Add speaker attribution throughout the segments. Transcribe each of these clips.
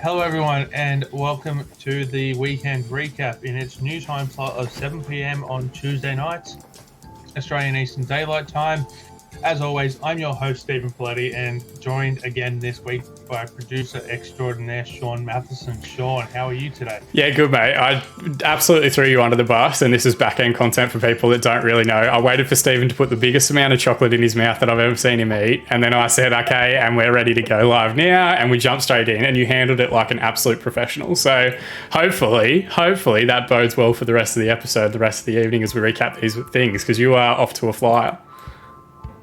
Speaker 1: Hello, everyone, and welcome to the weekend recap in its new time slot of 7 p.m. on Tuesday nights, Australian Eastern Daylight Time. As always, I'm your host, Steven Poletti, and joined again this week by producer extraordinaire Shaun Mathieson. Shaun, how are you today?
Speaker 2: Yeah, good, mate. I absolutely threw you under the bus, and this is back-end content for people that don't really know. I waited for Steven to put the biggest amount of chocolate in his mouth that I've ever seen him eat, and then I said, okay, and we're ready to go live now, and we jumped straight in, and you handled it like an absolute professional. So hopefully that bodes well for the rest of the episode, the rest of the evening as we recap these things, because you are off to a flyer.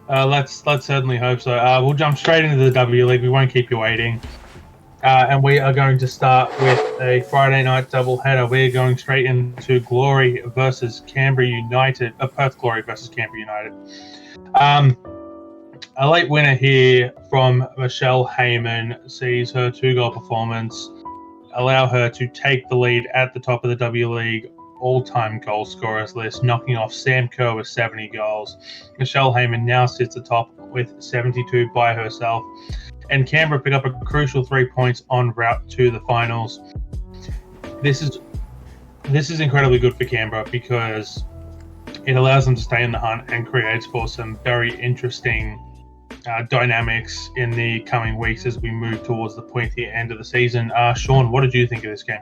Speaker 1: Let's certainly hope so. We'll jump straight into the W League. We won't keep you waiting. And we are going to start with a Friday night doubleheader. We're going straight into Glory versus Canberra United. Perth Glory versus Canberra United. A late winner here from Michelle Heyman sees her 2-goal performance allow her to take the lead at the top of the W League all-time goal scorers list, knocking off Sam Kerr with 70 goals. Michelle Heyman now sits atop with 72 by herself, and Canberra pick up a crucial 3 points en route to the finals. This is incredibly good for Canberra because it allows them to stay in the hunt and creates for some very interesting dynamics in the coming weeks as we move towards the pointy end of the season. Shaun, what did you think of this game?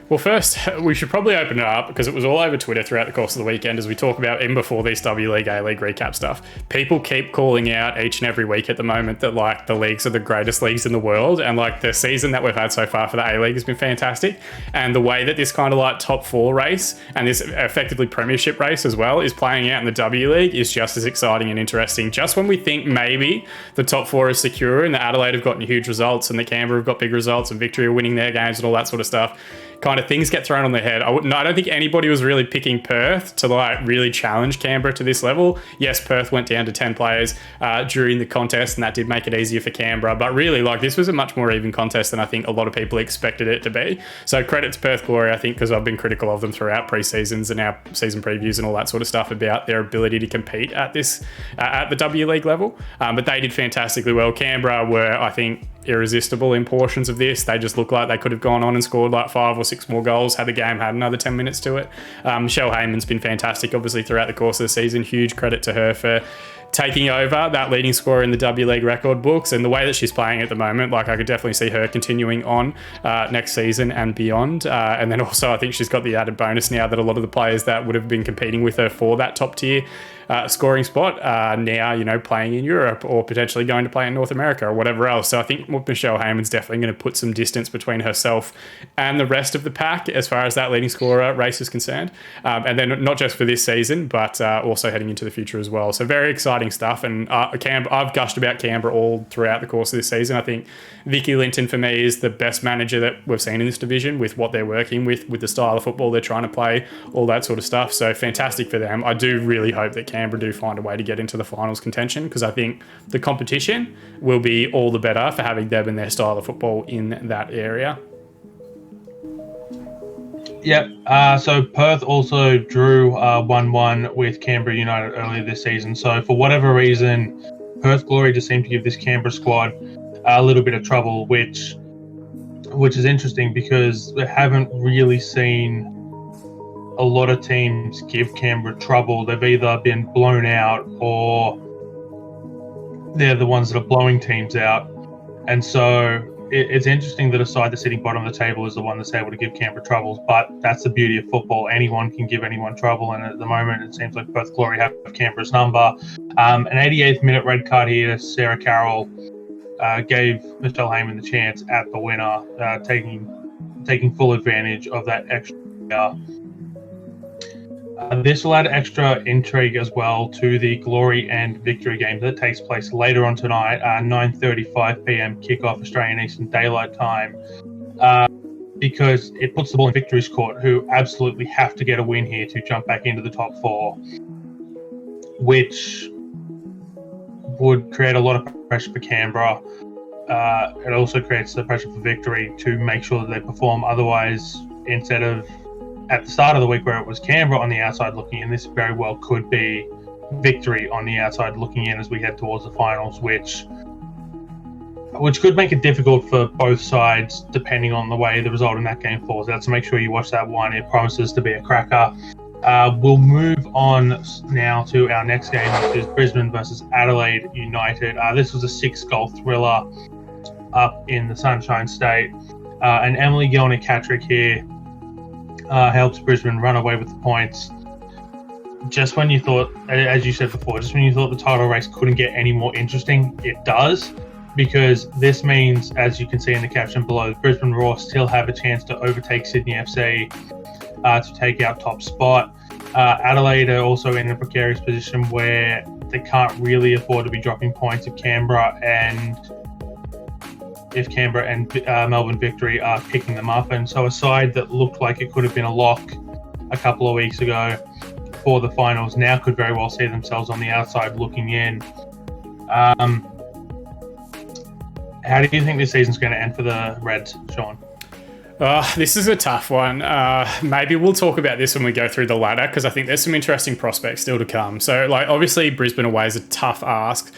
Speaker 2: Well, first, we should probably open it up because it was all over Twitter throughout the course of the weekend as we talk about, even before these W League, A-League recap stuff. People keep calling out each and every week at the moment that, like, the leagues are the greatest leagues in the world, and, like, the season that we've had so far for the A-League has been fantastic. And the way that this kind of, like, top four race and this effectively premiership race as well is playing out in the W League is just as exciting and interesting. Just when we think maybe the top four is secure and the Adelaide have gotten huge results and the Canberra have got big results and Victory are winning their games and all that sort of stuff, kind of things get thrown on their head. I don't think anybody was really picking Perth to, like, really challenge Canberra to this level. Yes, Perth went down to 10 players during the contest, and that did make it easier for Canberra. But really, like, this was a much more even contest than I think a lot of people expected it to be. So credit to Perth Glory, I think, because I've been critical of them throughout pre-seasons and our season previews and all that sort of stuff about their ability to compete at this at the W League level. But they did fantastically well. Canberra were, I think, irresistible in portions of this. They just looked like they could have gone on and scored like 5 or 6 more goals had the game had another 10 minutes to it. Michelle Heyman's been fantastic, obviously, throughout the course of the season. Huge credit to her for taking over that leading scorer in the W League record books, and the way that she's playing at the moment, like, I could definitely see her continuing on next season and beyond. And then also I think she's got the added bonus now that a lot of the players that would have been competing with her for that top tier scoring spot are now, you know, playing in Europe or potentially going to play in North America or whatever else. So I think Michelle Heyman's definitely going to put some distance between herself and the rest of the pack as far as that leading scorer race is concerned. And then not just for this season, but also heading into the future as well. So very exciting stuff. And I've gushed about Canberra all throughout the course of this season. I think Vicky Linton for me is the best manager that we've seen in this division with what they're working with the style of football they're trying to play, all that sort of stuff. So fantastic for them. I do really hope that Canberra do find a way to get into the finals contention, because I think the competition will be all the better for having them and their style of football in that area.
Speaker 1: Yep. So Perth also drew 1-1 with Canberra United earlier this season. So for whatever reason, Perth Glory just seemed to give this Canberra squad a little bit of trouble, which is interesting because we haven't really seen a lot of teams give Canberra trouble. They've either been blown out or they're the ones that are blowing teams out. And so it's interesting that a side that's sitting bottom of the table is the one that's able to give Canberra troubles, but that's the beauty of football. Anyone can give anyone trouble, and at the moment it seems like Perth Glory have Canberra's number. An 88th minute red card here, Sarah Carroll gave Michelle Heyman the chance at the winner, taking full advantage of that extra. This will add extra intrigue as well to the Glory and Victory game that takes place later on tonight, 9:35 p.m. kickoff Australian Eastern Daylight Time, because it puts the ball in Victory's court, who absolutely have to get a win here to jump back into the top four, which would create a lot of pressure for Canberra. It also creates the pressure for Victory to make sure that they perform. Otherwise, instead of at the start of the week where it was Canberra on the outside looking in, this very well could be Victory on the outside looking in as we head towards the finals, which which could make it difficult for both sides depending on the way the result in that game falls out. So make sure you watch that one. It promises to be a cracker. We'll move on now to our next game, which is Brisbane versus Adelaide United. This was a 6-goal thriller up in the Sunshine State. And Emily Gielnik hat-trick here helps Brisbane run away with the points. Just when you thought, as you said before, just when you thought the title race couldn't get any more interesting, it does. Because this means, as you can see in the caption below, Brisbane Roar still have a chance to overtake Sydney FC to take out top spot. Adelaide are also in a precarious position where they can't really afford to be dropping points if Canberra and Melbourne Victory are picking them up. And so a side that looked like it could have been a lock a couple of weeks ago for the finals now could very well see themselves on the outside looking in. How do you think this season's going to end for the Reds, Shaun?
Speaker 2: This is a tough one. Maybe we'll talk about this when we go through the ladder, because I think there's some interesting prospects still to come. So, obviously, Brisbane away is a tough ask.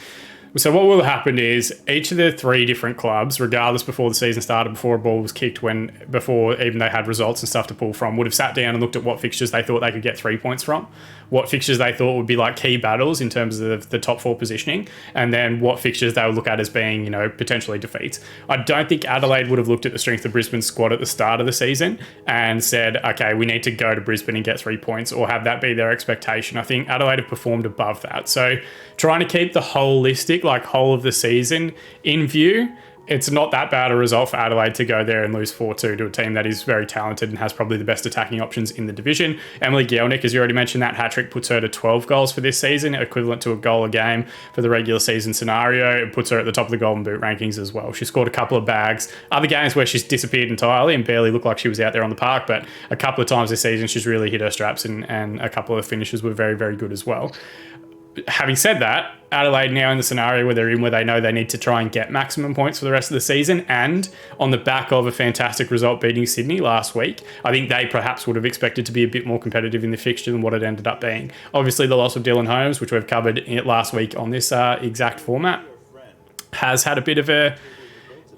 Speaker 2: So what will happen is each of the 3 different clubs, regardless before the season started, before a ball was kicked, before even they had results and stuff to pull from, would have sat down and looked at what fixtures they thought they could get 3 points from, what fixtures they thought would be key battles in terms of the top 4 positioning, and then what fixtures they would look at as being, potentially defeats. I don't think Adelaide would have looked at the strength of Brisbane's squad at the start of the season and said, okay, we need to go to Brisbane and get 3 points, or have that be their expectation. I think Adelaide have performed above that. So trying to keep the holistic, whole of the season in view, it's not that bad a result for Adelaide to go there and lose 4-2 to a team that is very talented and has probably the best attacking options in the division. Emily Gielnik, as you already mentioned, that hat-trick puts her to 12 goals for this season, equivalent to a goal a game for the regular season scenario. It puts her at the top of the Golden Boot rankings as well. She scored a couple of bags. Other games where she's disappeared entirely and barely looked like she was out there on the park, but a couple of times this season she's really hit her straps, and a couple of finishes were very, very good as well. Having said that, Adelaide now in the scenario where they're in, where they know they need to try and get maximum points for the rest of the season, and on the back of a fantastic result beating Sydney last week, I think they perhaps would have expected to be a bit more competitive in the fixture than what it ended up being. Obviously, the loss of Dylan Holmes, which we've covered last week on this exact format, has had a bit of a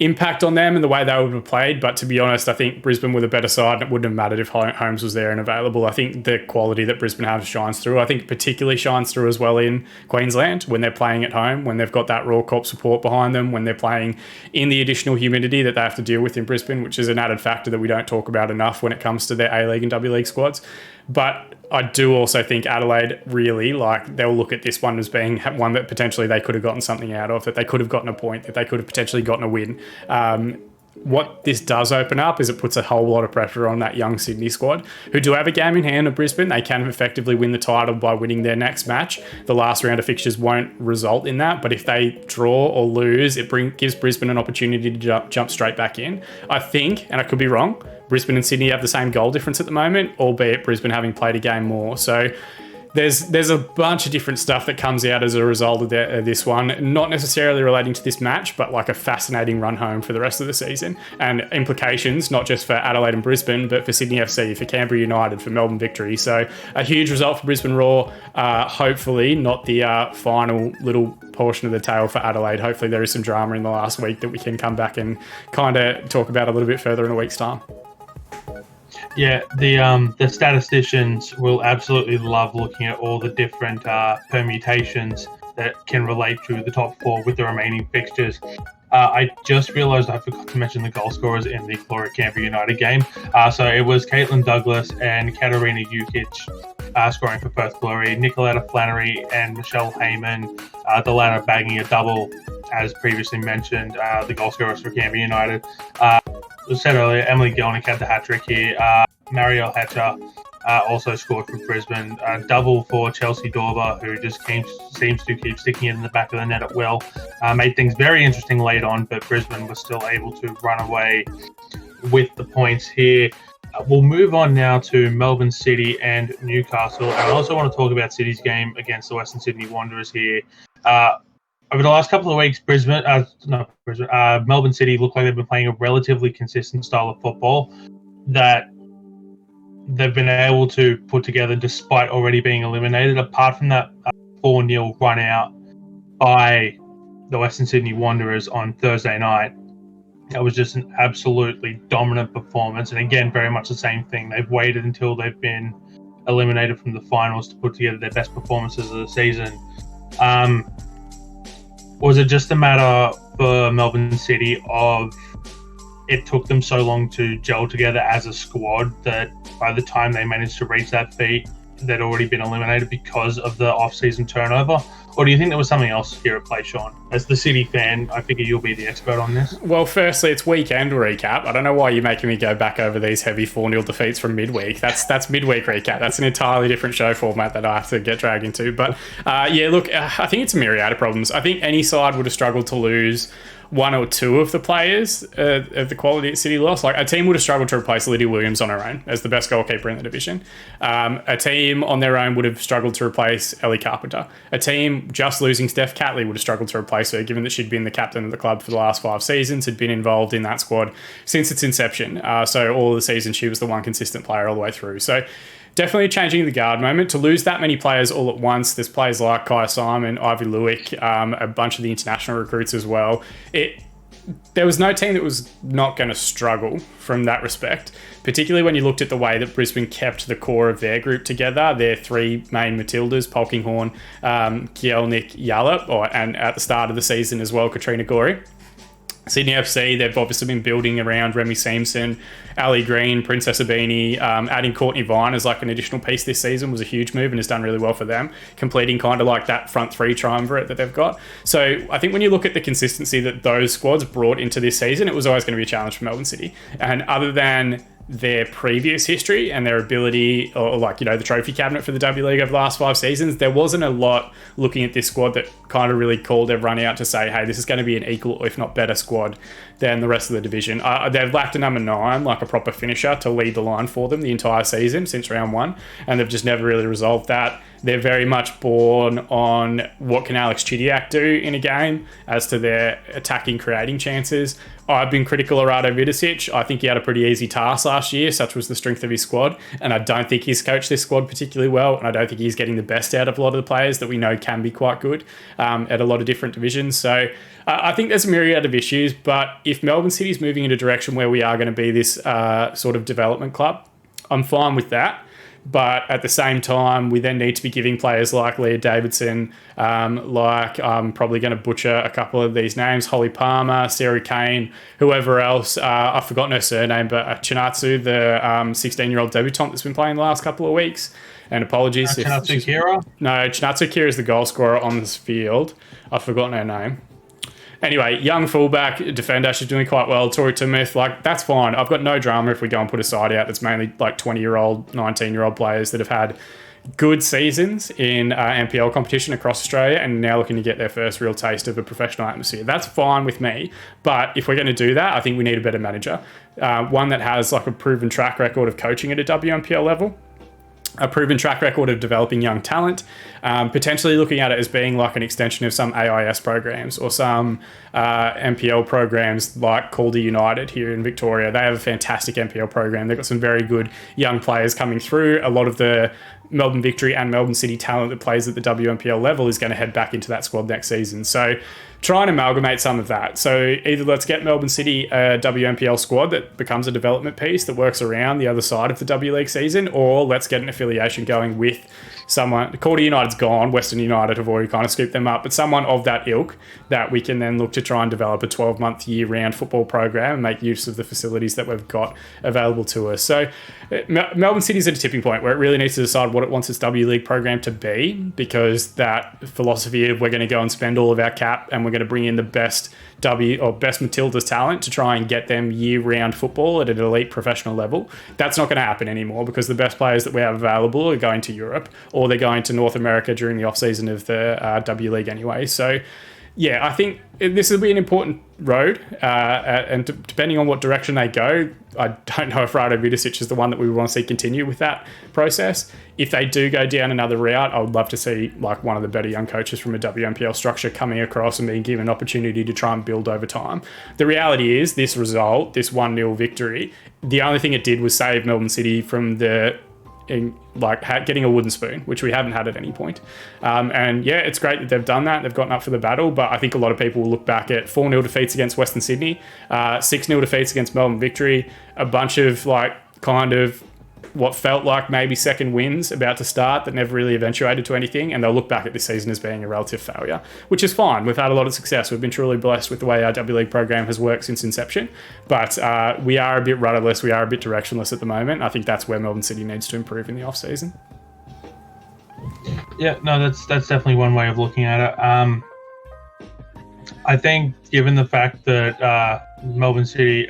Speaker 2: impact on them and the way they would have played. But to be honest, I think Brisbane were the better side, and it wouldn't have mattered if Holmes was there and available. I think the quality that Brisbane have shines through. I think particularly shines through as well in Queensland when they're playing at home, when they've got that Raw Corp support behind them, when they're playing in the additional humidity that they have to deal with in Brisbane, which is an added factor that we don't talk about enough when it comes to their A-League and W-League squads. But I do also think Adelaide really, they'll look at this one as being one that potentially they could have gotten something out of, that they could have gotten a point, that they could have potentially gotten a win. What this does open up is it puts a whole lot of pressure on that young Sydney squad, who do have a game in hand of Brisbane. They can effectively win the title by winning their next match. The last round of fixtures won't result in that, but if they draw or lose, it gives Brisbane an opportunity to jump straight back in. I think, and I could be wrong, Brisbane and Sydney have the same goal difference at the moment, albeit Brisbane having played a game more. So there's a bunch of different stuff that comes out as a result of this one, not necessarily relating to this match, but a fascinating run home for the rest of the season, and implications not just for Adelaide and Brisbane, but for Sydney FC, for Canberra United, for Melbourne Victory. So a huge result for Brisbane Roar. Hopefully not the final little portion of the tail for Adelaide. Hopefully there is some drama in the last week that we can come back and kind of talk about a little bit further in a week's time.
Speaker 1: Yeah, the statisticians will absolutely love looking at all the different permutations that can relate to the top 4 with the remaining fixtures. I just realised I forgot to mention the goal scorers in the Glory Canberra United game. So it was Caitlin Douglas and Katarina Jukic scoring for Perth Glory, Nicoletta Flannery and Michelle Heyman, the latter bagging a double, as previously mentioned, the goal scorers for Canberra United. As said earlier, Emily Gielnik had the hat-trick here. Marielle Hatcher also scored for Brisbane. Double for Chelsea Dorber, who just seems to keep sticking it in the back of the net at will. Made things very interesting late on, but Brisbane was still able to run away with the points here. We'll move on now to Melbourne City and Newcastle. And I also want to talk about City's game against the Western Sydney Wanderers here. Over the last couple of weeks, Melbourne City looked like they've been playing a relatively consistent style of football that they've been able to put together despite already being eliminated. Apart from that 4-0 run out by the Western Sydney Wanderers on Thursday night. That was just an absolutely dominant performance. And again, very much the same thing. They've waited until they've been eliminated from the finals to put together their best performances of the season. Was it just a matter for Melbourne City of it took them so long to gel together as a squad that by the time they managed to reach that feat, they'd already been eliminated because of the off-season turnover? Or do you think there was something else here at play, Shaun? As the City fan, I figure you'll be the expert on this.
Speaker 2: Well, firstly, it's weekend recap. I don't know why you're making me go back over these heavy 4-0 defeats from midweek. That's midweek recap. That's an entirely different show format that I have to get dragged into. But yeah, look, I think it's a myriad of problems. I think any side would have struggled to lose one or two of the players of the quality at City lost. Like, a team would have struggled to replace Lydia Williams on her own as the best goalkeeper in the division. A team on their own would have struggled to replace Ellie Carpenter. A team just losing Steph Catley would have struggled to replace her, given that she'd been the captain of the club for the last 5 seasons, had been involved in that squad since its inception. So all of the season, she was the one consistent player all the way through. So definitely changing the guard moment. To lose that many players all at once, there's players like Kaya Simon, Ivy Lewick, a bunch of the international recruits as well. There was no team that was not going to struggle from that respect, particularly when you looked at the way that Brisbane kept the core of their group together, their 3 main Matildas, Polkinghorne, Kielnik, Yallop, and at the start of the season as well, Katrina Gorey. Sydney FC, they've obviously been building around Remy Simpson, Ali Green, Princess Abini. Adding Courtney Vine as like an additional piece this season was a huge move and has done really well for them, completing kind of like that front 3 triumvirate that they've got. So I think when you look at the consistency that those squads brought into this season, it was always going to be a challenge for Melbourne City. And other than their previous history and their ability, or like, you know, the trophy cabinet for the W League over the last 5 seasons, there wasn't a lot looking at this squad that kind of really called everyone out to say, hey, this is going to be an equal, or if not better, squad than the rest of the division. They've lacked a number 9, like a proper finisher, to lead the line for them the entire season since round 1, and they've just never really resolved that. They're very much born on what can Alex Chidiac do in a game as to their attacking, creating chances. I've been critical of Rado Vidicic. I think he had a pretty easy task last year, such was the strength of his squad, and I don't think he's coached this squad particularly well, and I don't think he's getting the best out of a lot of the players that we know can be quite good at a lot of different divisions. So I think there's a myriad of issues, but if Melbourne City is moving in a direction where we are going to be this sort of development club, I'm fine with that. But at the same time, we then need to be giving players like Leah Davidson, I'm probably going to butcher a couple of these names, Holly Palmer, Sarah Kane, whoever else, I've forgotten her surname, but Chinatsu, the 16-year-old debutante that's been playing the last couple of weeks. And apologies.
Speaker 1: Chinatsu Kira?
Speaker 2: No, Chinatsu Kira is the goal scorer on this field. I've forgotten her name. Anyway, young fullback, defender, she's doing quite well. Tori Timith, like, that's fine. I've got no drama if we go and put a side out that's mainly like 20-year-old, 19-year-old players that have had good seasons in NPL competition across Australia and now looking to get their first real taste of a professional atmosphere. That's fine with me. But if we're going to do that, I think we need a better manager. One that has like a proven track record of coaching at a WNPL level, a proven track record of developing young talent, potentially looking at it as being like an extension of some AIS programs or some NPL programs like Calder United here in Victoria. They have a fantastic NPL program. They've got some very good young players coming through. A lot of the Melbourne Victory and Melbourne City talent that plays at the WNPL level is going to head back into that squad next season. So try and amalgamate some of that. So either let's get Melbourne City a WNPL squad that becomes a development piece that works around the other side of the W League season, or let's get an affiliation going with someone. Calder United's gone, Western United have already kind of scooped them up, but someone of that ilk that we can then look to try and develop a 12-month year-round football program and make use of the facilities that we've got available to us. So Melbourne City's at a tipping point where it really needs to decide what it wants its W League program to be, because that philosophy of we're going to go and spend all of our cap and we're going to bring in the best best Matildas talent to try and get them year-round football at an elite professional level, that's not going to happen anymore, because the best players that we have available are going to Europe or they're going to North America during the off-season of the W League anyway. So yeah, I think this will be an important road, and depending on what direction they go, I don't know if Rado Vidicic is the one that we want to see continue with that process. If they do go down another route, I would love to see like one of the better young coaches from a WNPL structure coming across and being given an opportunity to try and build over time. The reality is this result, this 1-0 victory, the only thing it did was save Melbourne City from the getting a wooden spoon, which we haven't had at any point. And yeah, it's great that they've done that. They've gotten up for the battle, but I think a lot of people will look back at 4-0 defeats against Western Sydney, 6-0 defeats against Melbourne Victory, a bunch of kind of what felt like maybe second wins about to start that never really eventuated to anything, and they'll look back at this season as being a relative failure, which is fine. We've had a lot of success. We've been truly blessed with the way our W League program has worked since inception, but we are a bit rudderless, we are a bit directionless at the moment. I think that's where Melbourne City needs to improve in the off-season.
Speaker 1: Yeah, no, that's definitely one way of looking at it. I think given the fact that Melbourne City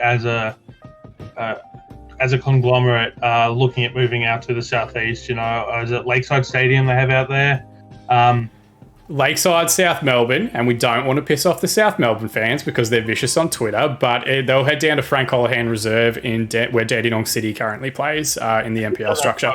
Speaker 1: as a conglomerate looking at moving out to the southeast, is it Lakeside Stadium they have out there?
Speaker 2: Lakeside, South Melbourne, and we don't want to piss off the South Melbourne fans because they're vicious on Twitter, but they'll head down to Frank Holohan Reserve where Dandenong City currently plays in the NPL structure.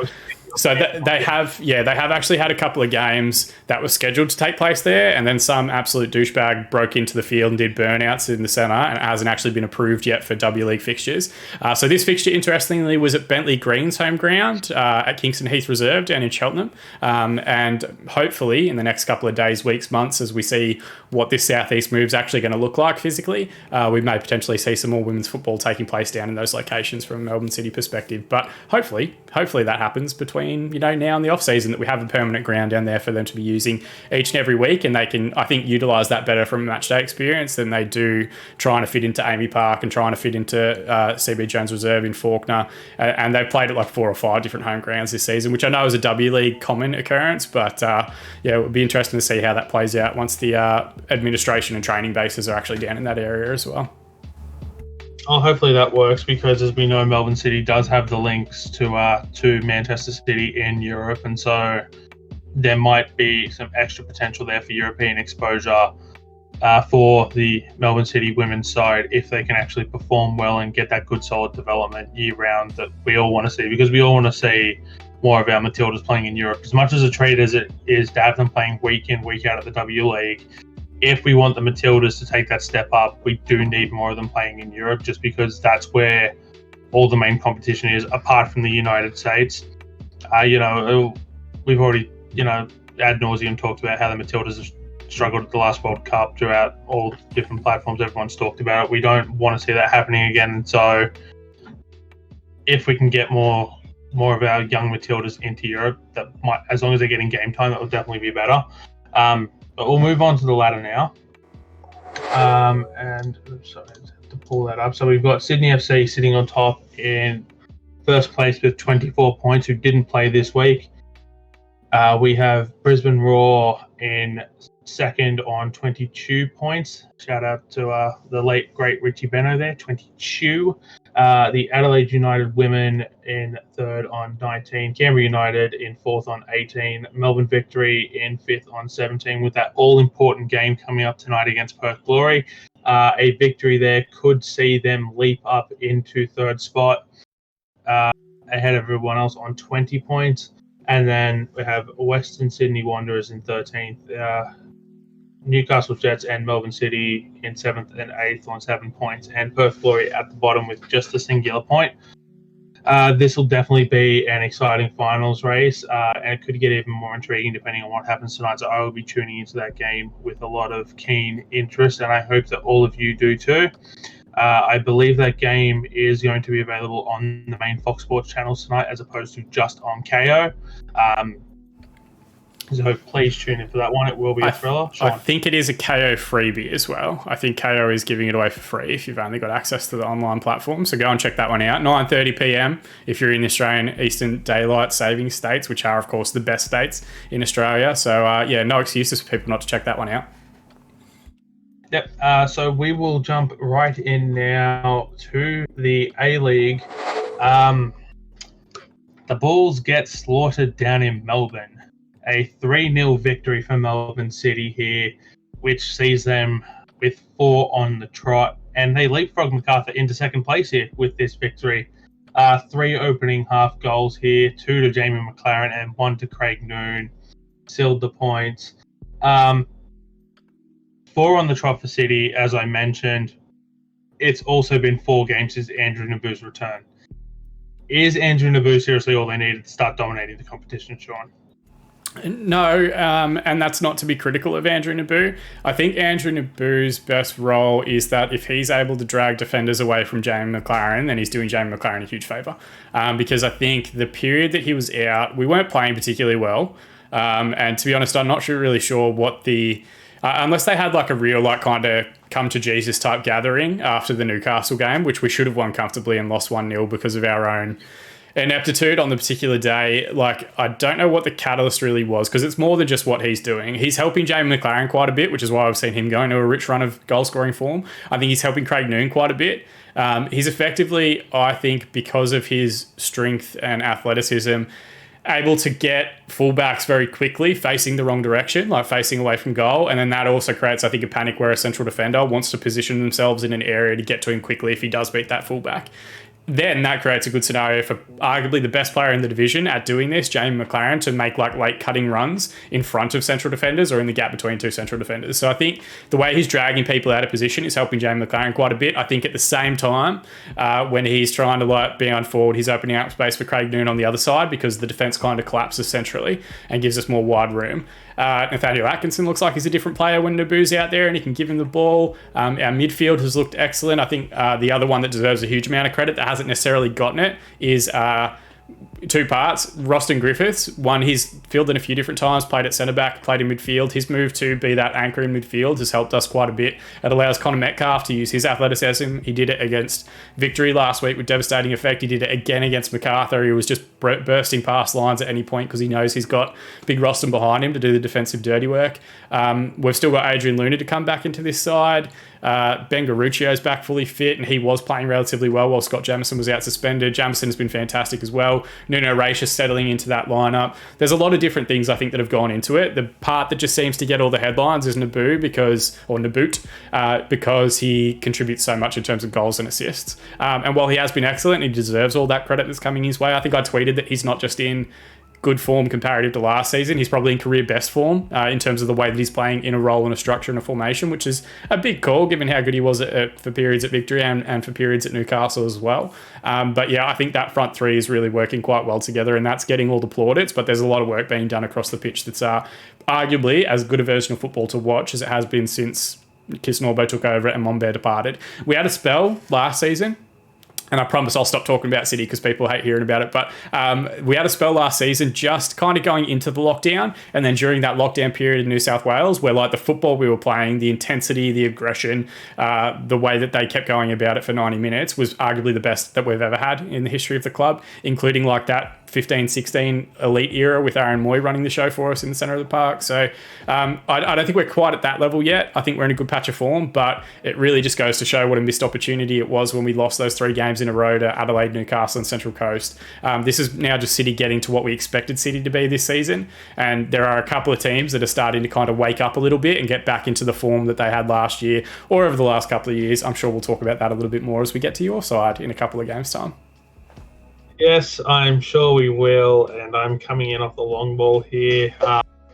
Speaker 2: So they have actually had a couple of games that were scheduled to take place there, and then some absolute douchebag broke into the field and did burnouts in the centre, and it hasn't actually been approved yet for W League fixtures. So this fixture, interestingly, was at Bentley Green's home ground at Kingston Heath Reserve down in Cheltenham, and hopefully in the next couple of days, weeks, months, as we see what this southeast move's actually going to look like physically, we may potentially see some more women's football taking place down in those locations from a Melbourne City perspective. But hopefully that happens between now and the off season, that we have a permanent ground down there for them to be using each and every week, and they can, I think, utilize that better from a match day experience than they do trying to fit into Amy Park and trying to fit into CB Jones Reserve in Faulkner. And they've played at 4 or 5 different home grounds this season, which I know is a W League common occurrence, but it would be interesting to see how that plays out once the administration and training bases are actually down in that area as well.
Speaker 1: Oh, hopefully that works, because as we know, Melbourne City does have the links to Manchester City in Europe, and so there might be some extra potential there for European exposure for the Melbourne City women's side if they can actually perform well and get that good solid development year round that we all want to see, because we all want to see more of our Matildas playing in Europe. As much as a treat as it is to have them playing week in, week out at the W League, if we want the Matildas to take that step up, we do need more of them playing in Europe, just because that's where all the main competition is, apart from the United States. We've already, ad nauseum talked about how the Matildas have struggled at the last World Cup throughout all different platforms. Everyone's talked about it. We don't want to see that happening again. So if we can get more of our young Matildas into Europe, that might, as long as they're getting game time, that will definitely be better. But we'll move on to the ladder now. And sorry, I have to pull that up. So we've got Sydney FC sitting on top in first place with 24 points, who didn't play this week. We have Brisbane Roar in second on 22 points. Shout out to the late, great Richie Beno there, 22. The Adelaide United women in third on 19. Canberra United in fourth on 18. Melbourne Victory in fifth on 17, with that all-important game coming up tonight against Perth Glory. A victory there could see them leap up into third spot ahead of everyone else on 20 points. And then we have Western Sydney Wanderers in 13th. Newcastle Jets and Melbourne City in 7th and 8th on 7 points, and Perth Glory at the bottom with just a singular point. This will definitely be an exciting finals race, and it could get even more intriguing depending on what happens tonight. So I will be tuning into that game with a lot of keen interest, and I hope that all of you do too. I believe that game is going to be available on the main Fox Sports channels tonight, as opposed to just on KO. So please tune in for that one. It will be a thriller. Shaun?
Speaker 2: I think it is a KO freebie as well. I think KO is giving it away for free if you've only got access to the online platform. So go and check that one out. 9:30 p.m. if you're in the Australian Eastern Daylight Saving states, which are, of course, the best states in Australia. So, no excuses for people not to check that one out.
Speaker 1: Yep. So we will jump right in now to the A-League. The Bulls get slaughtered down in Melbourne. A 3-0 victory for Melbourne City here, which sees them with 4 on the trot. And they leapfrog MacArthur into second place here with this victory. 3 opening half goals here, 2 to Jamie McLaren and 1 to Craig Noon. Sealed the points. 4 on the trot for City, as I mentioned. It's also been 4 games since Andrew Nabu's return. Is Andrew Naboo seriously all they needed to start dominating the competition, Sean?
Speaker 2: No, and that's not to be critical of Andrew Naboo. I think Andrew Naboo's best role is that if he's able to drag defenders away from Jamie McLaren, then he's doing Jamie McLaren a huge favour. Because I think the period that he was out, we weren't playing particularly well. And to be honest, I'm not really sure what the... unless they had like a real like kind of come to Jesus type gathering after the Newcastle game, which we should have won comfortably and lost 1-0 because of our own ineptitude on the particular day. Like, I don't know what the catalyst really was, because it's more than just what he's doing. He's helping Jamie McLaren quite a bit, which is why I've seen him go into a rich run of goal scoring form. I think he's helping Craig Noone quite a bit. He's effectively, I think, because of his strength and athleticism, able to get fullbacks very quickly facing the wrong direction, like facing away from goal. And then that also creates, I think, a panic where a central defender wants to position themselves in an area to get to him quickly if he does beat that fullback. Then that creates a good scenario for arguably the best player in the division at doing this, Jamie McLaren, to make like late cutting runs in front of central defenders or in the gap between two central defenders. So I think the way he's dragging people out of position is helping Jamie McLaren quite a bit. I think at the same time, when he's trying to like be on forward, he's opening up space for Craig Noone on the other side because the defence kind of collapses centrally and gives us more wide room. Nathaniel Atkinson looks like he's a different player when Naboo's out there and he can give him the ball. Our midfield has looked excellent. I think the other one that deserves a huge amount of credit that hasn't necessarily gotten it is two parts. Roston Griffiths, one he's fielded a few different times, played at centre-back, played in midfield. His move to be that anchor in midfield has helped us quite a bit. It allows Connor Metcalfe to use his athleticism. He did it against Victory last week with devastating effect. He did it again against MacArthur. He was just bursting past lines at any point because he knows he's got big Roston behind him to do the defensive dirty work. We've still got Adrian Luna to come back into this side. Ben Garuccio's back fully fit, and he was playing relatively well while Scott Jamieson was out suspended. Jamieson has been fantastic as well. Nuno Reis settling into that lineup. There's a lot of different things I think that have gone into it. The part that just seems to get all the headlines is Naboo because he contributes so much in terms of goals and assists. And while he has been excellent, he deserves all that credit that's coming his way. I think I tweeted that he's not just in good form comparative to last season. He's probably in career best form in terms of the way that he's playing in a role and a structure and a formation, which is a big call given how good he was for periods at Victory and for periods at Newcastle as well. But yeah, I think that front three is really working quite well together, and that's getting all the plaudits, but there's a lot of work being done across the pitch that's arguably as good a version of football to watch as it has been since Kis Norbo took over and Monbear departed. We had a spell last season, and I promise I'll stop talking about City because people hate hearing about it. But we had a spell last season just kind of going into the lockdown. And then during that lockdown period in New South Wales, where like the football we were playing, the intensity, the aggression, the way that they kept going about it for 90 minutes was arguably the best that we've ever had in the history of the club, including like that 15-16 elite era with Aaron Moy running the show for us in the centre of the park. So I don't think we're quite at that level yet. I think we're in a good patch of form, but it really just goes to show what a missed opportunity it was when we lost those 3 games in a row to Adelaide, Newcastle and Central Coast. This is now just City getting to what we expected City to be this season, and there are a couple of teams that are starting to kind of wake up a little bit and get back into the form that they had last year or over the last couple of years. I'm sure we'll talk about that a little bit more as we get to your side in a couple of games' time.
Speaker 1: Yes, I'm sure we will, and I'm coming in off the long ball here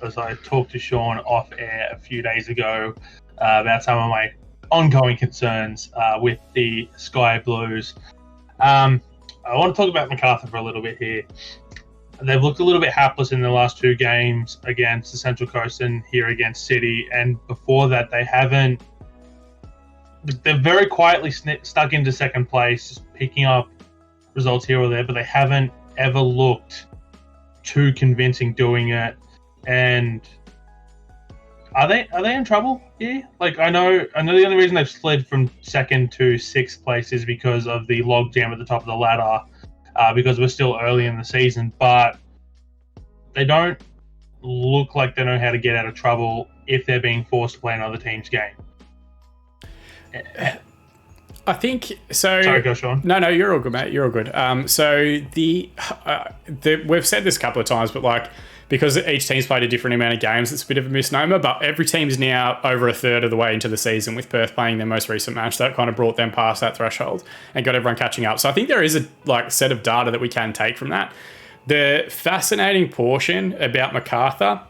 Speaker 1: as I talked to Sean off air a few days ago about some of my ongoing concerns with the Sky Blues. I want to talk about MacArthur for a little bit here. They've looked a little bit hapless in the last 2 games against the Central Coast and here against City, and before that they're very quietly stuck into second place, just picking up results here or there, but they haven't ever looked too convincing doing it. And are they in trouble here? Like I know the only reason they've slid from 2nd to 6th place is because of the logjam at the top of the ladder, because we're still early in the season, but they don't look like they know how to get out of trouble if they're being forced to play another team's game.
Speaker 2: I think so.
Speaker 1: Sorry, go Sean.
Speaker 2: No, you're all good, mate. You're all good. So we've said this a couple of times, but like because each team's played a different amount of games, it's a bit of a misnomer. But every team's now over a third of the way into the season, with Perth playing their most recent match. That kind of brought them past that threshold and got everyone catching up. So I think there is a set of data that we can take from that. The fascinating portion about MacArthur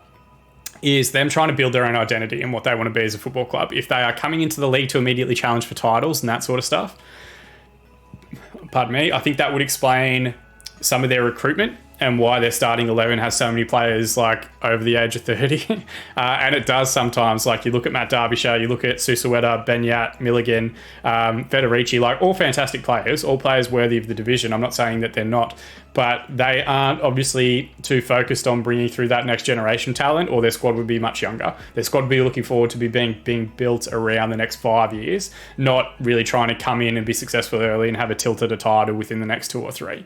Speaker 2: is them trying to build their own identity and what they want to be as a football club. If they are coming into the league to immediately challenge for titles and that sort of stuff, pardon me, I think that would explain some of their recruitment and why their starting 11 has so many players like over the age of 30. And it does sometimes, like you look at Matt Derbyshire, you look at Susueta, Benyat, Milligan, Federici, like all fantastic players, all players worthy of the division. I'm not saying that they're not, but they aren't obviously too focused on bringing through that next generation talent, or their squad would be much younger. Their squad would be looking forward to being built around the next 5 years, not really trying to come in and be successful early and have a tilt at a title within the next 2 or 3.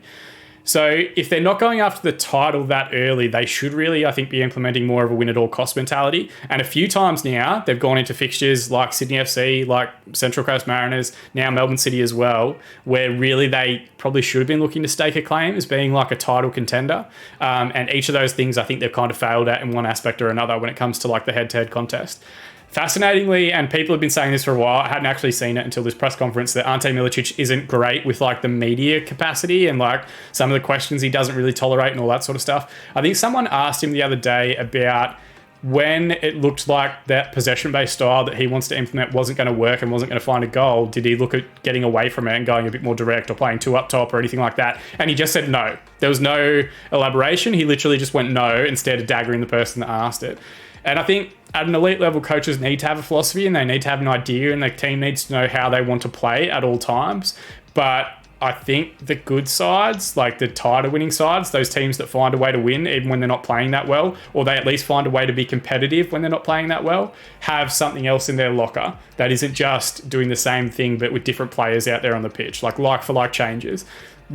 Speaker 2: So if they're not going after the title that early, they should really, I think, be implementing more of a win-at-all-cost mentality. And a few times now, they've gone into fixtures like Sydney FC, like Central Coast Mariners, now Melbourne City as well, where really they probably should have been looking to stake a claim as being like a title contender. And each of those things, I think they've kind of failed at in one aspect or another when it comes to like the head-to-head contest. Fascinatingly, and people have been saying this for a while, I hadn't actually seen it until this press conference, that Ante Milicic isn't great with like the media capacity and like some of the questions he doesn't really tolerate and all that sort of stuff. I think someone asked him the other day about when it looked like that possession-based style that he wants to implement wasn't going to work and wasn't going to find a goal, did he look at getting away from it and going a bit more direct or playing 2 up top or anything like that? And he just said no. There was no elaboration. He literally just went no instead of daggering the person that asked it. And I think at an elite level, coaches need to have a philosophy and they need to have an idea, and the team needs to know how they want to play at all times. But I think the good sides, like the title winning sides, those teams that find a way to win even when they're not playing that well, or they at least find a way to be competitive when they're not playing that well, have something else in their locker that isn't just doing the same thing but with different players out there on the pitch, like for like changes.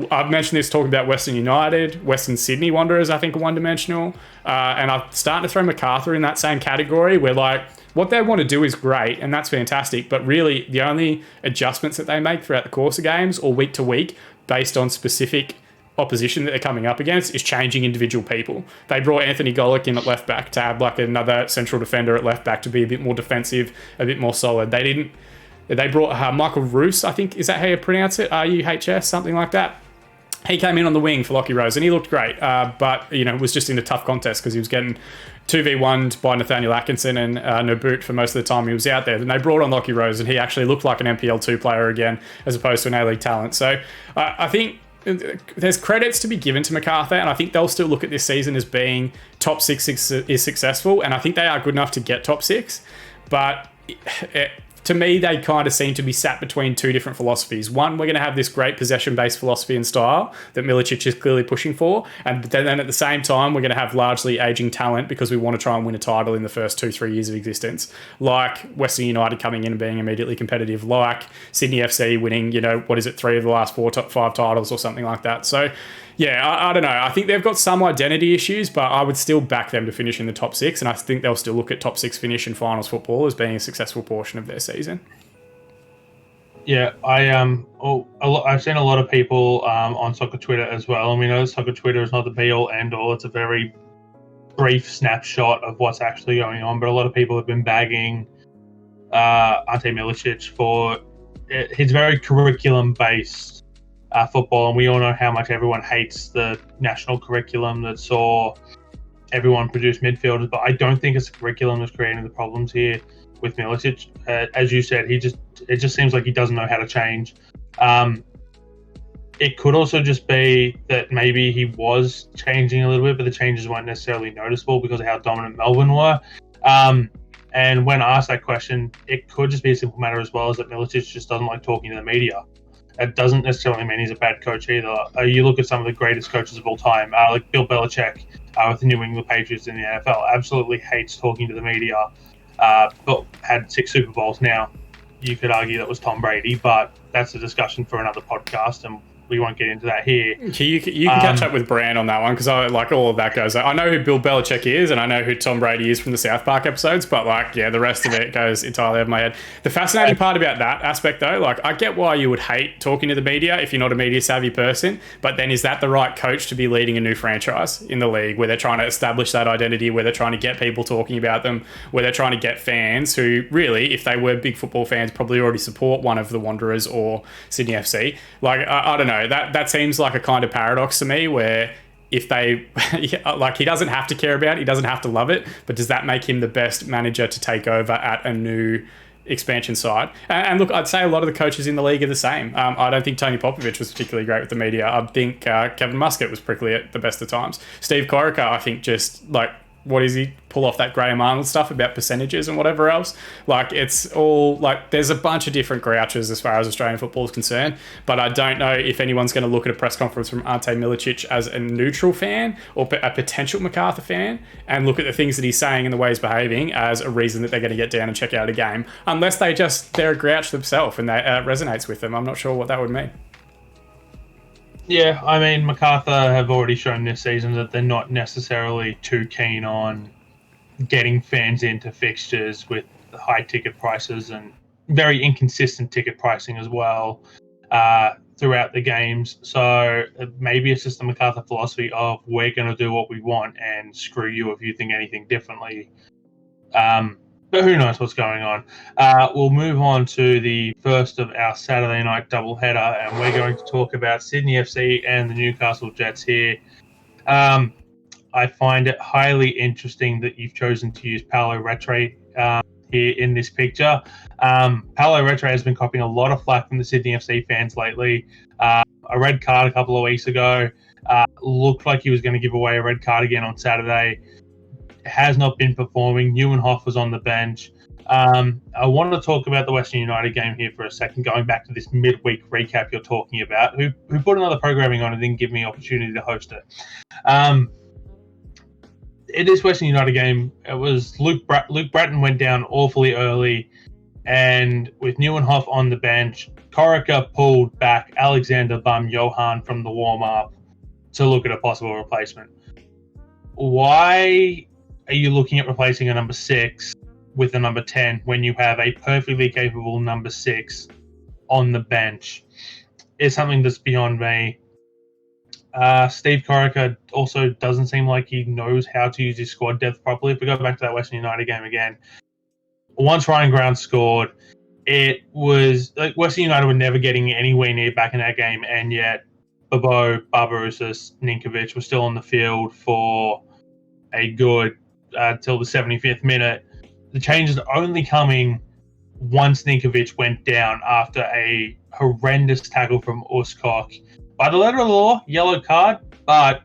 Speaker 2: I've mentioned this talking about Western United, Western Sydney Wanderers, I think, are one-dimensional. And I'm starting to throw MacArthur in that same category where, like, what they want to do is great and that's fantastic, but really the only adjustments that they make throughout the course of games or week to week based on specific opposition that they're coming up against is changing individual people. They brought Anthony Golick in at left back to have, like, another central defender at left back to be a bit more defensive, a bit more solid. They brought Michael Roos, I think, is that how you pronounce it? R-U-H-S, something like that. He came in on the wing for Lockie Rose and he looked great, but, you know, was just in a tough contest because he was getting 2v1'd by Nathaniel Atkinson and Naboot for most of the time he was out there. Then they brought on Lockie Rose and he actually looked like an NPL2 player again as opposed to an A-League talent. So I think there's credits to be given to MacArthur, and I think they'll still look at this season as being top 6 is successful, and I think they are good enough to get top 6, but to me, they kind of seem to be sat between 2 different philosophies. One, we're going to have this great possession-based philosophy and style that Milicic is clearly pushing for. And then at the same time, we're going to have largely aging talent because we want to try and win a title in the first 2-3 years of existence. Like Western United coming in and being immediately competitive. Like Sydney FC winning, 3 of the last 5 titles or something like that. So, yeah, I don't know. I think they've got some identity issues, but I would still back them to finish in the top 6, and I think they'll still look at top 6 finish in finals football as being a successful portion of their season.
Speaker 1: Yeah, I've seen a lot of people on soccer Twitter as well, and we know soccer Twitter is not the be-all, end-all. It's a very brief snapshot of what's actually going on, but a lot of people have been bagging Ante Milicic for his very curriculum-based football, and we all know how much everyone hates the national curriculum that saw everyone produce midfielders, but I don't think it's the curriculum that's creating the problems here with Milicic. As you said, it just seems like he doesn't know how to change. It could also just be that maybe he was changing a little bit, but the changes weren't necessarily noticeable because of how dominant Melbourne were. And when asked that question, it could just be a simple matter as well as that Milicic just doesn't like talking to the media. It doesn't necessarily mean he's a bad coach either. You look at some of the greatest coaches of all time, like Bill Belichick with the New England Patriots in the NFL, absolutely hates talking to the media, but had 6 Super Bowls now. You could argue that was Tom Brady, but that's a discussion for another podcast, and we won't get into that here.
Speaker 2: You can catch up with Bran on that one because I like all of that goes. I know who Bill Belichick is and I know who Tom Brady is from the South Park episodes, but the rest of it goes entirely over my head. The fascinating part about that aspect though, I get why you would hate talking to the media if you're not a media savvy person, but then is that the right coach to be leading a new franchise in the league where they're trying to establish that identity, where they're trying to get people talking about them, where they're trying to get fans who really, if they were big football fans, probably already support one of the Wanderers or Sydney FC. I don't know. That seems like a kind of paradox to me where if they he doesn't have to care about it, he doesn't have to love it, but does that make him the best manager to take over at a new expansion side. And look, I'd say a lot of the coaches in the league are the same. I don't think Tony Popovich was particularly great with the media. I think Kevin Muscat was prickly at the best of times. Steve Corica, I think, just like, what is he? Pull off that Graham Arnold stuff about percentages and whatever else. Like, it's all like, there's a bunch of different grouches as far as Australian football is concerned, but I don't know if anyone's going to look at a press conference from Ante Milicic as a neutral fan or a potential MacArthur fan and look at the things that he's saying and the way he's behaving as a reason that they're going to get down and check out a game, unless they're a grouch themselves and that resonates with them. I'm not sure what that would mean.
Speaker 1: Yeah, I mean, MacArthur have already shown this season that they're not necessarily too keen on getting fans into fixtures with high ticket prices and very inconsistent ticket pricing as well throughout the games. So maybe it's just the MacArthur philosophy of we're going to do what we want and screw you if you think anything differently. But who knows what's going on. We'll move on to the first of our Saturday night doubleheader, and we're going to talk about Sydney FC and the Newcastle Jets here. I find it highly interesting that you've chosen to use Paolo Retre here in this picture. Paolo Retre has been copying a lot of flack from the Sydney FC fans lately. A red card a couple of weeks ago. Looked like he was going to give away a red card again on Saturday. Has not been performing. Neuenhoff was on the bench. I want to talk about the Western United game here for a second, going back to this midweek recap you're talking about, who put another programming on and didn't give me opportunity to host it. In this Western United game, it was Luke Bratton went down awfully early, and with Neuenhoff on the bench, Corica pulled back Alexander Bum-Johan from the warm-up to look at a possible replacement. Why are you looking at replacing a number 6 with a number 10 when you have a perfectly capable number 6 on the bench? It's something that's beyond me. Steve Corica also doesn't seem like he knows how to use his squad depth properly. If we go back to that Western United game again, once Ryan Ground scored, it was like Western United were never getting anywhere near back in that game, and yet Bobo, Barbarouses, Ninkovic were still on the field for a good till the 75th minute. The changes only coming once Ninkovic went down after a horrendous tackle from Uskok. By the letter of the law, yellow card, but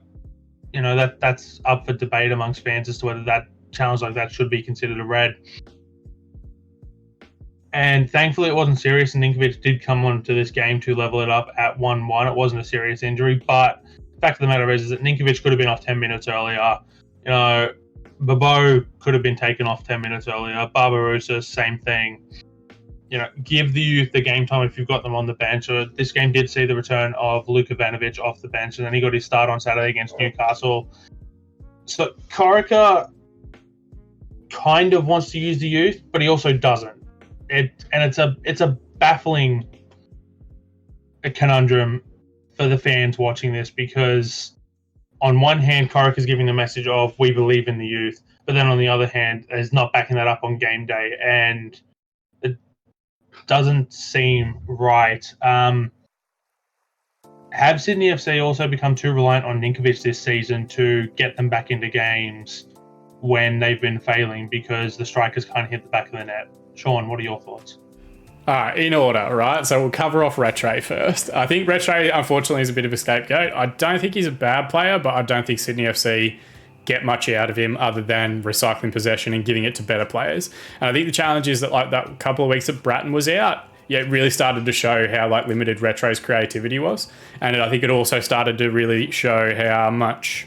Speaker 1: you know that's up for debate amongst fans as to whether that challenge like that should be considered a red. And thankfully it wasn't serious, and Ninkovic did come onto this game to level it up at 1-1. It wasn't a serious injury, but the fact of the matter is that Ninkovic could have been off 10 minutes earlier. You know, Bobo could have been taken off 10 minutes earlier. Barbarouses, same thing. You know, give the youth the game time if you've got them on the bench. This game did see the return of Luka Ivanovic off the bench, and then he got his start on Saturday against Newcastle. So Corica kind of wants to use the youth, but he also doesn't. It's a baffling conundrum for the fans watching this, because on one hand, Corica is giving the message of we believe in the youth, but then on the other hand, is not backing that up on game day, and it doesn't seem right. Have Sydney FC also become too reliant on Ninkovic this season to get them back into games when they've been failing because the strikers can't hit the back of the net? Shaun, what are your thoughts?
Speaker 2: All right, in order, right? So we'll cover off Retre first. I think Retre, unfortunately, is a bit of a scapegoat. I don't think he's a bad player, but I don't think Sydney FC get much out of him other than recycling possession and giving it to better players. And I think the challenge is that, like, that couple of weeks that Bratton was out, it really started to show how like limited Retre's creativity was. And I think it also started to really show how much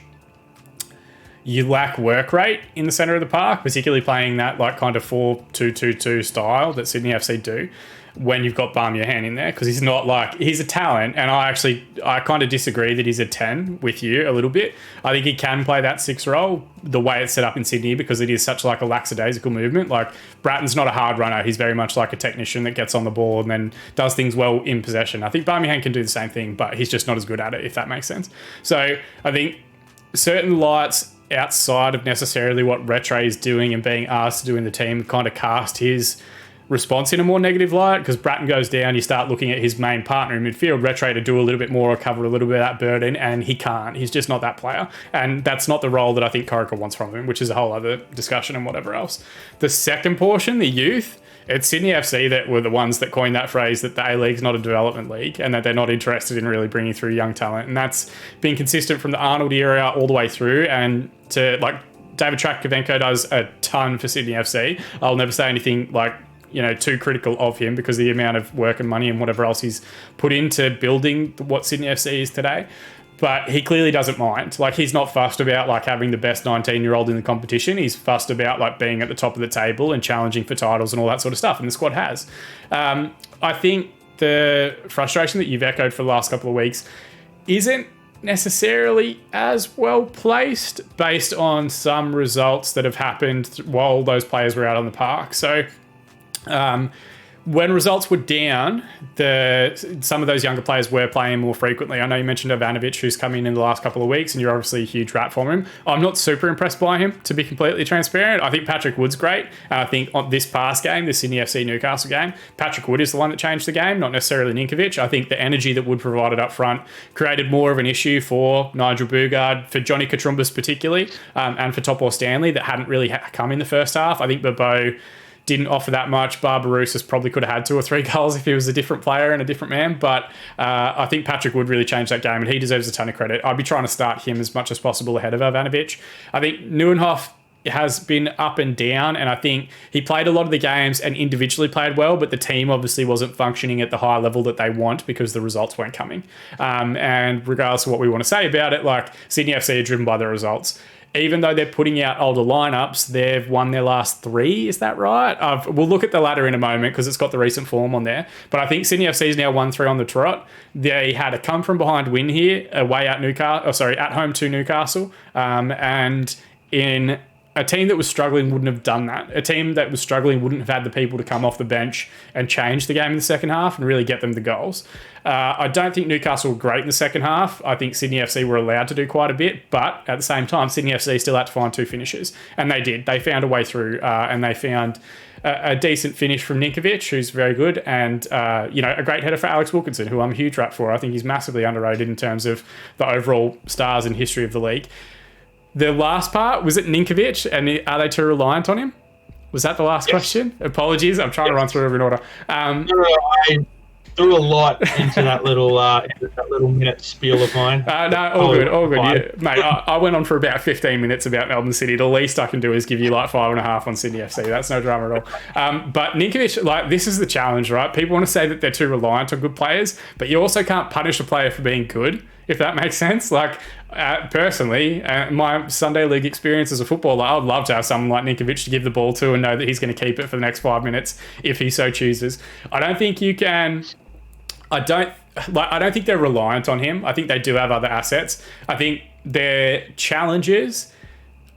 Speaker 2: you lack work rate in the centre of the park, particularly playing that like kind of 4-2-2-2 style that Sydney FC do when you've got Bum-Johan in there, because he's not like, he's a talent, and I kind of disagree that he's a 10 with you a little bit. I think he can play that 6 role the way it's set up in Sydney, because it is such like a lackadaisical movement. Like Bratton's not a hard runner, he's very much like a technician that gets on the ball and then does things well in possession. I think Bum-Johan can do the same thing, but he's just not as good at it, if that makes sense. So I think certain lights outside of necessarily what Retre is doing and being asked to do in the team kind of cast his response in a more negative light, because Bratton goes down, you start looking at his main partner in midfield, Retre, to do a little bit more or cover a little bit of that burden, and he can't. He's just not that player. And that's not the role that I think Corica wants from him, which is a whole other discussion and whatever else. The second portion, the youth, It's Sydney FC that were the ones that coined that phrase that the A-League's not a development league and that they're not interested in really bringing through young talent. And that's been consistent from the Arnold era all the way through, and to like David Trakkovenko does a ton for Sydney FC. I'll never say anything like, you know, too critical of him because of the amount of work and money and whatever else he's put into building what Sydney FC is today. But he clearly doesn't mind. Like, he's not fussed about like having the best 19-year-old in the competition. He's fussed about like being at the top of the table and challenging for titles and all that sort of stuff. And the squad has. I think the frustration that you've echoed for the last couple of weeks isn't necessarily as well placed based on some results that have happened while those players were out on the park. So when results were down, some of those younger players were playing more frequently. I know you mentioned Ivanovic, who's come in the last couple of weeks, and you're obviously a huge rat for him. I'm not super impressed by him, to be completely transparent. I think Patrick Wood's great. And I think on this past game, the Sydney FC Newcastle game, Patrick Wood is the one that changed the game, not necessarily Ninkovic. I think the energy that Wood provided up front created more of an issue for Nigel Bugard, for Johnny Katrumbas particularly, and for Topor Stanley that hadn't really come in the first half. I think Bobo didn't offer that much. Barbarouses probably could have had 2 or 3 goals if he was a different player and a different man. But I think Patrick Wood really changed that game, and he deserves a ton of credit. I'd be trying to start him as much as possible ahead of Ivanovic. I think Neuenhoff has been up and down, and I think he played a lot of the games and individually played well, but the team obviously wasn't functioning at the high level that they want because the results weren't coming. And regardless of what we want to say about it, like, Sydney FC are driven by the results. Even though they're putting out older lineups, they've won their last 3. Is that right? We'll look at the ladder in a moment because it's got the recent form on there. But I think Sydney FC's now 1-3 on the trot. They had a come from behind win here, away at at home to Newcastle, and in a team that was struggling wouldn't have done that. A team that was struggling wouldn't have had the people to come off the bench and change the game in the second half and really get them the goals. I don't think Newcastle were great in the second half. I think Sydney FC were allowed to do quite a bit, but at the same time, Sydney FC still had to find 2 finishes, and they did. They found a way through, and they found a decent finish from Ninkovic, who's very good, and a great header for Alex Wilkinson, who I'm a huge rat for. I think he's massively underrated in terms of the overall stars and history of the league. The last part, was it Ninkovic, and are they too reliant on him? Was that the last question? Apologies, I'm trying to run through every order.
Speaker 1: I threw a lot into that little minute spiel of mine.
Speaker 2: No, all good. Yeah, mate, I went on for about 15 minutes about Melbourne City. The least I can do is give you like 5.5 on Sydney FC. That's no drama at all. But Ninkovic, like, this is the challenge, right? People want to say that they're too reliant on good players, but you also can't punish a player for being good, if that makes sense. Like, personally, my Sunday League experience as a footballer, I would love to have someone like Ninkovic to give the ball to and know that he's going to keep it for the next 5 minutes if he so chooses. I don't think you can. I don't think they're reliant on him. I think they do have other assets. I think their challenges,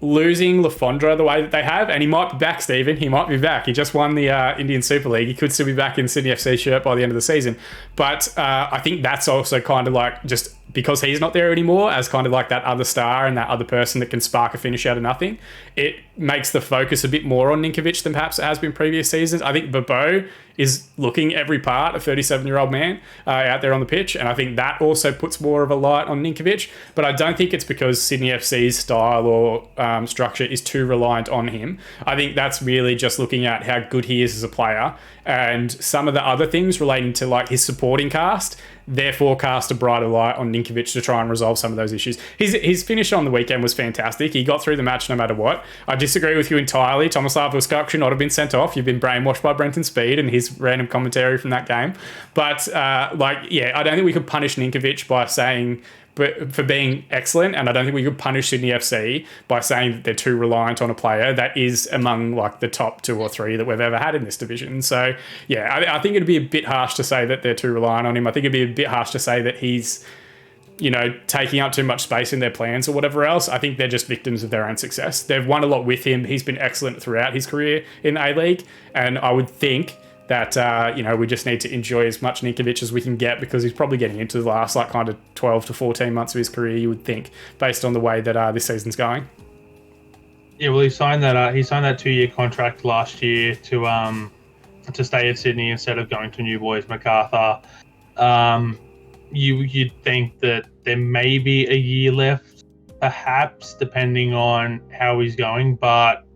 Speaker 2: losing Lafondra the way that they have, and he might be back, Steven. He might be back. He just won the Indian Super League. He could still be back in Sydney FC shirt by the end of the season. But I think that's also kind of like, just because he's not there anymore as kind of like that other star and that other person that can spark a finish out of nothing, it makes the focus a bit more on Ninkovic than perhaps it has been previous seasons. I think Bobo is looking every part, a 37-year-old man out there on the pitch, and I think that also puts more of a light on Ninkovic. But I don't think it's because Sydney FC's style or structure is too reliant on him. I think that's really just looking at how good he is as a player and some of the other things relating to like his supporting cast, therefore cast a brighter light on Ninkovic to try and resolve some of those issues. His finish on the weekend was fantastic. He got through the match no matter what. I disagree with you entirely. Tomislav Uskok should not have been sent off. You've been brainwashed by Brenton Speed and his random commentary from that game. But I don't think we could punish Ninkovic by saying, but for being excellent, and I don't think we could punish Sydney FC by saying that they're too reliant on a player that is among like the top 2 or 3 that we've ever had in this division. So yeah, I think it'd be a bit harsh to say that they're too reliant on him. I think it'd be a bit harsh to say that he's, taking up too much space in their plans or whatever else. I think they're just victims of their own success. They've won a lot with him. He's been excellent throughout his career in the A-League, and I would think that, we just need to enjoy as much Ninkovic as we can get, because he's probably getting into the last like kind of 12 to 14 months of his career, you would think, based on the way that this season's going.
Speaker 1: Yeah, well, he signed that 2-year contract last year to stay at Sydney instead of going to New Boys Macarthur. You'd think that there may be a year left, perhaps, depending on how he's going, but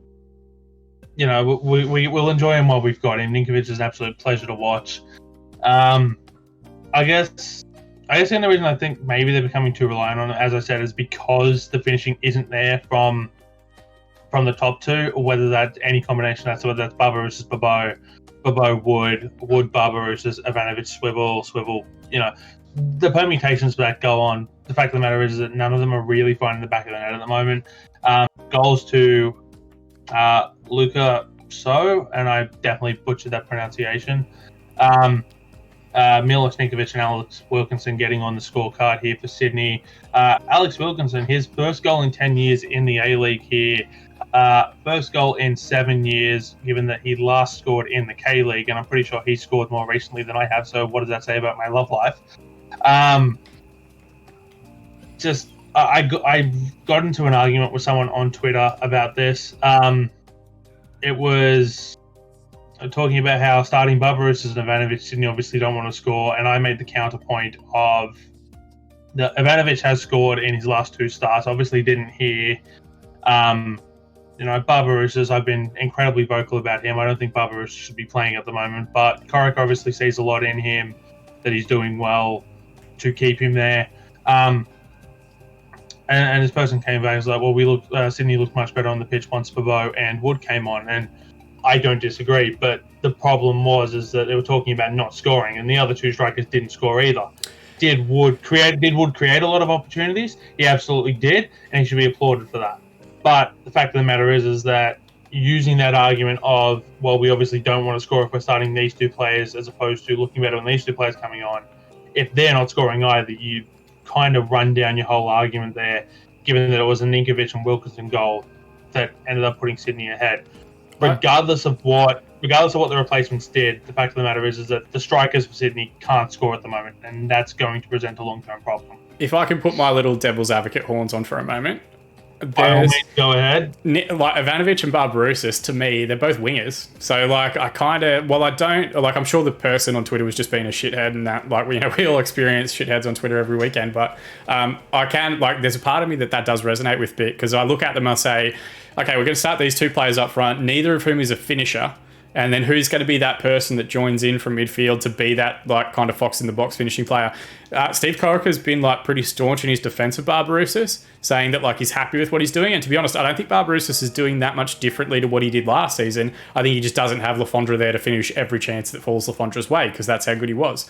Speaker 1: we'll enjoy him while we've got him. Ninkovic is an absolute pleasure to watch. I guess the only reason I think maybe they're becoming too reliant on it, as I said, is because the finishing isn't there from the top two, or whether that's any combination. That's whether that's Barbarouses, Bobo, Wood, Barbarouses, Ivanovic, Swivel. The permutations that go on. The fact of the matter is that none of them are really finding the back of the net at the moment. Goals to Luka So, and I definitely butchered that pronunciation. Milos Ninkovic and Alex Wilkinson getting on the scorecard here for Sydney. Alex Wilkinson, his first goal in 10 years in the A-League here. First goal in 7 years, given that he last scored in the K-League, and I'm pretty sure he scored more recently than I have, so what does that say about my love life? I got into an argument with someone on Twitter about this. It was talking about how starting Barbarouses and Ivanovic, Sydney obviously don't want to score, and I made the counterpoint of that Ivanovic has scored in his last two starts. Obviously didn't hear Barbarouses. I've been incredibly vocal about him. I don't think Barbarouses should be playing at the moment, but Corrick obviously sees a lot in him that he's doing well to keep him there. And this person came back and was like, well, Sydney looked much better on the pitch once Bobo and Wood came on, and I don't disagree, but the problem is that they were talking about not scoring, and the other two strikers didn't score either. Did Wood create a lot of opportunities? He absolutely did, and he should be applauded for that. But the fact of the matter is that using that argument of, well, we obviously don't want to score if we're starting these two players, as opposed to looking better when these two players coming on, if they're not scoring either, you kind of run down your whole argument there, given that it was a Ninkovic and Wilkinson goal that ended up putting Sydney ahead. Regardless of what the replacements did, the fact of the matter is that the strikers for Sydney can't score at the moment, and that's going to present a long-term problem.
Speaker 2: If I can put my little devil's advocate horns on for a moment,
Speaker 1: go ahead.
Speaker 2: Like Ivanovic and Barbarouses, to me, they're both wingers. So I'm sure the person on Twitter was just being a shithead, and that we all experience shitheads on Twitter every weekend. But there's a part of me that does resonate with bit, because I look at them and I say, okay, we're going to start these two players up front, neither of whom is a finisher. And then who's going to be that person that joins in from midfield to be that kind of fox in the box finishing player? Steve Corrick has been pretty staunch in his defense of Barbarouses, saying that he's happy with what he's doing. And to be honest, I don't think Barbarouses is doing that much differently to what he did last season. I think he just doesn't have Lafondra there to finish every chance that falls Lafondra's way, because that's how good he was.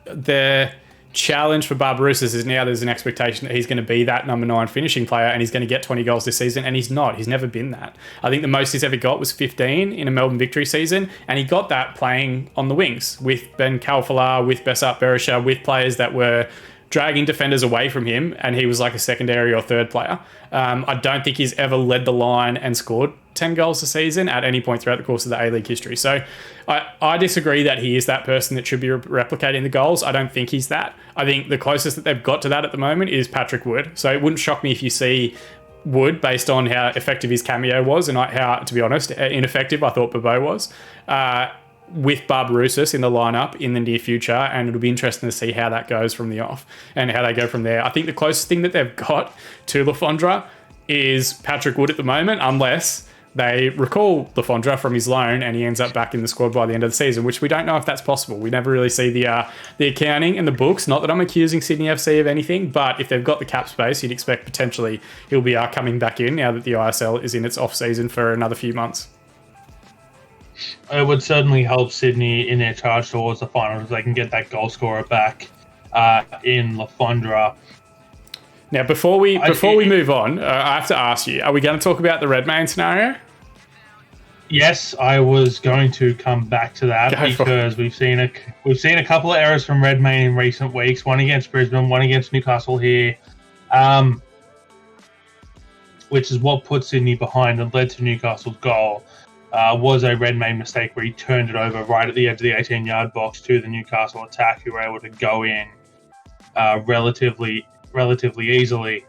Speaker 2: The challenge for Barbarouses is now there's an expectation that he's going to be that number 9 finishing player, and he's going to get 20 goals this season, and he's not. He's never been that. I think the most he's ever got was 15 in a Melbourne Victory season, and he got that playing on the wings with Ben Kalfalar, with Besart Berisha, with players that were dragging defenders away from him, and he was like a secondary or third player. I don't think he's ever led the line and scored 10 goals a season at any point throughout the course of the A-League history. So I disagree that he is that person that should be replicating the goals. I don't think he's that. I think the closest that they've got to that at the moment is Patrick Wood. So it wouldn't shock me if you see Wood, based on how effective his cameo was, and how, to be honest, ineffective I thought Bobo was, with Barbarouses in the lineup in the near future, and it'll be interesting to see how that goes from the off and how they go from there. I think the closest thing that they've got to Lafondra is Patrick Wood at the moment, unless they recall Lafondra from his loan and he ends up back in the squad by the end of the season, which we don't know if that's possible. We never really see the accounting and the books. Not that I'm accusing Sydney FC of anything, but if they've got the cap space, you'd expect potentially he'll be coming back in now that the ISL is in its off season for another few months.
Speaker 1: It would certainly help Sydney in their charge towards the finals if they can get that goal scorer back in Lafondra.
Speaker 2: Now, before we move on, I have to ask you: are we going to talk about the Redmayne scenario?
Speaker 1: Yes, I was going to come back to that because we've seen a couple of errors from Redmayne in recent weeks. One against Brisbane, one against Newcastle here, which is what put Sydney behind and led to Newcastle's goal. Was a Redmayne mistake where he turned it over right at the edge of the 18-yard box to the Newcastle attack, who were able to go in relatively easily.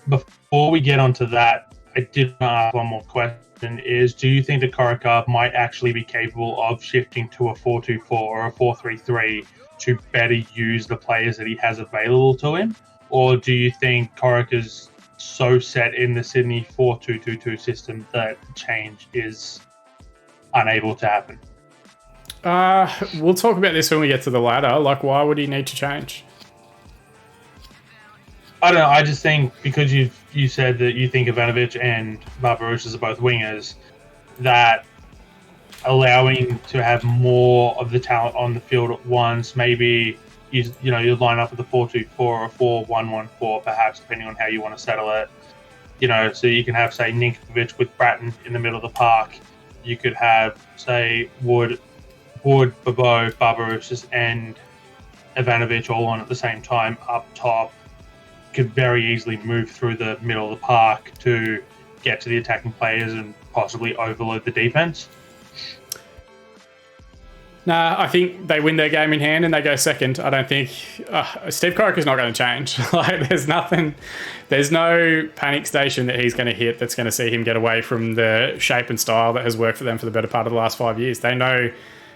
Speaker 1: Before we get onto that, I did want to ask one more question: do you think that Corrick might actually be capable of shifting to a 4-2-4 or a 4-3-3 to better use the players that he has available to him? Or do you think Corrick is so set in the Sydney 4-2-2-2 system that change is unable to happen.
Speaker 2: We'll talk about this when we get to the ladder. Like, why would he need to change?
Speaker 1: I don't know. I just think because you said that you think Ivanovic and Barbarouses are both wingers, that allowing to have more of the talent on the field at once, maybe you line up with a 4-2-4 or a 4-1-1-4, perhaps, depending on how you want to settle it. So you can have, say, Ninkovic with Bratton in the middle of the park. You could have, say, Wood, Bobo, Barbarouses, and Ivanovic all on at the same time up top. Could very easily move through the middle of the park to get to the attacking players and possibly overload the defense.
Speaker 2: Nah, I think they win their game in hand and they go second. I don't think Steve Corica's not going to change. Like, there's no panic station that he's going to hit that's going to see him get away from the shape and style that has worked for them for the better part of the last 5 years. They know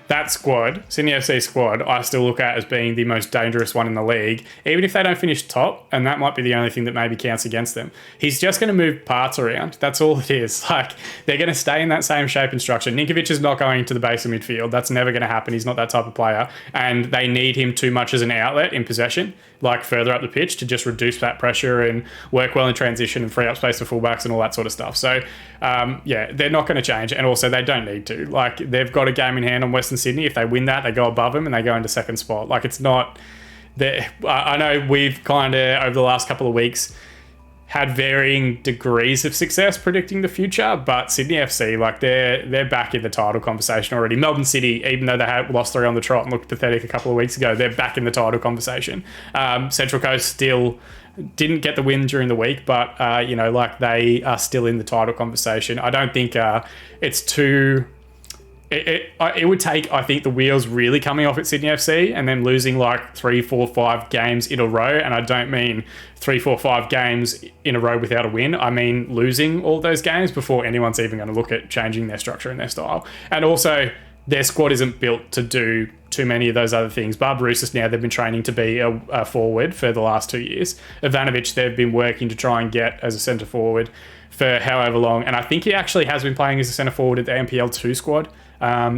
Speaker 2: that squad, Sydney FC squad, I still look at as being the most dangerous one in the league, even if they don't finish top, and that might be the only thing that maybe counts against them. He's just going to move parts around. That's all it is. Like, they're going to stay in that same shape and structure. Ninkovic is not going to the base of midfield. That's never going to happen. He's not that type of player, and they need him too much as an outlet in possession, like further up the pitch, to just reduce that pressure and work well in transition and free up space for fullbacks and all that sort of stuff. So, they're not going to change, and also they don't need to. Like, they've got a game in hand on Western Sydney. If they win that, they go above them and they go into second spot. Like, it's not... I know we've kind of, over the last couple of weeks, had varying degrees of success predicting the future, but Sydney FC, like, they're back in the title conversation already. Melbourne City, even though they had lost 3 on the trot and looked pathetic a couple of weeks ago, they're back in the title conversation. Central Coast still didn't get the win during the week, but they are still in the title conversation. I don't think it's too... It would take, I think, the wheels really coming off at Sydney FC and then losing like 3, 4, 5 games in a row. And I don't mean 3, 4, 5 games in a row without a win. I mean losing all those games before anyone's even going to look at changing their structure and their style. And also, their squad isn't built to do too many of those other things. Barbarouses now, they've been training to be a forward for the last 2 years. Ivanovic, they've been working to try and get as a centre forward for however long. And I think he actually has been playing as a centre forward at the NPL 2 squad.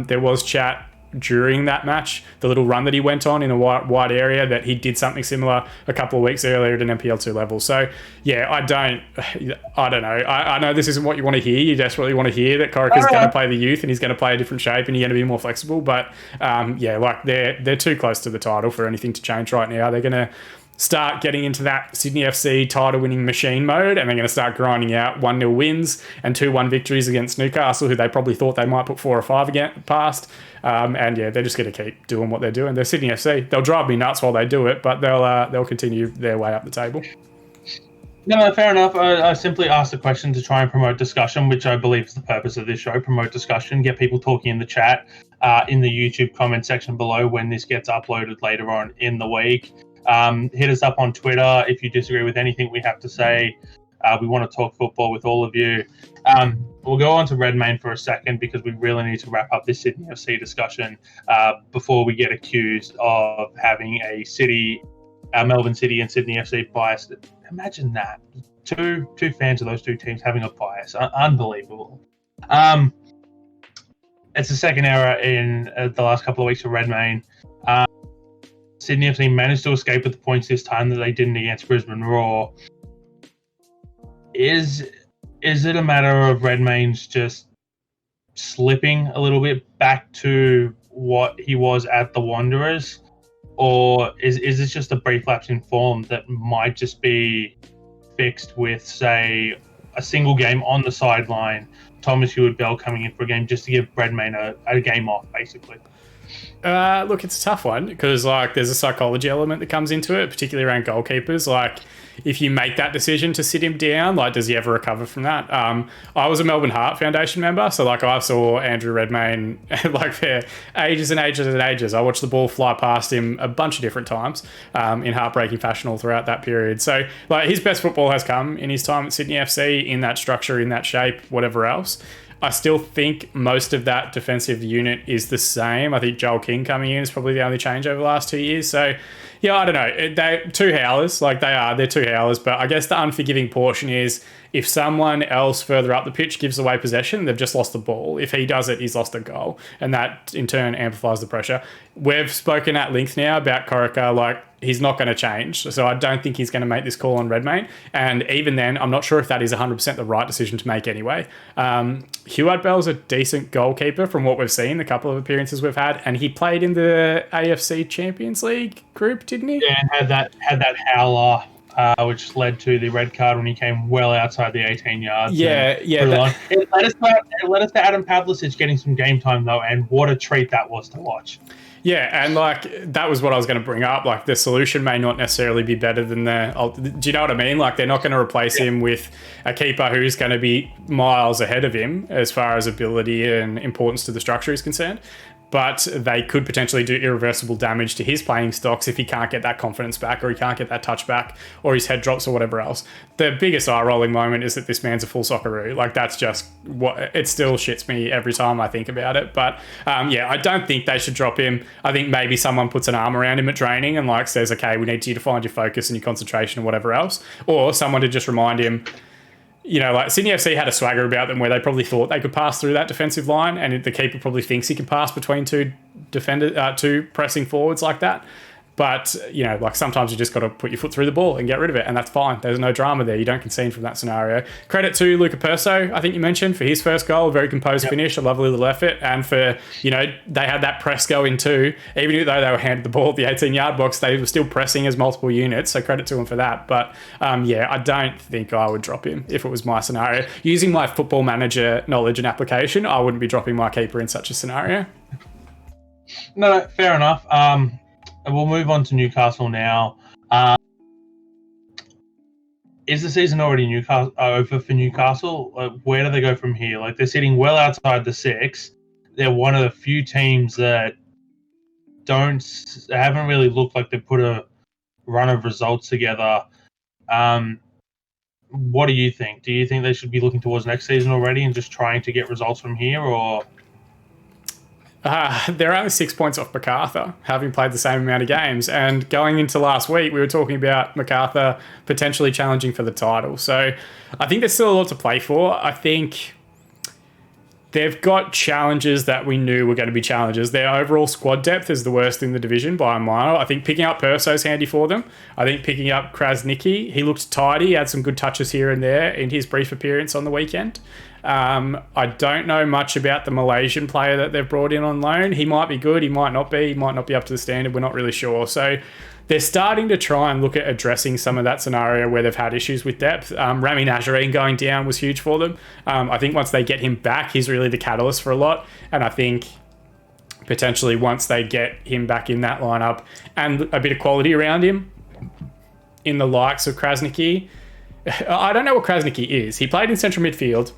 Speaker 2: There was chat during that match, the little run that he went on in a wide area, that he did something similar a couple of weeks earlier at an NPL 2 level. So, yeah, I don't know. I know this isn't what you want to hear. You desperately want to hear that Corica's going to play the youth and he's going to play a different shape and you're going to be more flexible. But, they're too close to the title for anything to change right now. They're going to start getting into that Sydney FC title-winning machine mode, and they're going to start grinding out 1-0 wins and 2-1 victories against Newcastle, who they probably thought they might put 4 or 5 past. They're just going to keep doing what they're doing. They're Sydney FC. They'll drive me nuts while they do it, but they'll continue their way up the table.
Speaker 1: No, fair enough. I simply asked the question to try and promote discussion, which I believe is the purpose of this show, promote discussion, get people talking in the chat, in the YouTube comment section below when this gets uploaded later on in the week. Hit us up on Twitter if you disagree with anything we have to say. We want to talk football with all of you. We'll go on to Redmayne for a second because we really need to wrap up this Sydney FC discussion before we get accused of having a Melbourne City and Sydney FC bias. Imagine that. Two fans of those two teams having a bias. Unbelievable. It's the second error in the last couple of weeks for Redmayne. Sydney FC managed to escape with the points this time that they didn't against Brisbane Roar. Is it a matter of Redmayne's just slipping a little bit back to what he was at the Wanderers? Or is this just a brief lapse in form that might just be fixed with, say, a single game on the sideline, Thomas Hewitt-Bell coming in for a game just to give Redmayne a game off, basically?
Speaker 2: Look, it's a tough one because there's a psychology element that comes into it, particularly around goalkeepers. If you make that decision to sit him down, does he ever recover from that? I was a Melbourne Heart Foundation member, so I saw Andrew Redmayne for ages and ages and ages. I watched the ball fly past him a bunch of different times in heartbreaking fashion all throughout that period. So his best football has come in his time at Sydney FC, in that structure, in that shape, whatever else. I still think most of that defensive unit is the same. I think Joel King coming in is probably the only change over the last 2 years. So, yeah, I don't know. They're two howlers, they're two howlers. But I guess the unforgiving portion is if someone else further up the pitch gives away possession, they've just lost the ball. If he does it, he's lost a goal. And that, in turn, amplifies the pressure. We've spoken at length now about Corica, he's not going to change. So I don't think he's going to make this call on Redmayne. And even then, I'm not sure if that is 100% the right decision to make anyway. Heward Bell's a decent goalkeeper from what we've seen, the couple of appearances we've had. And he played in the AFC Champions League group, didn't he?
Speaker 1: Yeah, and had that howler, which led to the red card when he came well outside the 18 yards.
Speaker 2: Yeah.
Speaker 1: It led us to Adam Pavlicic getting some game time, though, and what a treat that was to watch.
Speaker 2: Yeah, and that was what I was going to bring up. The solution may not necessarily be better than do you know what I mean? They're not going to replace him with a keeper who's going to be miles ahead of him as far as ability and importance to the structure is concerned. But they could potentially do irreversible damage to his playing stocks if he can't get that confidence back, or he can't get that touch back, or his head drops or whatever else. The biggest eye-rolling moment is that this man's a full Socceroo. That's just what it still shits me every time I think about it. But I don't think they should drop him. I think maybe someone puts an arm around him at training and says, okay, we need you to find your focus and your concentration and whatever else, or someone to just remind him. Sydney FC had a swagger about them where they probably thought they could pass through that defensive line, and the keeper probably thinks he can pass between two pressing forwards like that. But, sometimes you just got to put your foot through the ball and get rid of it, and that's fine. There's no drama there. You don't concede from that scenario. Credit to Luca Perso, I think you mentioned, for his first goal, a very composed finish, a lovely little effort, and for, they had that press going too. Even though they were handed the ball at the 18-yard box, they were still pressing as multiple units, so credit to him for that. But, I don't think I would drop him if it was my scenario. Using my football manager knowledge and application, I wouldn't be dropping my keeper in such a scenario.
Speaker 1: No, fair enough. We'll move on to Newcastle now. Is the season already over for Newcastle? Where do they go from here? They're sitting well outside the six. They're one of the few teams that haven't really looked like they've put a run of results together. What do you think? Do you think they should be looking towards next season already and just trying to get results from here, or?
Speaker 2: They're only 6 points off MacArthur, having played the same amount of games. And going into last week, we were talking about MacArthur potentially challenging for the title. So I think there's still a lot to play for. I think they've got challenges that we knew were going to be challenges. Their overall squad depth is the worst in the division by a mile. I think picking up Perso's handy for them. I think picking up Krasniqi, he looked tidy, had some good touches here and there in his brief appearance on the weekend. I don't know much about the Malaysian player that they've brought in on loan. He might be good, he might not be up to the standard, we're not really sure. So they're starting to try and look at addressing some of that scenario where they've had issues with depth. Rami Nazarene going down was huge for them. I think once they get him back, he's really the catalyst for a lot. And I think potentially once they get him back in that lineup and a bit of quality around him in the likes of Krasniqi. I don't know what Krasniqi is. He played in central midfield.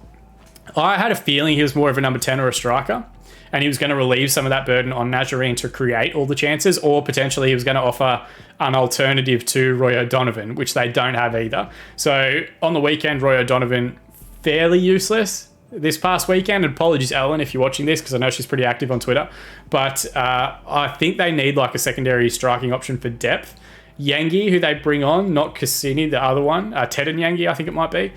Speaker 2: I had a feeling he was more of a number 10 or a striker, and he was going to relieve some of that burden on Nazarene to create all the chances, or potentially he was going to offer an alternative to Roy O'Donovan, which they don't have either. So on the weekend, Roy O'Donovan, fairly useless this past weekend. And apologies, Ellen, if you're watching this, because I know she's pretty active on Twitter. But I think they need a secondary striking option for depth. Yangi, who they bring on, not Cassini, the other one, Ted and Yangi, I think it might be.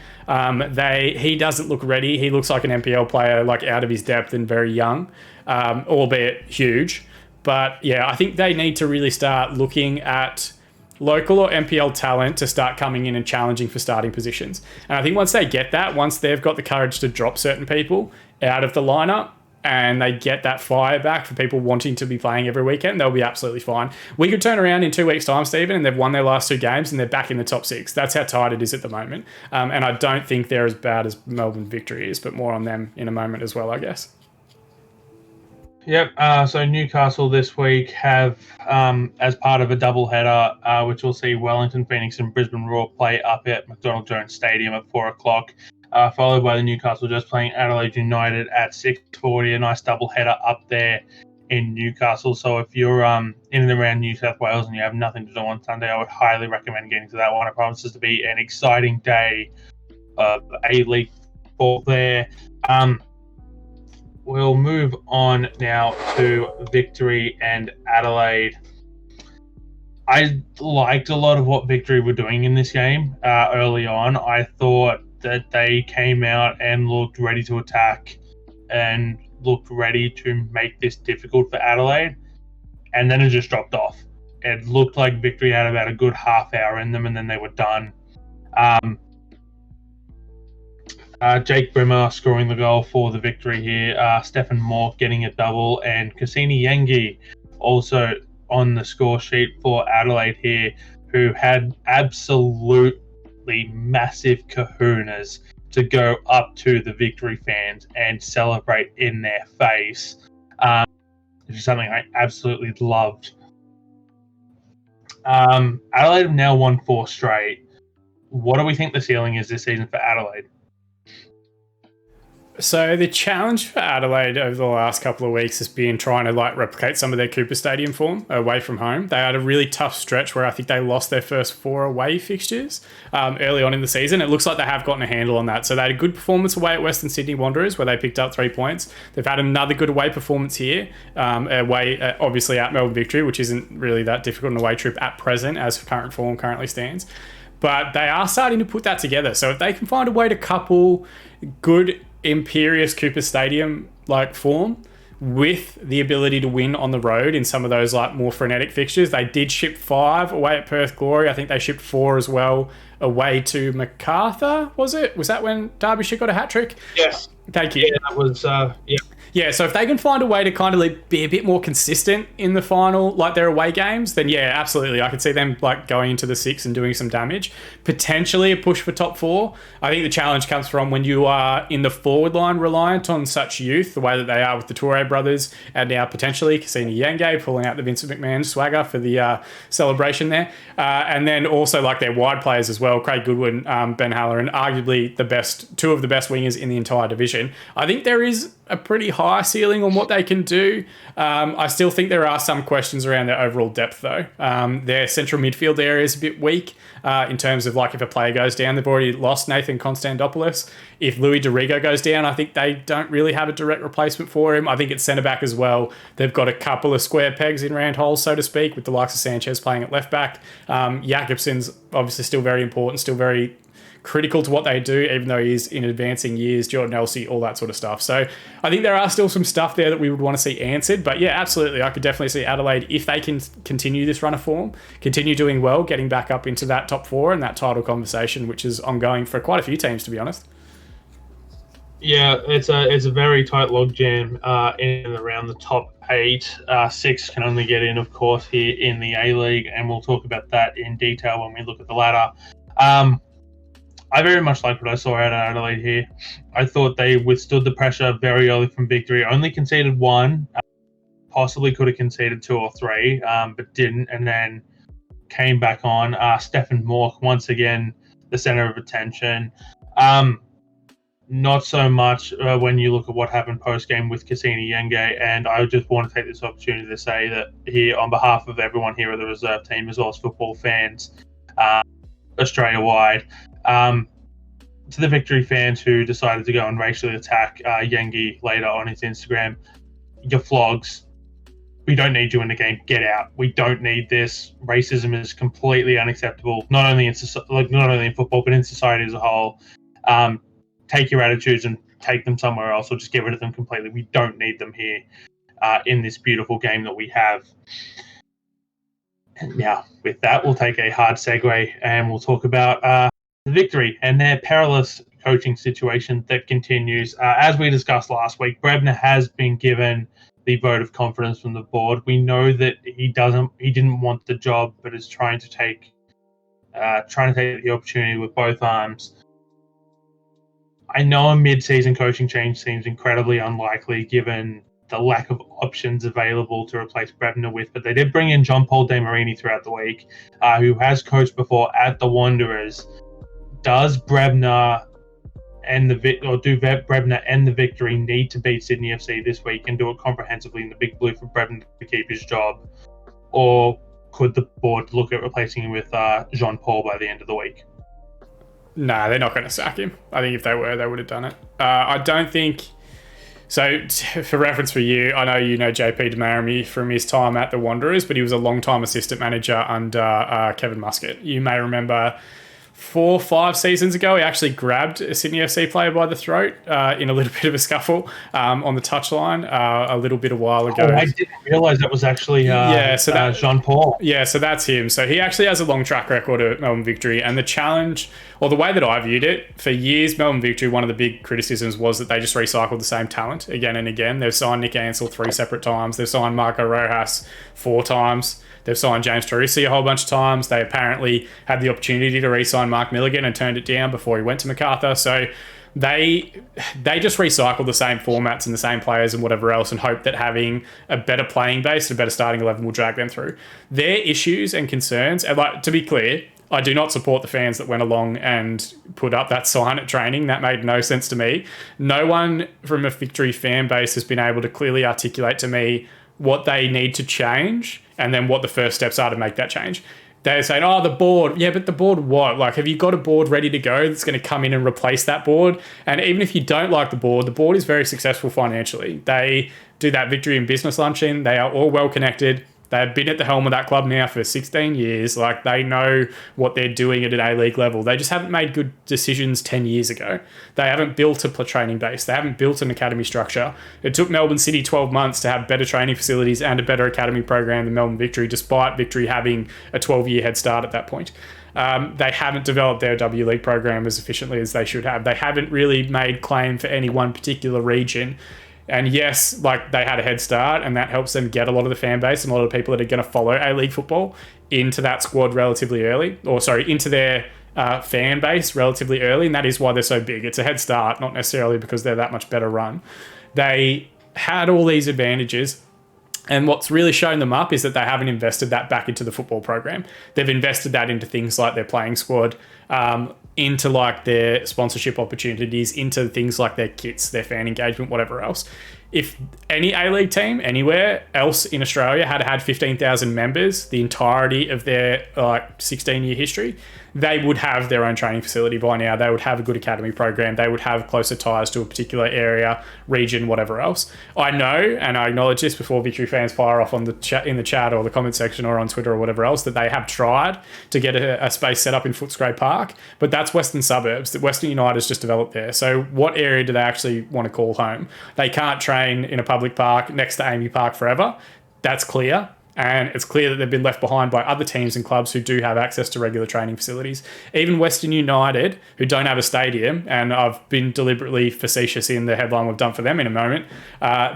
Speaker 2: He doesn't look ready. He looks like an NPL player, out of his depth and very young, albeit huge. But yeah, I think they need to really start looking at local or NPL talent to start coming in and challenging for starting positions. And I think once they get that, once they've got the courage to drop certain people out of the lineup, and they get that fire back for people wanting to be playing every weekend, they'll be absolutely fine. We could turn around in 2 weeks' time, Stephen, and they've won their last 2 games and they're back in the top 6. That's how tight it is at the moment. And I don't think they're as bad as Melbourne Victory is, but more on them in a moment as well, I guess.
Speaker 1: Yep. So Newcastle this week have, as part of a doubleheader, which will see Wellington Phoenix and Brisbane Roar play up at McDonald Jones Stadium at 4 o'clock. Followed by the Newcastle just playing Adelaide United at 6:40, a nice double header up there in Newcastle. So if you're in and around New South Wales and you have nothing to do on Sunday, I would highly recommend getting to that one. It promises to be an exciting day of A-League football there. we'll move on now to Victory and Adelaide. I liked a lot of what Victory were doing in this game early on. I thought that they came out and looked ready to attack and looked ready to make this difficult for Adelaide, and then it just dropped off. It looked like Victory had about a good half hour in them, and then they were done. Jake Brimmer scoring the goal for the Victory here. Stefan Mork getting a double, and Cassini Yengi also on the score sheet for Adelaide here, who had absolutely massive kahunas to go up to the Victory fans and celebrate in their face, which is something I absolutely loved. Adelaide have now won 4 straight. What do we think the ceiling is this season for Adelaide?
Speaker 2: So the challenge for Adelaide over the last couple of weeks has been trying to replicate some of their Cooper Stadium form away from home. They had a really tough stretch where I think they lost their first 4 away fixtures early on in the season. It looks like they have gotten a handle on that. So they had a good performance away at Western Sydney Wanderers where they picked up 3 points. They've had another good away performance here, away obviously at Melbourne Victory, which isn't really that difficult an away trip at present as current form currently stands. But they are starting to put that together. So if they can find a way to couple good imperious Cooper Stadium form with the ability to win on the road in some of those more frenetic fixtures. They did ship 5 away at Perth Glory. I think they shipped 4 as well away to MacArthur. Was that when Derbyshire got a hat trick?
Speaker 1: Yes.
Speaker 2: Thank you.
Speaker 1: Yeah, that was
Speaker 2: Yeah, so if they can find a way to kind of be a bit more consistent in the final, their away games, then yeah, absolutely. I could see them going into the 6 and doing some damage. Potentially a push for top 4. I think the challenge comes from when you are in the forward line reliant on such youth, the way that they are with the Toure brothers, and now potentially Cassini Yenge pulling out the Vincent McMahon swagger for the celebration there. And then also their wide players as well, Craig Goodwin, Ben Haller, and arguably 2 of the best wingers in the entire division. I think there is a pretty high ceiling on what they can do. I still think there are some questions around their overall depth though. Their central midfield area is a bit weak in terms of if a player goes down. They've already lost Nathan Konstantopoulos. If Louis Dorigo goes down, I think they don't really have a direct replacement for him. I think at centre back as well, they've got a couple of square pegs in round holes, so to speak, with the likes of Sanchez playing at left back. Jakobsen's obviously still very important, still very critical to what they do, even though he's in advancing years, Jordan Elsey, all that sort of stuff. So I think there are still some stuff there that we would want to see answered. But yeah, absolutely. I could definitely see Adelaide, if they can continue this run of form, continue doing well, getting back up into that top 4 and that title conversation, which is ongoing for quite a few teams, to be honest.
Speaker 1: Yeah, it's a very tight logjam in and around the top 8. 6 can only get in, of course, here in the A-League, and we'll talk about that in detail when we look at the ladder. I very much liked what I saw out of Adelaide here. I thought they withstood the pressure very early from Victory. Only conceded 1, possibly could have conceded 2 or 3, but didn't, and then came back on. Stefan Mork, once again, the centre of attention. Not so much when you look at what happened post-game with Cassini Yenge, and I just want to take this opportunity to say that here, on behalf of everyone here at the reserve team, as well as football fans, Australia-wide, to the Victory fans who decided to go and racially attack Yengi later on his Instagram, your flogs. We don't need you in the game. Get out. We don't need this. Racism is completely unacceptable, not only in football, but in society as a whole. Take your attitudes and take them somewhere else, or just get rid of them completely. We don't need them here in this beautiful game that we have. And now, with that, we'll take a hard segue and we'll talk about the Victory and their perilous coaching situation that continues. As we discussed last week, Brebner has been given the vote of confidence from the board. We know that he didn't want the job, but is trying to take the opportunity with both arms. I know a mid-season coaching change seems incredibly unlikely given the lack of options available to replace Brebner with, but they did bring in John Paul De Marini throughout the week, who has coached before at the Wanderers. Does Brebner and Brebner and the Victory need to beat Sydney FC this week and do it comprehensively in the Big Blue for Brebner to keep his job, or could the board look at replacing him with Jean Paul by the end of the week?
Speaker 2: Nah, they're not going to sack him. I think if they were, they would have done it. I don't think So, for reference for you, I know you know JP Demaramy from his time at the Wanderers, but he was a long-time assistant manager under Kevin Muscat. You may remember 4 or 5 seasons ago, he actually grabbed a Sydney FC player by the throat in a little bit of a scuffle on the touchline a little bit a while ago.
Speaker 1: Oh, I didn't realise that was actually Jean Paul.
Speaker 2: Yeah, so that's him. So he actually has a long track record at Melbourne Victory, and the challenge, or the way that I viewed it, for years, Melbourne Victory, one of the big criticisms was that they just recycled the same talent again and again. They've signed Nick Ansell 3 separate times. They've signed Marco Rojas 4 times. They've signed James Torrisi a whole bunch of times. They apparently had the opportunity to re-sign Mark Milligan and turned it down before he went to MacArthur. So they just recycle the same formats and the same players and whatever else and hope that having a better playing base and a better starting 11 will drag them through. Their issues and concerns, and like, to be clear, I do not support the fans that went along and put up that sign at training. That made no sense to me. No one from a Victory fan base has been able to clearly articulate to me what they need to change and then what the first steps are to make that change. They're saying, oh, the board. Yeah, but the board what? Like, have you got a board ready to go that's going to come in and replace that board? And even if you don't like the board is very successful financially. They do that Victory and Business luncheon. They are all well connected. They've been at the helm of that club now for 16 years. Like, they know what they're doing at an A-League level. They just haven't made good decisions 10 years ago. They haven't built a training base. They haven't built an academy structure. It took Melbourne City 12 months to have better training facilities and a better academy program than Melbourne Victory, despite Victory having a 12-year head start at that point. They haven't developed their W League program as efficiently as they should have. They haven't really made claim for any one particular region. And yes, like, they had a head start, and that helps them get a lot of the fan base and a lot of the people that are going to follow A-League football into that squad relatively early, into their fan base relatively early, and that is why they're so big. It's a head start, not necessarily because they're that much better run. They had all these advantages, and what's really shown them up is that they haven't invested that back into the football program. They've invested that into things like their playing squad, into like their sponsorship opportunities, into things like their kits, their fan engagement, whatever else. If any A-League team anywhere else in Australia had 15,000 members the entirety of their 16-year history, they would have their own training facility by now. They would have a good academy program. They would have closer ties to a particular area, region, whatever else. I know, and I acknowledge this before Victory fans fire off on the chat, in the chat or the comment section or on Twitter or whatever else, that they have tried to get a space set up in Footscray Park, but that's Western Suburbs. Western United has just developed there. So what area do they actually want to call home? They can't train in a public park next to Amy Park forever. That's clear. And it's clear that they've been left behind by other teams and clubs who do have access to regular training facilities. Even Western United, who don't have a stadium, and I've been deliberately facetious in the headline we've done for them in a moment,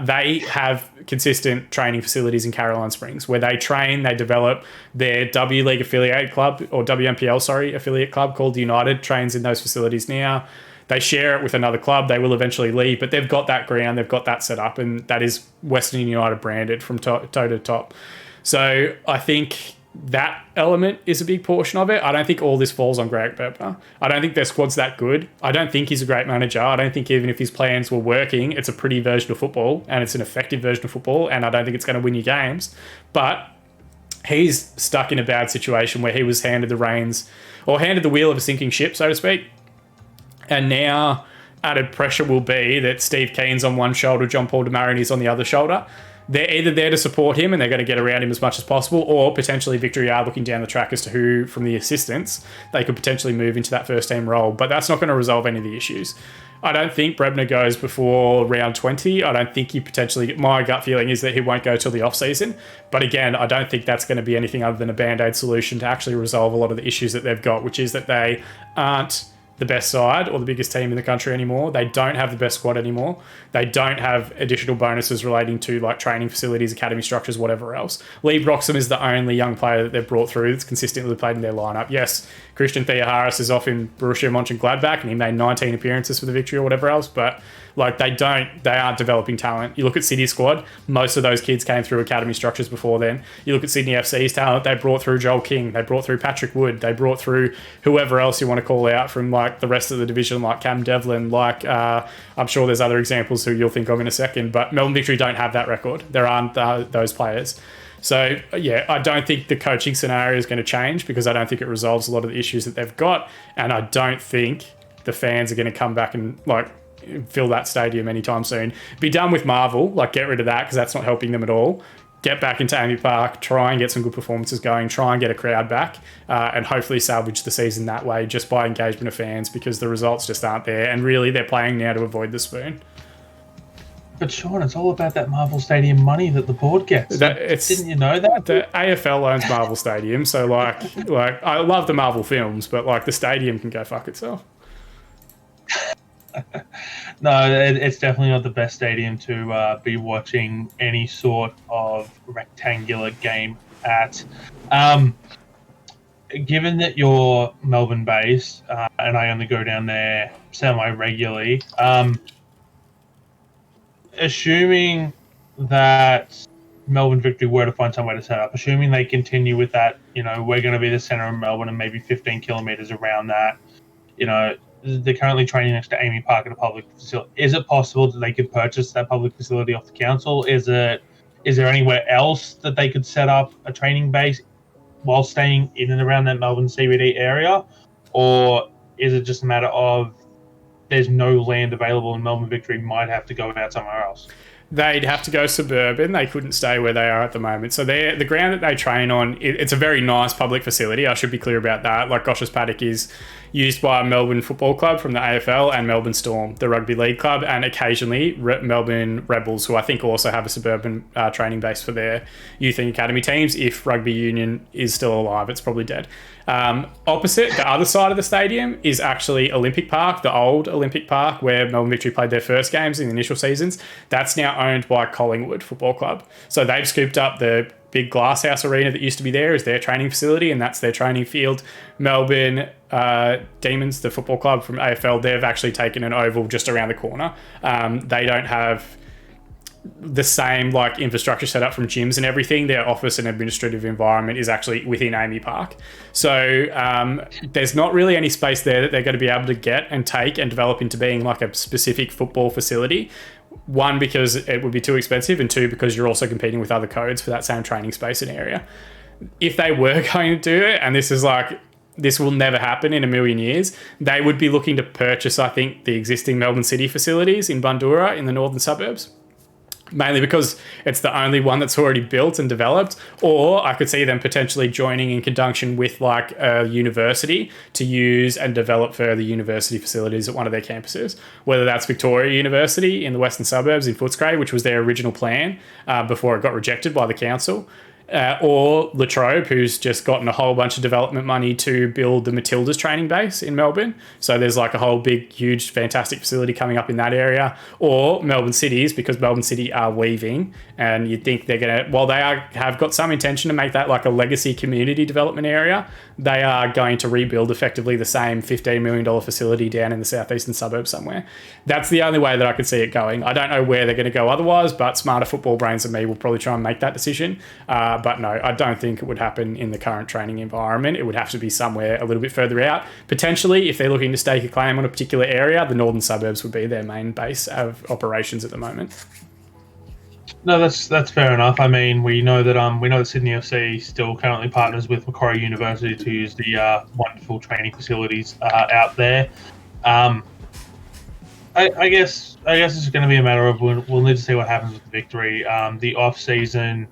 Speaker 2: they have consistent training facilities in Caroline Springs where they train, they develop. Their W League affiliate club, or WMPL, affiliate club called United, trains in those facilities now. They share it with another club. They will eventually leave, but they've got that ground, they've got that set up, and that is Western United branded from toe to top. So I think that element is a big portion of it. I don't think all this falls on Greg Berber. I don't think their squad's that good. I don't think he's a great manager. I don't think even if his plans were working, it's a pretty version of football, and it's an effective version of football, and I don't think it's going to win you games. But he's stuck in a bad situation where he was handed the reins, or handed the wheel of a sinking ship, so to speak. And now added pressure will be that Steve Keen's on one shoulder, John Paul Demarini on the other shoulder. They're either there to support him and they're going to get around him as much as possible, or potentially Victory are looking down the track as to who from the assistants they could potentially move into that first team role. But that's not going to resolve any of the issues. I don't think Brebner goes before round 20. I don't think he potentially... My gut feeling is that he won't go till the off-season. But again, I don't think that's going to be anything other than a Band-Aid solution to actually resolve a lot of the issues that they've got, which is that they aren't the best side or the biggest team in the country anymore. They don't have the best squad anymore. They don't have additional bonuses relating to like training facilities, academy structures, whatever else. Lee Broxham is the only young player that they've brought through that's consistently played in their lineup. Yes, Christian Theoharis is off in Borussia Mönchengladbach and he made 19 appearances for the Victory or whatever else, but like they aren't developing talent. You look at City's squad, most of those kids came through academy structures before then. You look at Sydney FC's talent, they brought through Joel King, they brought through Patrick Wood, they brought through whoever else you want to call out from like the rest of the division, like Cam Devlin, like I'm sure there's other examples who you'll think of in a second, but Melbourne Victory don't have that record. There aren't those players. So, yeah, I don't think the coaching scenario is going to change because I don't think it resolves a lot of the issues that they've got, and I don't think the fans are going to come back and like fill that stadium anytime soon. Be done with Marvel, like get rid of that because that's not helping them at all. Get back into Amy Park, try and get some good performances going, try and get a crowd back, and hopefully salvage the season that way just by engagement of fans because the results just aren't there. And really, they're playing now to avoid the spoon.
Speaker 1: But Sean, it's all about that Marvel Stadium money that the board gets. Didn't you know that?
Speaker 2: The AFL owns Marvel Stadium, so like I love the Marvel films, but like the stadium can go fuck itself.
Speaker 1: No, it's definitely not the best stadium to be watching any sort of rectangular game at. Given that you're Melbourne-based, and I only go down there semi-regularly, assuming that Melbourne Victory were to find some way to set up, assuming they continue with that, we're going to be the centre of Melbourne and maybe 15 kilometres around that, they're currently training next to Amy Park at a public facility. Is it possible that they could purchase that public facility off the council? Is there anywhere else that they could set up a training base while staying in and around that Melbourne CBD area? Or is it just a matter of there's no land available and Melbourne Victory might have to go out somewhere else?
Speaker 2: They'd have to go suburban. They couldn't stay where they are at the moment. So the ground that they train on, it's a very nice public facility. I should be clear about that. Like Gosh's Paddock is used by Melbourne Football Club from the AFL and Melbourne Storm, the rugby league club, and occasionally Melbourne Rebels, who I think also have a suburban training base for their youth and academy teams. If rugby union is still alive, it's probably dead. Opposite, the other side of the stadium is actually Olympic Park, the old Olympic Park where Melbourne Victory played their first games in the initial seasons. That's now owned by Collingwood Football Club. So they've scooped up the big glasshouse arena that used to be there as their training facility, and that's their training field. Melbourne Demons, the football club from AFL, they've actually taken an oval just around the corner. They don't have the same like infrastructure set up from gyms and everything. Their office and administrative environment is actually within Amy Park. So there's not really any space there that they're going to be able to get and take and develop into being like a specific football facility. One, because it would be too expensive, and two, because you're also competing with other codes for that same training space and area. If they were going to do it, and this will never happen in a million years, they would be looking to purchase, I think, the existing Melbourne City facilities in Bundoora in the northern suburbs. Mainly because it's the only one that's already built and developed, or I could see them potentially joining in conjunction with like a university to use and develop further university facilities at one of their campuses, whether that's Victoria University in the western suburbs in Footscray, which was their original plan before it got rejected by the council, or La Trobe, who's just gotten a whole bunch of development money to build the Matildas training base in Melbourne. So there's like a whole big, huge, fantastic facility coming up in that area. Or Melbourne Cities, because Melbourne City are leaving, and you'd think they're going to, while they have got some intention to make that like a legacy community development area, they are going to rebuild effectively the same $15 million facility down in the southeastern suburbs somewhere. That's the only way that I could see it going. I don't know where they're going to go otherwise, but smarter football brains than me will probably try and make that decision. But no, I don't think it would happen in the current training environment. It would have to be somewhere a little bit further out. Potentially, if they're looking to stake a claim on a particular area, the northern suburbs would be their main base of operations at the moment.
Speaker 1: No, that's fair enough. I mean, we know that Sydney FC still currently partners with Macquarie University to use the wonderful training facilities out there. I guess it's going to be a matter of we'll need to see what happens with the Victory. The off season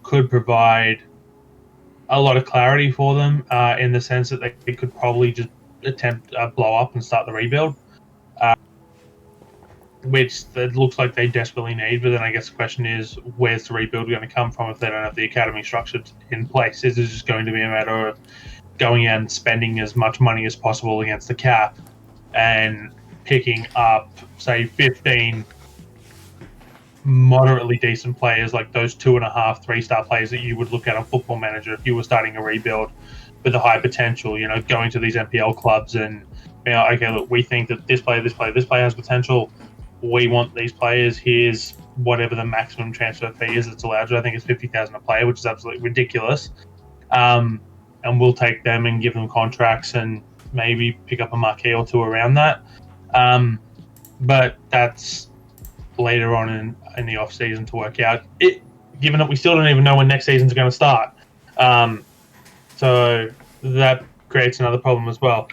Speaker 1: could provide a lot of clarity for them in the sense that they could probably just attempt blow up and start the rebuild, which it looks like they desperately need. But then I guess the question is, where's the rebuild going to come from if they don't have the academy structured in place? Is it just going to be a matter of going out and spending as much money as possible against the cap and picking up, say, 15 moderately decent players, like those 2.5 3-star players that you would look at on Football Manager if you were starting a rebuild with a high potential, going to these NPL clubs and, okay, look, we think that this player has potential. We want these players. Here's whatever the maximum transfer fee is that's allowed. I think it's $50,000 a player, which is absolutely ridiculous. And we'll take them and give them contracts and maybe pick up a marquee or two around that. But that's later on in the off season to work out. Given that we still don't even know when next season's going to start, so that creates another problem as well.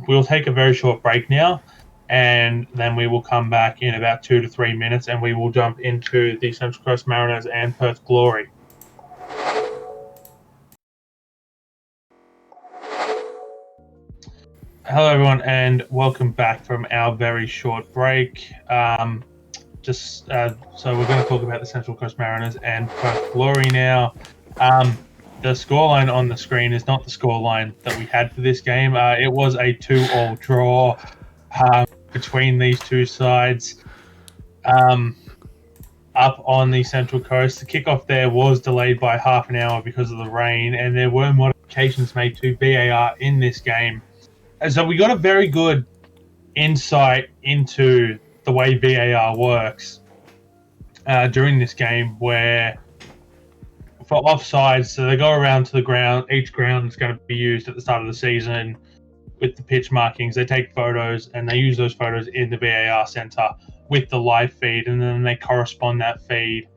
Speaker 1: We'll take a very short break now, and then we will come back in about 2 to 3 minutes, and we will jump into the Central Coast Mariners and Perth Glory. Hello, everyone, and welcome back from our very short break. So we're going to talk about the Central Coast Mariners and Perth Glory now. The scoreline on the screen is not the scoreline that we had for this game. It was a 2-2 draw between these two sides. Up on the Central Coast, the kickoff there was delayed by half an hour because of the rain, and there were modifications made to VAR in this game. And so we got a very good insight into the way VAR works during this game, where for offsides, so they go around to the ground. Each ground is going to be used at the start of the season with the pitch markings. They take photos and they use those photos in the VAR center with the live feed, and then they correspond that feed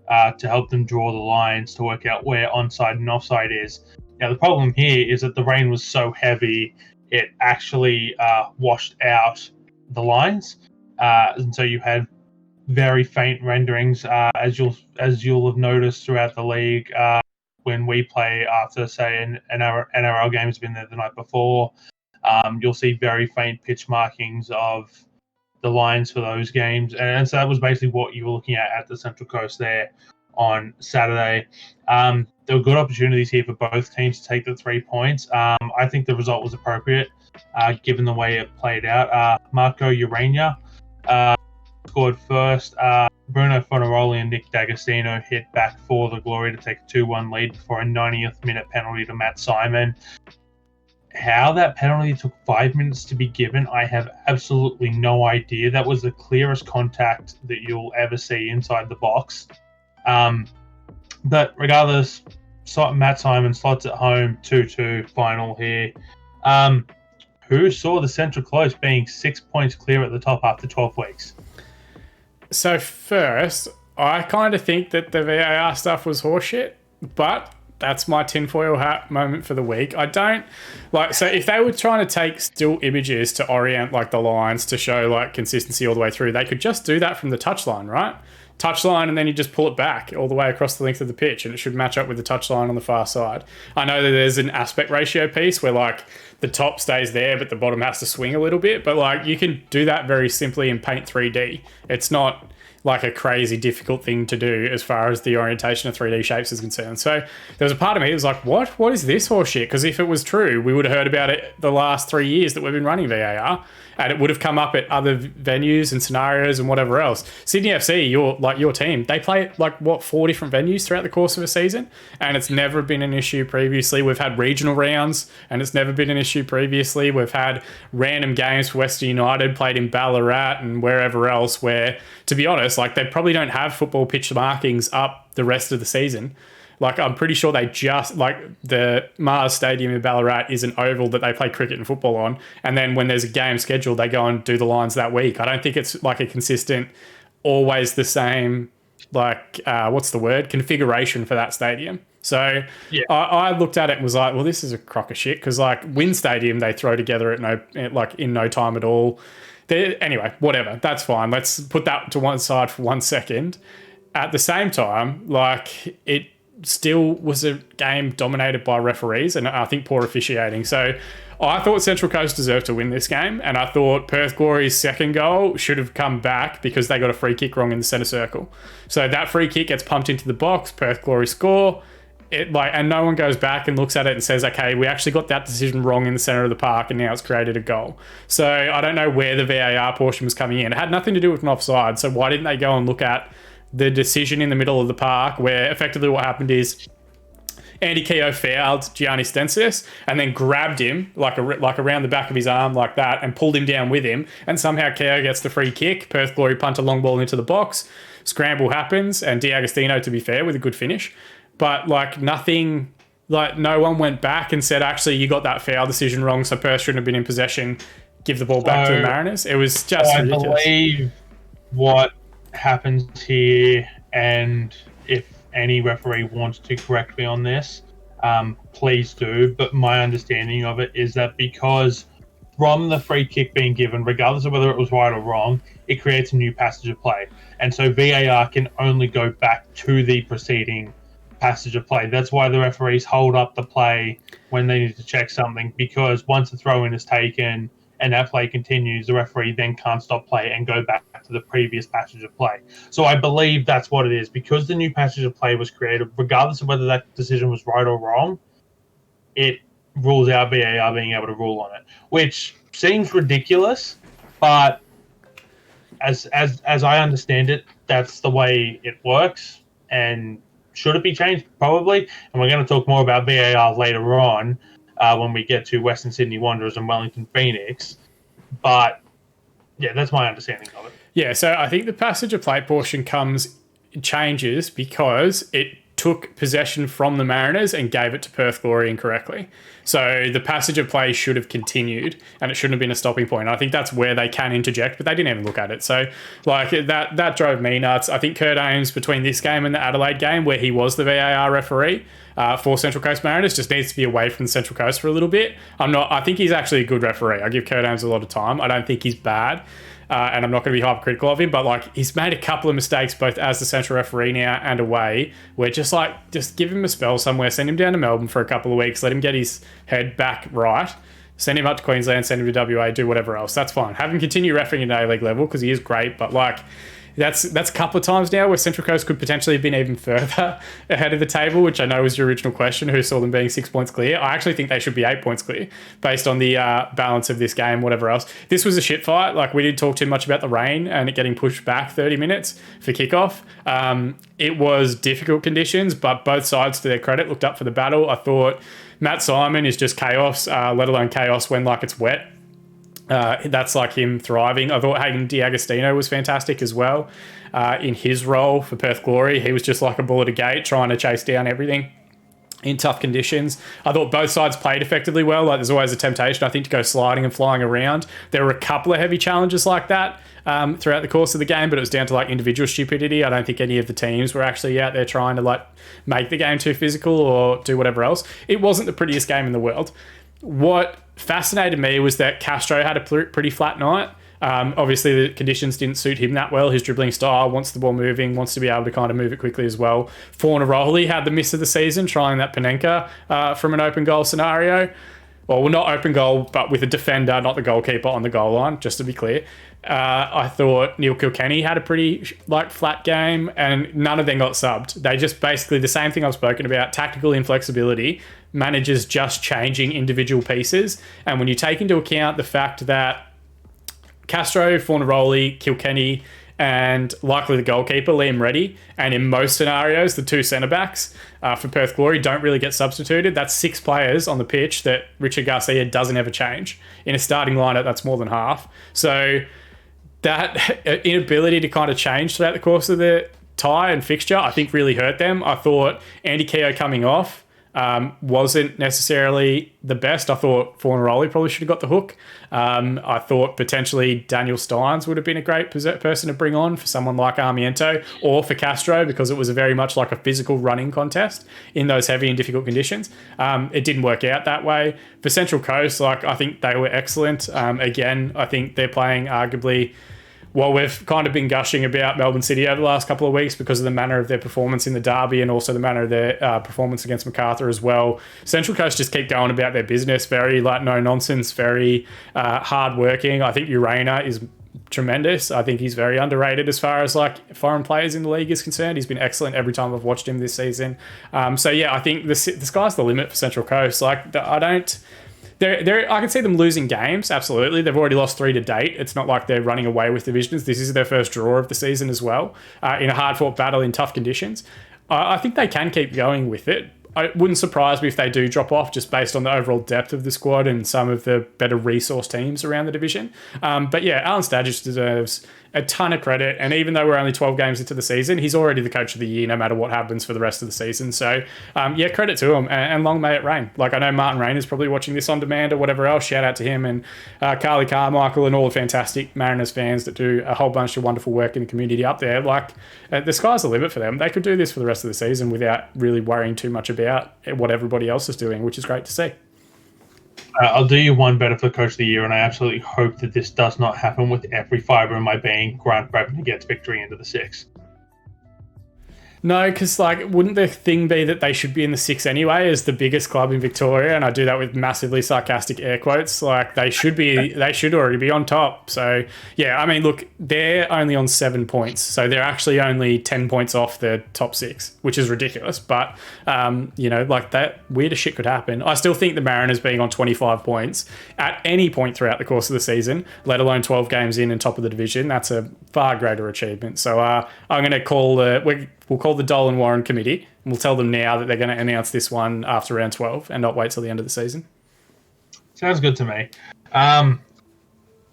Speaker 1: to help them draw the lines to work out where onside and offside is. Now, the problem here is that the rain was so heavy, it actually washed out the lines, and so you had very faint renderings, as you'll have noticed throughout the league. When we play after, say, an NRL game has been there the night before, you'll see very faint pitch markings of the lines for those games, and so that was basically what you were looking at the Central Coast there on Saturday. There were good opportunities here for both teams to take the 3 points. I think the result was appropriate, given the way it played out. Marco Urania scored first. Bruno Fornaroli and Nick D'Agostino hit back for the Glory to take a 2-1 lead before a 90th minute penalty to Matt Simon. How that penalty took 5 minutes to be given, I have absolutely no idea. That was the clearest contact that you'll ever see inside the box. But regardless, Matt Simon slots at home, 2-2 final here. Who saw the Central Coast being 6 points clear at the top after 12 weeks?
Speaker 2: So first, I kind of think that the VAR stuff was horseshit, but that's my tinfoil hat moment for the week. I don't like, so if they were trying to take still images to orient like the lines to show like consistency all the way through, they could just do that from the touchline, right? Touchline, and then you just pull it back all the way across the length of the pitch, and it should match up with the touchline on the far side. I know that there's an aspect ratio piece where like the top stays there, but the bottom has to swing a little bit. But like you can do that very simply in Paint 3D. It's not like a crazy difficult thing to do as far as the orientation of 3D shapes is concerned. So there was a part of me that was like, what is this horseshit? Because if it was true, we would have heard about it the last 3 years that we've been running VAR, and it would have come up at other venues and scenarios and whatever else. Sydney FC, your team, they play 4 different venues throughout the course of a season, and it's never been an issue previously. We've had regional rounds, and it's never been an issue previously. We've had random games for Western United played in Ballarat and wherever else where, to be honest, like they probably don't have football pitch markings up the rest of the season. Like, I'm pretty sure they just, like, the Mars Stadium in Ballarat is an oval that they play cricket and football on. And then when there's a game scheduled, they go and do the lines that week. I don't think it's like a consistent, always the same, like, configuration for that stadium. So yeah. I looked at it and was like, well, this is a crock of shit. Because, like, Wynn Stadium, they throw together in no time at all. Anyway, whatever. That's fine. Let's put that to one side for 1 second. At the same time, like, it still was a game dominated by referees and I think poor officiating. So I thought Central Coast deserved to win this game, and I thought Perth Glory's second goal should have come back because they got a free kick wrong in the centre circle. So that free kick gets pumped into the box, Perth Glory score, and no one goes back and looks at it and says, okay, we actually got that decision wrong in the centre of the park and now it's created a goal. So I don't know where the VAR portion was coming in. It had nothing to do with an offside, so why didn't they go and look at the decision in the middle of the park where effectively what happened is Andy Keogh fouled Gianni Stensis and then grabbed him like around the back of his arm like that and pulled him down with him, and somehow Keogh gets the free kick. Perth Glory punt a long ball into the box, scramble happens, and D'Agostino, to be fair, with a good finish, but like nothing, like no one went back and said, actually, you got that foul decision wrong, so Perth shouldn't have been in possession, give the ball back to the Mariners. It was just ridiculous.
Speaker 1: I believe what happens here, and if any referee wants to correct me on this, please do, but my understanding of it is that because from the free kick being given, regardless of whether it was right or wrong, it creates a new passage of play. And so VAR can only go back to the preceding passage of play. That's why the referees hold up the play when they need to check something, because once the throw-in is taken and that play continues, the referee then can't stop play and go back to the previous passage of play. So I believe that's what it is. Because the new passage of play was created, regardless of whether that decision was right or wrong, it rules out VAR being able to rule on it, which seems ridiculous, but as I understand it, that's the way it works. And should it be changed? Probably. And we're going to talk more about VAR later on when we get to Western Sydney Wanderers and Wellington Phoenix. But yeah, that's my understanding of it.
Speaker 2: Yeah, so I think the passage of play portion changes because it took possession from the Mariners and gave it to Perth Glory incorrectly. So the passage of play should have continued and it shouldn't have been a stopping point. I think that's where they can interject, but they didn't even look at it. So like that drove me nuts. I think Kurt Ames, between this game and the Adelaide game, where he was the VAR referee for Central Coast Mariners, just needs to be away from the Central Coast for a little bit. I think he's actually a good referee. I give Kurt Ames a lot of time. I don't think he's bad. And I'm not going to be hypercritical of him, but like he's made a couple of mistakes both as the central referee now and away, where just give him a spell somewhere, send him down to Melbourne for a couple of weeks, let him get his head back right, send him up to Queensland, send him to WA, do whatever else. That's fine. Have him continue refereeing at A-League level because he is great, but like that's a couple of times now where Central Coast could potentially have been even further ahead of the table, which I know was your original question, who saw them being 6 points clear. I actually think they should be 8 points clear based on the balance of this game, whatever else. This was a shit fight. Like, we didn't talk too much about the rain and it getting pushed back 30 minutes for kickoff. It was difficult conditions, but both sides, to their credit, looked up for the battle. I thought Matt Simon is just chaos, let alone chaos when like it's wet. That's like him thriving. I thought Hayden D'Agostino was fantastic as well in his role for Perth Glory. He was just like a bull at a gate trying to chase down everything in tough conditions. I thought both sides played effectively well. Like, there's always a temptation, I think, to go sliding and flying around. There were a couple of heavy challenges like that throughout the course of the game, but it was down to like individual stupidity. I don't think any of the teams were actually out there trying to like make the game too physical or do whatever else. It wasn't the prettiest game in the world. What fascinated me was that Castro had a pretty flat night. Obviously, the conditions didn't suit him that well. His dribbling style, wants the ball moving, wants to be able to kind of move it quickly as well. Fornaroli had the miss of the season, trying that Panenka from an open goal scenario. Well, not open goal, but with a defender, not the goalkeeper, on the goal line, just to be clear. I thought Neil Kilkenny had a pretty flat game, and none of them got subbed. They just basically, the same thing I've spoken about, tactical inflexibility, managers just changing individual pieces. And when you take into account the fact that Castro, Fornaroli, Kilkenny, and likely the goalkeeper, Liam Reddy, and in most scenarios, the two centre-backs for Perth Glory don't really get substituted. That's 6 players on the pitch that Richard Garcia doesn't ever change. In a starting lineup, that's more than half. So that inability to kind of change throughout the course of the tie and fixture, I think really hurt them. I thought Andy Keogh coming off wasn't necessarily the best. I thought Fornaroli probably should have got the hook. I thought potentially Daniel Steins would have been a great person to bring on for someone like Armiento or for Castro, because it was a very much like a physical running contest in those heavy and difficult conditions. It didn't work out that way. For Central Coast, I think they were excellent. Again, I think they're playing arguably, well, we've kind of been gushing about Melbourne City over the last couple of weeks because of the manner of their performance in the derby and also the manner of their performance against Macarthur as well. Central Coast just keep going about their business, very no nonsense, very hard working. I think Urena is tremendous. I think he's very underrated as far as foreign players in the league is concerned. He's been excellent every time I've watched him this season. So yeah, I think the sky's the limit for Central Coast. I can see them losing games, absolutely. They've already lost 3 to date. It's not like they're running away with divisions. This is their first draw of the season as well, in a hard-fought battle in tough conditions. I think they can keep going with it. It wouldn't surprise me if they do drop off just based on the overall depth of the squad and some of the better resource teams around the division. But yeah, Alan Sturgis deserves a ton of credit. And even though we're only 12 games into the season, he's already the coach of the year no matter what happens for the rest of the season. So yeah, credit to him, and long may it rain. I know Martin Rain is probably watching this on demand or whatever else. Shout out to him and Carly Carmichael and all the fantastic Mariners fans that do a whole bunch of wonderful work in the community up there. The sky's the limit for them. They could do this for the rest of the season without really worrying too much about what everybody else is doing, which is great to see.
Speaker 1: I'll do you one better for Coach of the Year, and I absolutely hope that this does not happen with every fibre in my being. Grant Bradman gets victory into the 6.
Speaker 2: No, because like, wouldn't the thing be that they should be in the 6 anyway, as the biggest club in Victoria? And I do that with massively sarcastic air quotes. Like they should already be on top. So yeah, I mean, look, they're only on 7 points, so they're actually only 10 points off the top 6, which is ridiculous. But like that weirder shit could happen. I still think the Mariners being on 25 points at any point throughout the course of the season, let alone 12 games in and top of the division, that's a far greater achievement. So I'm going to call we'll call the Dolan Warren Committee, and we'll tell them now that they're going to announce this one after round 12 and not wait till the end of the season.
Speaker 1: Sounds good to me.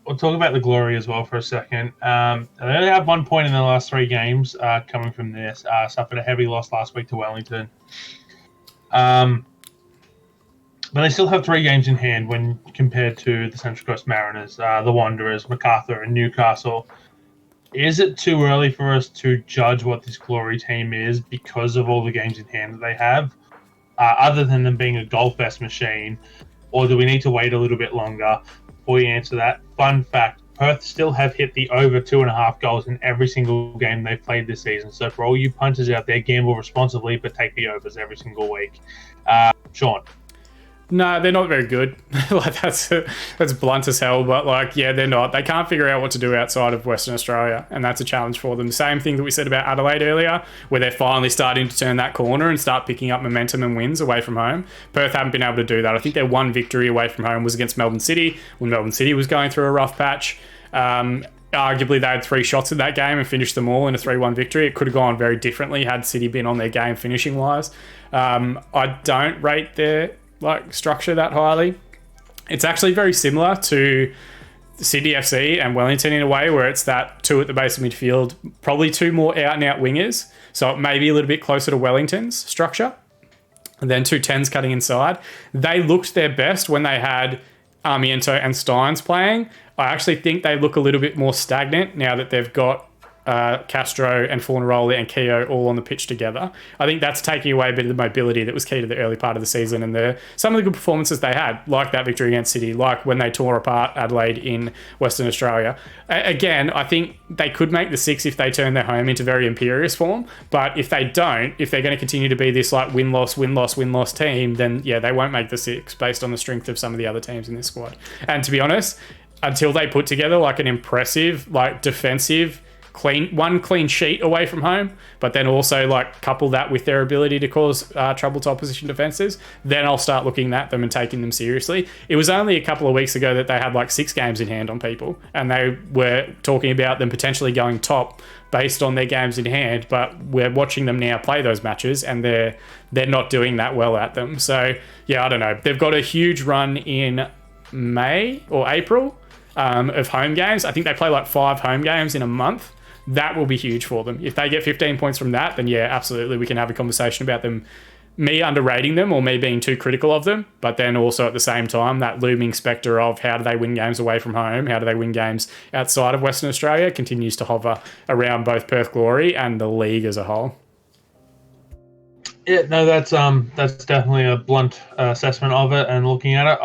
Speaker 1: We'll talk about the Glory as well for a second. They only have 1 point in the last 3 games coming from this. Suffered a heavy loss last week to Wellington. But they still have 3 games in hand when compared to the Central Coast Mariners, the Wanderers, MacArthur, and Newcastle. Is it too early for us to judge what this Glory team is because of all the games in hand that they have, other than them being a goal-fest machine? Or do we need to wait a little bit longer before we answer that? Fun fact, Perth still have hit the over 2.5 goals in every single game they've played this season. So for all you punters out there, gamble responsibly, but take the overs every single week. Shaun?
Speaker 2: No, they're not very good. Like that's blunt as hell, but like, yeah, they're not. They can't figure out what to do outside of Western Australia, and that's a challenge for them. The same thing that we said about Adelaide earlier, where they're finally starting to turn that corner and start picking up momentum and wins away from home. Perth haven't been able to do that. I think their one victory away from home was against Melbourne City, when Melbourne City was going through a rough patch. Arguably, they had 3 shots in that game and finished them all in a 3-1 victory. It could have gone very differently had City been on their game finishing-wise. I don't rate their structure that highly. It's actually very similar to Sydney FC and Wellington in a way, where it's that 2 at the base of midfield, probably 2 more out and out wingers, so it may be a little bit closer to Wellington's structure, and then 2 10s cutting inside. They looked their best when they had Armiento and Steins playing. I actually think they look a little bit more stagnant now that they've got Castro and Fornaroli and Keogh all on the pitch together. I think that's taking away a bit of the mobility that was key to the early part of the season, and some of the good performances they had, like that victory against City, like when they tore apart Adelaide in Western Australia. Again, I think they could make the 6 if they turn their home into very imperious form, but if they don't, if they're going to continue to be this win-loss team, then yeah, they won't make the 6 based on the strength of some of the other teams in this squad. And to be honest, until they put together an impressive defensive clean sheet away from home, but then also couple that with their ability to cause trouble to opposition defenses, then I'll start looking at them and taking them seriously. It was only a couple of weeks ago that they had 6 games in hand on people, and they were talking about them potentially going top based on their games in hand, but we're watching them now play those matches, and they're not doing that well at them. So yeah, I don't know. They've got a huge run in May or April of home games. I think they play 5 home games in a month. That will be huge for them. If they get 15 points from that, then yeah, absolutely, we can have a conversation about them, me underrating them or me being too critical of them. But then also at the same time, that looming spectre of how do they win games away from home, how do they win games outside of Western Australia, continues to hover around both Perth Glory and the league as a whole.
Speaker 1: Yeah, no, that's definitely a blunt assessment of it. And looking at it,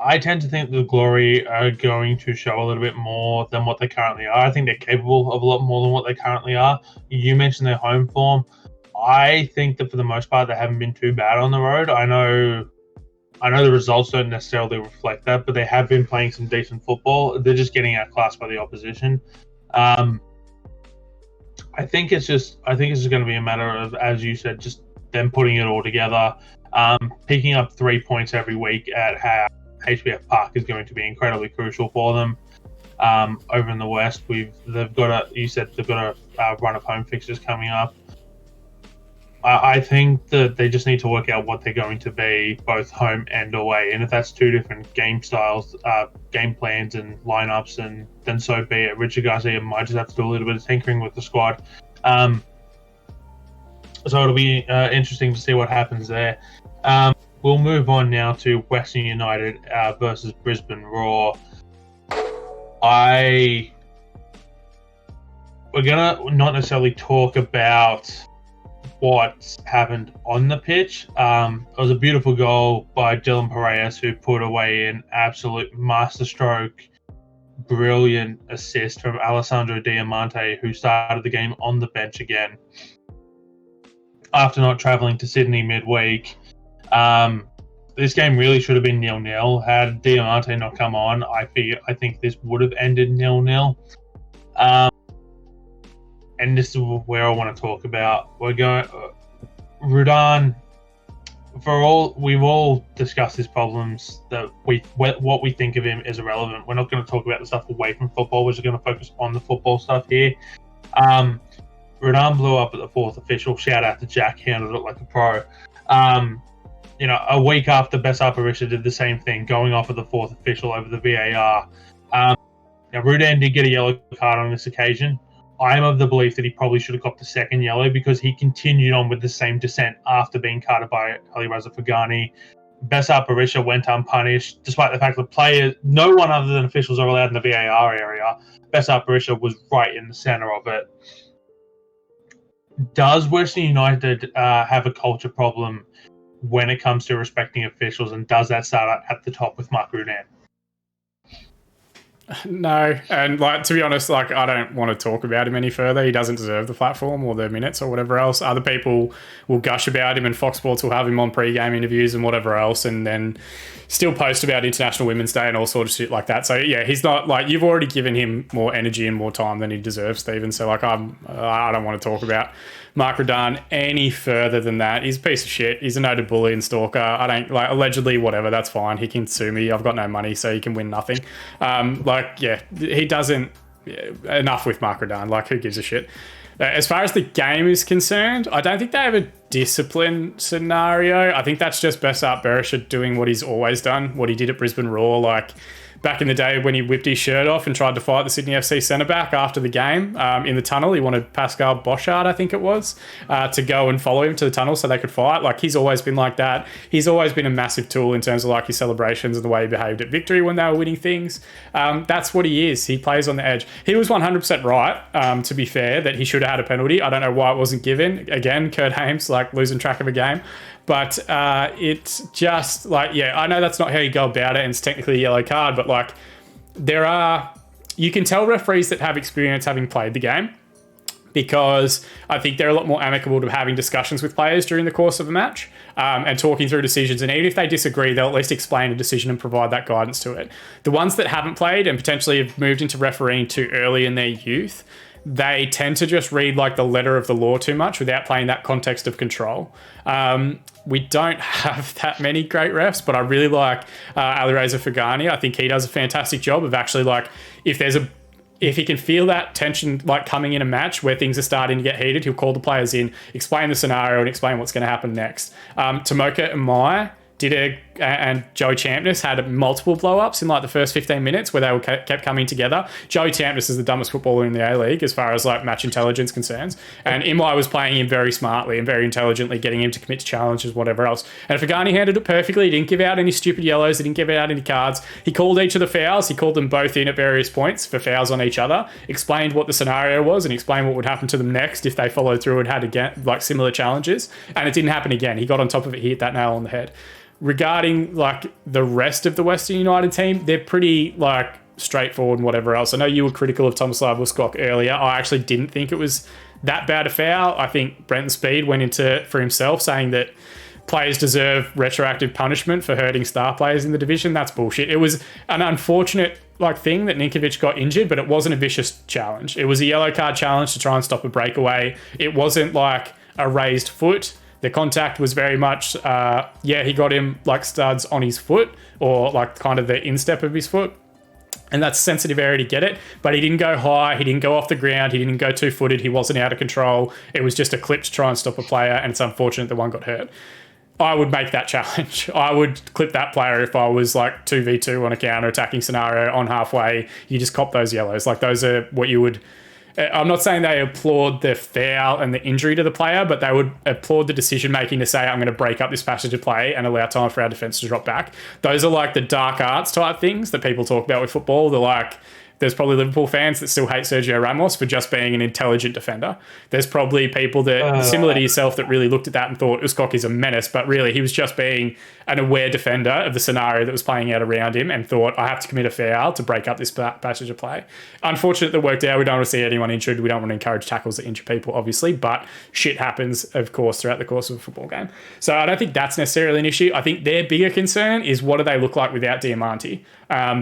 Speaker 1: I tend to think the Glory are going to show a little bit more than what they currently are. I think they're capable of a lot more than what they currently are. You mentioned their home form. I think that for the most part, they haven't been too bad on the road. I know the results don't necessarily reflect that, but they have been playing some decent football. They're just getting outclassed by the opposition. I think it's just going to be a matter of, as you said, just them putting it all together, picking up 3 points every week at HBF Park is going to be incredibly crucial for them. Over in the West, they've got a run of home fixtures coming up. I think that they just need to work out what they're going to be, both home and away. And if that's 2 different game styles, game plans and lineups, and then so be it. Richard Garcia might just have to do a little bit of tinkering with the squad. So it'll be interesting to see what happens there. We'll move on now to Western United versus Brisbane Roar. We're gonna not necessarily talk about what happened on the pitch. It was a beautiful goal by Dylan Paredes, who put away an absolute masterstroke, brilliant assist from Alessandro Diamante, who started the game on the bench again after not travelling to Sydney midweek. This game really should have been 0-0. Had Diamante not come on, I think this would have ended 0-0. And this is where I want to talk about. We're going Rudan. We've all discussed his problems. That what we think of him is irrelevant. We're not going to talk about the stuff away from football. We're just going to focus on the football stuff here. Rudan blew up at the fourth official. Shout out to Jack, handled it like a pro. A week after Besar Berisha did the same thing, going off of the fourth official over the VAR. Now, Rudan did get a yellow card on this occasion. I am of the belief that he probably should have got the second yellow because he continued on with the same descent after being carded by Alireza Fagani. Besar Berisha went unpunished, despite the fact that no one other than officials are allowed in the VAR area. Besar Berisha was right in the centre of it. Does Western United have a culture problem when it comes to respecting officials, and does that start at the top with Mark Rudan?
Speaker 2: No, and to be honest, I don't want to talk about him any further. He doesn't deserve the platform or the minutes or whatever else. Other people will gush about him, and Fox Sports will have him on pre-game interviews and whatever else, and then still post about International Women's Day and all sorts of shit like that. So yeah, he's not you've already given him more energy and more time than he deserves, Steven. So I don't want to talk about Mark Rudan any further than that. He's a piece of shit. He's a noted bully and stalker. I don't allegedly, whatever, that's fine. He can sue me. I've got no money, so he can win nothing. He doesn't. Enough with Mark Rudan. Who gives a shit? As far as the game is concerned, I don't think they have a discipline scenario. I think that's just Besart Berisha doing what he's always done, what he did at Brisbane Roar, back in the day when he whipped his shirt off and tried to fight the Sydney FC centre-back after the game in the tunnel. He wanted Pascal Bochard, I think it was, to go and follow him to the tunnel so they could fight. He's always been like that. He's always been a massive tool in terms of his celebrations and the way he behaved at victory when they were winning things. That's what he is. He plays on the edge. He was 100% right, to be fair, that he should have had a penalty. I don't know why it wasn't given. Again, Kurt Hames, losing track of a game. But it's just I know that's not how you go about it, and it's technically a yellow card, but you can tell referees that have experience having played the game, because I think they're a lot more amicable to having discussions with players during the course of a match and talking through decisions. And even if they disagree, they'll at least explain a decision and provide that guidance to it. The ones that haven't played and potentially have moved into refereeing too early in their youth, they tend to just read the letter of the law too much without playing that context of control. We don't have that many great refs, but I really like Alireza Fagani. I think he does a fantastic job of actually if he can feel that tension coming in a match where things are starting to get heated, he'll call the players in, explain the scenario and explain what's going to happen next. Tomoka Amaya and Joey Champness had multiple blow-ups in the first 15 minutes where they kept coming together. Joey Champness is the dumbest footballer in the A-League as far as match intelligence concerns. And Imai was playing him very smartly and very intelligently, getting him to commit to challenges, whatever else. And Fagani handled it perfectly. He didn't give out any stupid yellows. He didn't give out any cards. He called each of the fouls. He called them both in at various points for fouls on each other, explained what the scenario was and explained what would happen to them next if they followed through and had again similar challenges. And it didn't happen again. He got on top of it. He hit that nail on the head. Regarding the rest of the Western United team, they're pretty straightforward and whatever else. I know you were critical of Tomislav Uskok earlier. I actually didn't think it was that bad a foul. I think Brenton Speed went into for himself saying that players deserve retroactive punishment for hurting star players in the division. That's bullshit. It was an unfortunate thing that Ninkovic got injured, but it wasn't a vicious challenge. It was a yellow card challenge to try and stop a breakaway. It wasn't a raised foot. The contact was very much, he got him studs on his foot or kind of the instep of his foot. And that's sensitive area to get it. But he didn't go high. He didn't go off the ground. He didn't go two-footed. He wasn't out of control. It was just a clip to try and stop a player. And it's unfortunate that one got hurt. I would make that challenge. I would clip that player if I was 2v2 on a counter-attacking scenario on halfway. You just cop those yellows. Those are what you would... I'm not saying they applaud the foul and the injury to the player, but they would applaud the decision-making to say, I'm going to break up this passage of play and allow time for our defence to drop back. Those are the dark arts type things that people talk about with football. They're There's probably Liverpool fans that still hate Sergio Ramos for just being an intelligent defender. There's probably people that, similar to yourself, that really looked at that and thought Uskok is a menace, but really he was just being an aware defender of the scenario that was playing out around him and thought, I have to commit a foul to break up this passage of play. Unfortunate that worked out. We don't want to see anyone injured. We don't want to encourage tackles that injure people, obviously, but shit happens, of course, throughout the course of a football game. So I don't think that's necessarily an issue. I think their bigger concern is what do they look like without Diamanti,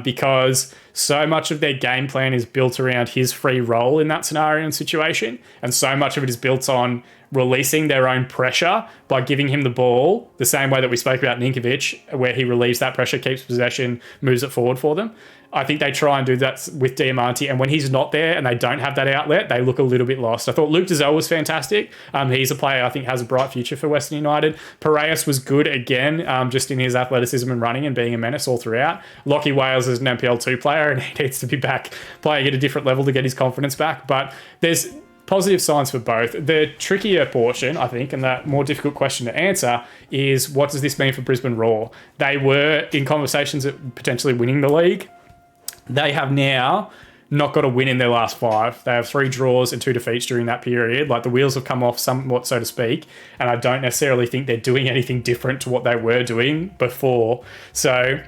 Speaker 2: because so much of their game plan is built around his free role in that scenario and situation, and so much of it is built on releasing their own pressure by giving him the ball the same way that we spoke about Ninkovic, where he relieves that pressure, keeps possession, moves it forward for them. I think they try and do that with Diamanti, and when he's not there and they don't have that outlet, they look a little bit lost. I thought Luke Dezelle was fantastic. He's a player I think has a bright future for Western United. Piraeus was good again, just in his athleticism and running and being a menace all throughout. Lockie Wales is an NPL2 player, and he needs to be back playing at a different level to get his confidence back. But there's positive signs for both. The trickier portion, I think, and the more difficult question to answer is, what does this mean for Brisbane Roar? They were in conversations of potentially winning the league. They have now not got a win in their last 5. They have 3 draws and 2 defeats during that period. Like, the wheels have come off somewhat, so to speak, and I don't necessarily think they're doing anything different to what they were doing before. So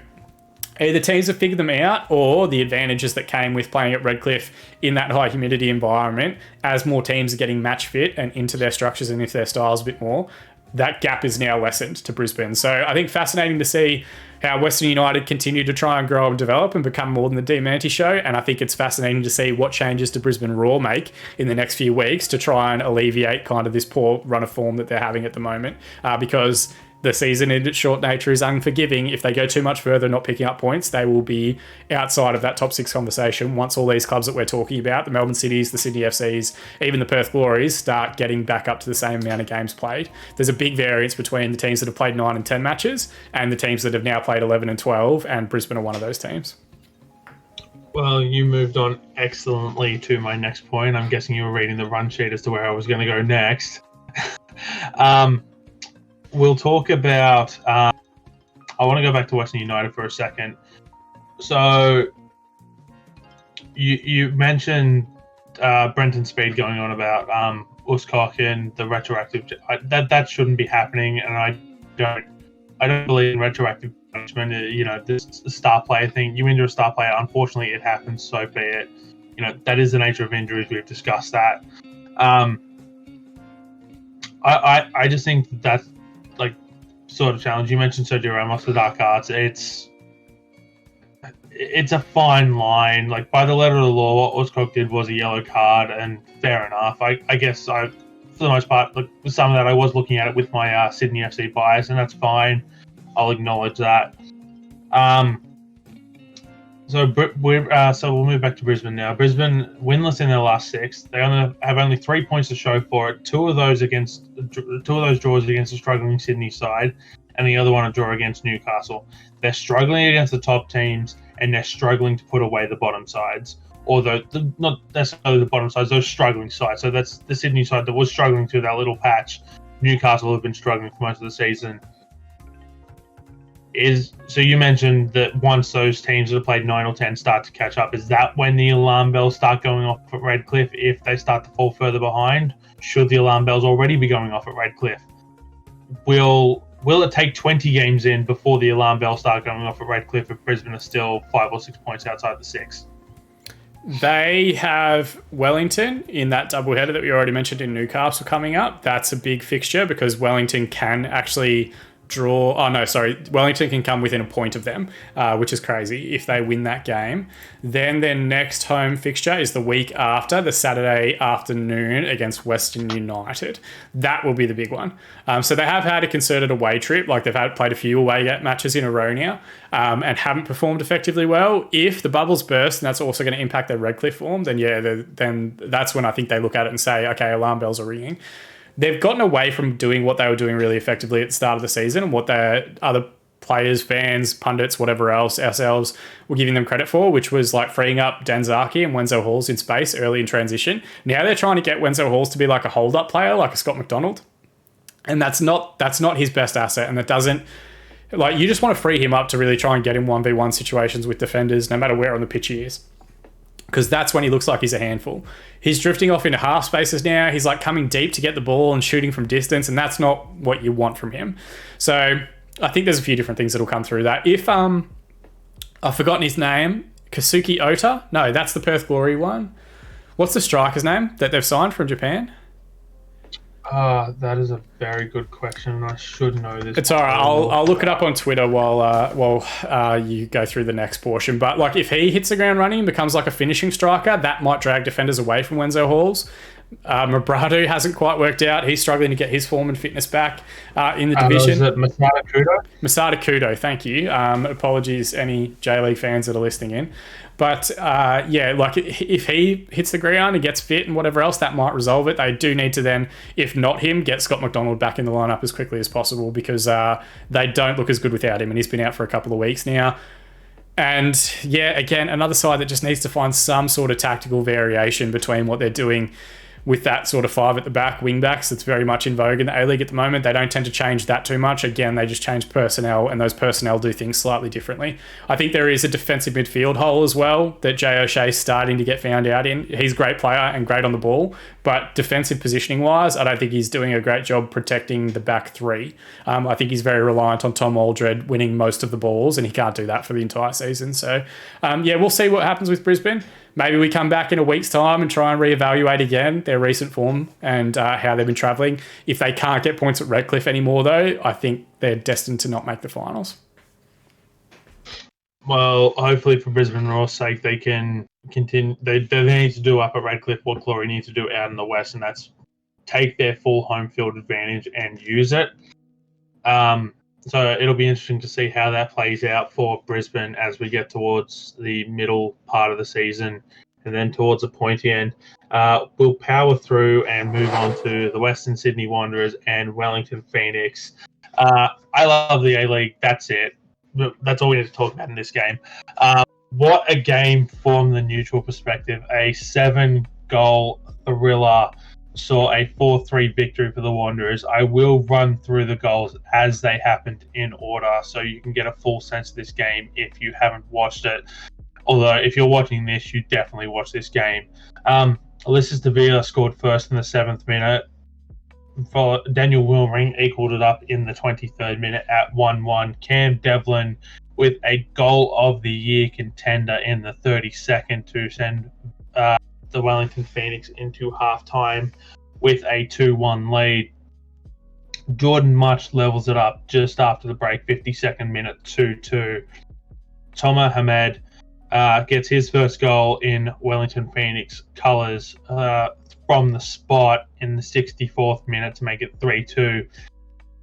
Speaker 2: either teams have figured them out, or the advantages that came with playing at Redcliffe in that high humidity environment, as more teams are getting match fit and into their structures and into their styles a bit more, that gap is now lessened to Brisbane. So I think fascinating to see how Western United continue to try and grow and develop and become more than the Diamanti show. And I think it's fascinating to see what changes do Brisbane Roar make in the next few weeks to try and alleviate kind of this poor run of form that they're having at the moment, because the season in its short nature is unforgiving. If they go too much further not picking up points, they will be outside of that top 6 conversation once all these clubs that we're talking about, the Melbourne Cities, the Sydney FCs, even the Perth Glories, start getting back up to the same amount of games played. There's a big variance between the teams that have played 9 and 10 matches and the teams that have now played 11 and 12, and Brisbane are one of those teams.
Speaker 1: Well, you moved on excellently to my next point. I'm guessing you were reading the run sheet as to where I was going to go next. We'll talk about... I want to go back to Western United for a second. So, you mentioned Brenton Speed going on about Uskok and the retroactive... That shouldn't be happening, and I don't believe in retroactive punishment. This star player thing. You injure a star player, unfortunately it happens, so be it. That is the nature of injuries. We've discussed that. I just think that's sort of challenge. You mentioned Sergio Ramos, the dark arts. It's a fine line. Like, by the letter of the law, what Uskok did was a yellow card, and fair enough. I guess for the most part, with some of that, I was looking at it with my Sydney FC bias, and that's fine. I'll acknowledge that. So we'll move back to Brisbane now. Brisbane winless in their last 6. They have only 3 points to show for it. Two of those draws against the struggling Sydney side, and the other one a draw against Newcastle. They're struggling against the top teams, and they're struggling to put away the bottom sides. Although not necessarily the bottom sides, those struggling sides. So that's the Sydney side that was struggling through that little patch. Newcastle have been struggling for most of the season. So you mentioned that once those teams that have played 9 or 10 start to catch up, is that when the alarm bells start going off at Redcliffe if they start to fall further behind? Should the alarm bells already be going off at Redcliffe? Will it take 20 games in before the alarm bells start going off at Redcliffe if Brisbane are still 5 or 6 points outside the 6?
Speaker 2: They have Wellington in that doubleheader that we already mentioned in Newcastle coming up. That's a big fixture because Wellington can actually Wellington can come within a point of them, which is crazy if they win that game. Then their next home fixture is the week after, the Saturday afternoon against Western United. That will be the big one. So they have had a concerted away trip, like they've played a few away matches in a row now, and haven't performed effectively well. If the bubbles burst, and that's also going to impact their Redcliffe form, then that's when I think they look at it and say, okay, alarm bells are ringing. They've gotten away from doing what they were doing really effectively at the start of the season and what their other players, fans, pundits, whatever else, ourselves, were giving them credit for, which was like freeing up Danzaki and Wenzel Halls in space early in transition. Now they're trying to get Wenzel Halls to be like a hold-up player, like a Scott McDonald. And that's not his best asset. And that doesn't... Like, you just want to free him up to really try and get him 1v1 situations with defenders, no matter where on the pitch he is. because that's when he looks like he's a handful. He's drifting off into half spaces now. He's like coming deep to get the ball and shooting from distance, and that's not what you want from him. So I think there's a few different things that'll come through that. If I've forgotten his name, Kazuki Ota? No, that's the Perth Glory one. What's the striker's name that they've signed from Japan?
Speaker 1: That is a very good question, and I should know this.
Speaker 2: It's all right. I'll look it up on Twitter while you go through the next portion. But like, if he hits the ground running and becomes like a finishing striker, that might drag defenders away from Wenzel Halls. Mabradu hasn't quite worked out. He's struggling to get his form and fitness back in the division.
Speaker 1: Is it Masada Kudo?
Speaker 2: Masada Kudo, thank you. Apologies, any J-League fans that are listening in. But yeah, like if he hits the ground and gets fit and whatever else, that might resolve it. They do need to then, if not him, get Scott McDonald back in the lineup as quickly as possible, because they don't look as good without him, and he's been out for a couple of weeks now. And yeah, again, another side that just needs to find some sort of tactical variation between what they're doing with that sort of five at the back, wing backs, that's very much in vogue in the A-League at the moment. They don't tend to change that too much. Again, they just change personnel, and those personnel do things slightly differently. I think there is a defensive midfield hole as well that Jay O'Shea's starting to get found out in. He's a great player and great on the ball, but defensive positioning-wise, I don't think he's doing a great job protecting the back three. I think he's very reliant on Tom Aldred winning most of the balls, and he can't do that for the entire season. So, yeah, we'll see what happens with Brisbane. Maybe we come back in a week's time and try and reevaluate again their recent form and how they've been travelling. If they can't get points at Redcliffe anymore, though, I think they're destined to not make the finals.
Speaker 1: Well, hopefully for Brisbane Roar's sake, they can continue. They need to do up at Redcliffe what Glory need to do out in the West, and that's take their full home field advantage and use it. So it'll be interesting to see how that plays out for Brisbane as we get towards the middle part of the season and then towards the pointy end. We'll power through and move on to the Western Sydney Wanderers and Wellington Phoenix. I love the A-League. That's it. That's all we need to talk about in this game. What a game from the neutral perspective. A 7-goal thriller saw a 4-3 victory for the Wanderers. I will run through the goals as they happened in order so you can get a full sense of this game if you haven't watched it. Although, if you're watching this, you definitely watch this game. Alyssis Davila scored first in the 7th minute. Daniel Wilmering equaled it up in the 23rd minute at 1-1. Cam Devlin with a goal of the year contender in the 32nd to send the Wellington Phoenix into halftime with a 2-1 lead. Jordan Much levels it up just after the break, 52nd minute, 2-2. Tomer Hamed gets his first goal in Wellington Phoenix colours from the spot in the 64th minute to make it 3-2.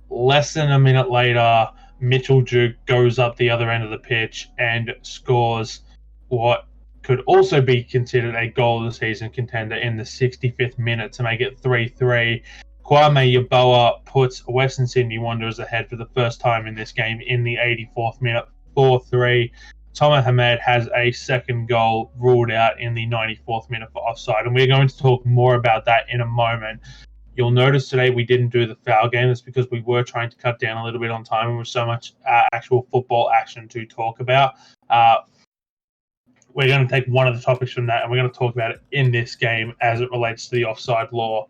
Speaker 1: Less than a minute later, Mitchell Duke goes up the other end of the pitch and scores what could also be considered a goal of the season contender in the 65th minute to make it 3-3. Kwame Yeboah puts Western Sydney Wanderers ahead for the first time in this game in the 84th minute, 4-3. Tomer Hamed has a second goal ruled out in the 94th minute for offside, and we're going to talk more about that in a moment. You'll notice today we didn't do the foul game. That's because we were trying to cut down a little bit on time and with so much actual football action to talk about. We're going to take one of the topics from that, and we're going to talk about it in this game as it relates to the offside law.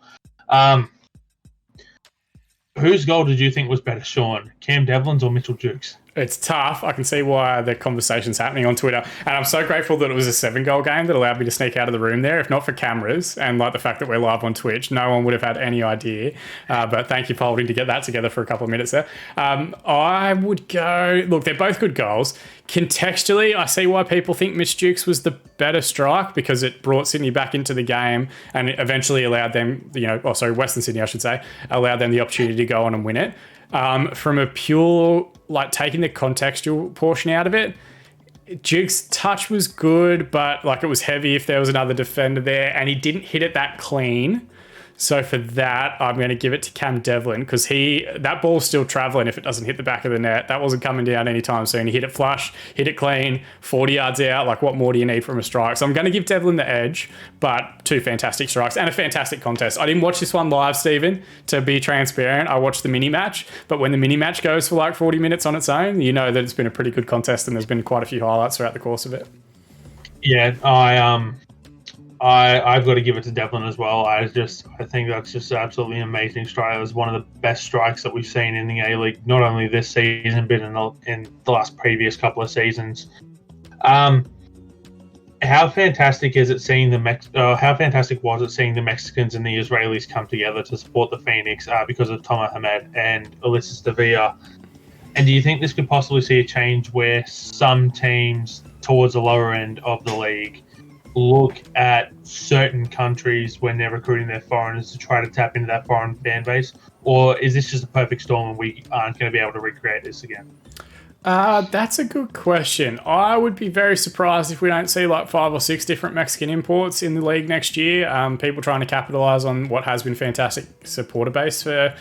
Speaker 1: Whose goal did you think was better, Shaun? Cam Devlin's or Mitchell Duke's?
Speaker 2: It's tough. I can see why the conversation's happening on Twitter. And I'm so grateful that it was a 7-goal game that allowed me to sneak out of the room there. If not for cameras and like the fact that we're live on Twitch, no one would have had any idea. But thank you for holding to get that together for a couple of minutes there. I would go... Look, they're both good goals. Contextually, I see why people think Mitch Dukes was the better strike because it brought Sydney back into the game and it eventually allowed them, Western Sydney, I should say, allowed them the opportunity to go on and win it. From a pure, taking the contextual portion out of it, Duke's touch was good, but it was heavy if there was another defender there, and he didn't hit it that clean. So for that, I'm going to give it to Cam Devlin because that ball's still travelling if it doesn't hit the back of the net. That wasn't coming down anytime soon. He hit it flush, hit it clean, 40 yards out. What more do you need from a strike? So I'm going to give Devlin the edge, but 2 fantastic strikes and a fantastic contest. I didn't watch this one live, Steven, to be transparent. I watched the mini match, but when the mini match goes for 40 minutes on its own, you know that it's been a pretty good contest and there's been quite a few highlights throughout the course of it.
Speaker 1: Yeah, I've got to give it to Devlin as well. I think that's just absolutely amazing strike. It was one of the best strikes that we've seen in the A-League, not only this season, but in the last previous couple of seasons. How fantastic is it seeing how fantastic was it seeing the Mexicans and the Israelis come together to support the Phoenix because of Tom Ahmed and Ulysses Davia? And do you think this could possibly see a change where some teams towards the lower end of the league look at certain countries when they're recruiting their foreigners to try to tap into that foreign fan base? Or is this just a perfect storm and we aren't going to be able to recreate this again?
Speaker 2: That's a good question. I would be very surprised if we don't see like 5 or 6 different Mexican imports in the league next year. People trying to capitalize on what has been fantastic supporter base for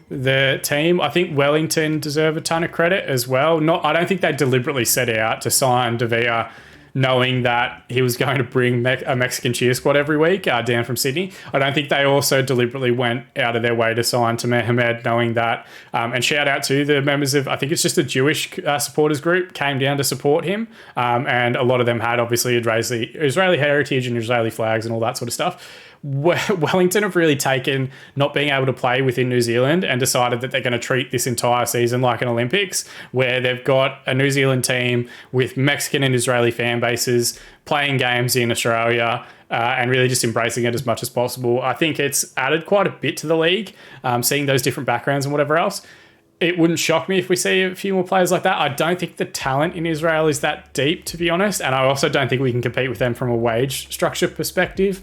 Speaker 2: the team. I think Wellington deserve a ton of credit as well. I don't think they deliberately set out to sign Davia knowing that he was going to bring a Mexican cheer squad every week down from Sydney. I don't think they also deliberately went out of their way to sign to Ahmed knowing that. And shout out to the members of, I think it's just a Jewish supporters group, came down to support him. And a lot of them had obviously Israeli heritage and Israeli flags and all that sort of stuff. Wellington have really taken not being able to play within New Zealand and decided that they're going to treat this entire season like an Olympics, where they've got a New Zealand team with Mexican and Israeli fan bases playing games in Australia and really just embracing it as much as possible. I think it's added quite a bit to the league, seeing those different backgrounds and whatever else. It wouldn't shock me if we see a few more players like that. I don't think the talent in Israel is that deep, to be honest, and I also don't think we can compete with them from a wage structure perspective.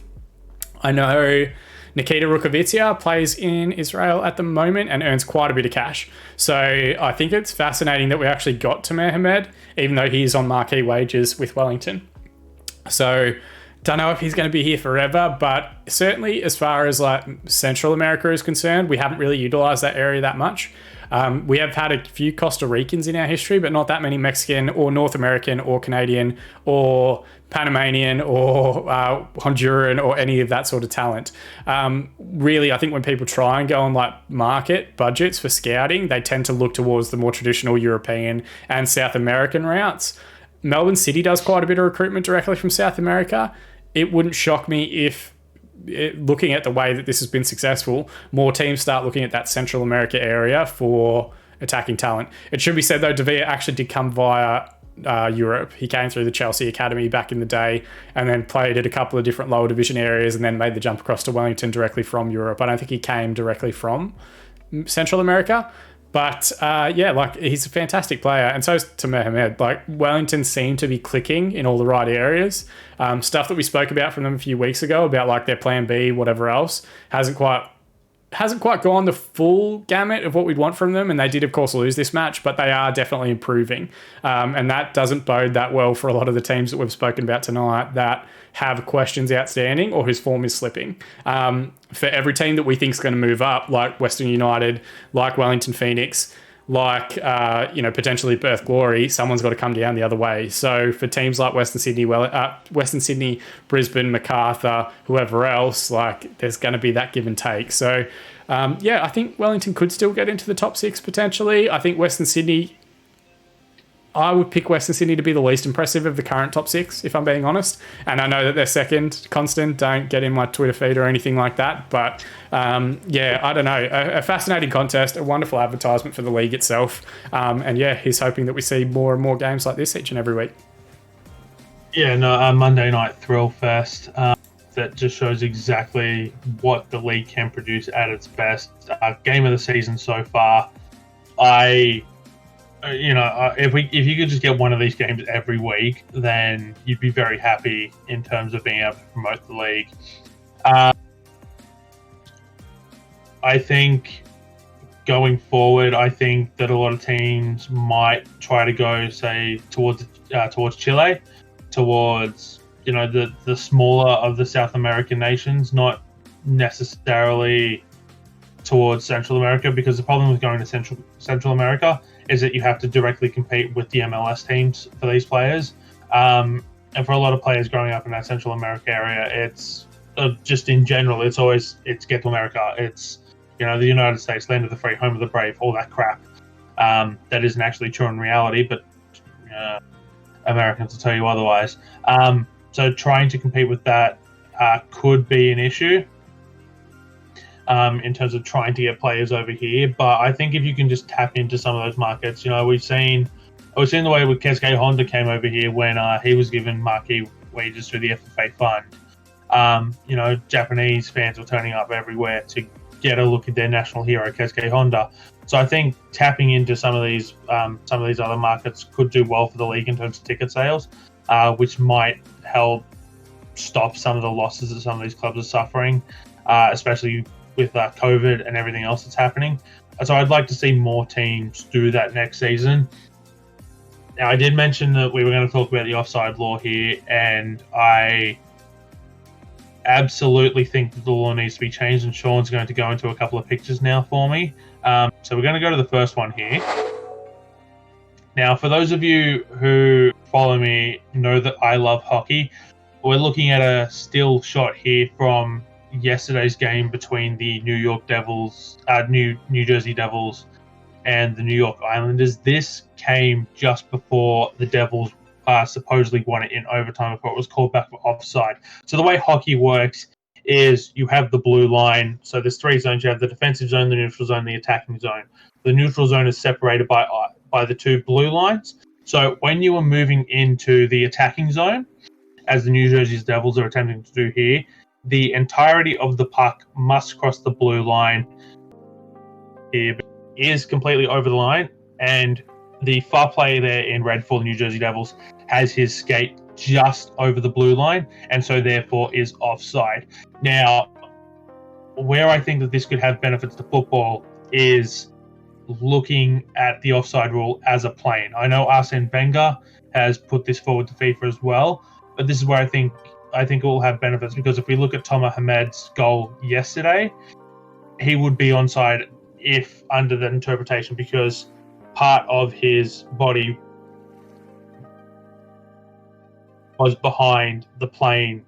Speaker 2: I know Nikita Rukavitsya plays in Israel at the moment and earns quite a bit of cash. So I think it's fascinating that we actually got to Ahmed, even though he's on marquee wages with Wellington. So don't know if he's going to be here forever, but certainly as far as like Central America is concerned, we haven't really utilized that area that much. We have had a few Costa Ricans in our history, but not that many Mexican or North American or Canadian or Panamanian or Honduran or any of that sort of talent. Really, I think when people try and go on like market budgets for scouting, they tend to look towards the more traditional European and South American routes. Melbourne City does quite a bit of recruitment directly from South America. It wouldn't shock me if, looking at the way that this has been successful, more teams start looking at that Central America area for attacking talent. It should be said though, Davia actually did come via Europe. He came through the Chelsea Academy back in the day and then played at a couple of different lower division areas and then made the jump across to Wellington directly from Europe. I don't think he came directly from Central America. But he's a fantastic player, and so is Tamer Hamed. Like, Wellington seem to be clicking in all the right areas. Stuff that we spoke about from them a few weeks ago about like their plan B, whatever else, hasn't quite gone the full gamut of what we'd want from them. And they did, of course, lose this match, but they are definitely improving. And that doesn't bode that well for a lot of the teams that we've spoken about tonight that have questions outstanding or whose form is slipping. For every team that we think is going to move up, like Western United, like Wellington Phoenix, like potentially Perth Glory, someone's got to come down the other way. So for teams like Western Sydney, Brisbane, Macarthur, whoever else, like there's going to be that give and take. So I think Wellington could still get into the top 6 potentially. I think I would pick Western Sydney to be the least impressive of the current top 6, if I'm being honest. And I know that they're second. Constant, don't get in my Twitter feed or anything like that. But I don't know. A fascinating contest, a wonderful advertisement for the league itself. He's hoping that we see more and more games like this each and every week.
Speaker 1: Yeah, no, Monday Night Thrill Fest. That just shows exactly what the league can produce at its best. Game of the season so far. If you could just get one of these games every week, then you'd be very happy in terms of being able to promote the league. I think going forward, I think that a lot of teams might try to go, say, towards Chile, towards the smaller of the South American nations, not necessarily towards Central America, because the problem with going to Central America is that you have to directly compete with the MLS teams for these players. And for a lot of players growing up in that Central America area, it's just in general, it's get to America. It's, the United States, land of the free, home of the brave, all that crap. That isn't actually true in reality, but Americans will tell you otherwise. So trying to compete with that could be an issue in terms of trying to get players over here. But I think if you can just tap into some of those markets, we've seen the way with Keisuke Honda came over here when he was given marquee wages through the FFA fund. Japanese fans were turning up everywhere to get a look at their national hero, Keisuke Honda. So I think tapping into some of these other markets could do well for the league in terms of ticket sales, which might help stop some of the losses that some of these clubs are suffering, especially with COVID and everything else that's happening. So I'd like to see more teams do that next season. Now, I did mention that we were going to talk about the offside law here, and I absolutely think that the law needs to be changed, and Shaun's going to go into a couple of pictures now for me. So we're going to go to the first one here. Now, for those of you who follow me, know that I love hockey. We're looking at a still shot here from yesterday's game between the New Jersey Devils and the New York Islanders. This came just before the Devils supposedly won it in overtime before it was called back for offside. So the way hockey works is you have the blue line. So there's three zones. You have the defensive zone, the neutral zone, the attacking zone. The neutral zone is separated by the two blue lines. So when you are moving into the attacking zone, as the New Jersey Devils are attempting to do here, the entirety of the puck must cross the blue line. Here is completely over the line, and the far player there in red for the New Jersey Devils has his skate just over the blue line, and so therefore is offside. Now, where I think that this could have benefits to football is looking at the offside rule as a plane. I know Arsene Wenger has put this forward to FIFA as well, but this is where I think it will have benefits, because if we look at Tomer Hamed's goal yesterday, he would be onside if under that interpretation, because part of his body was behind the plane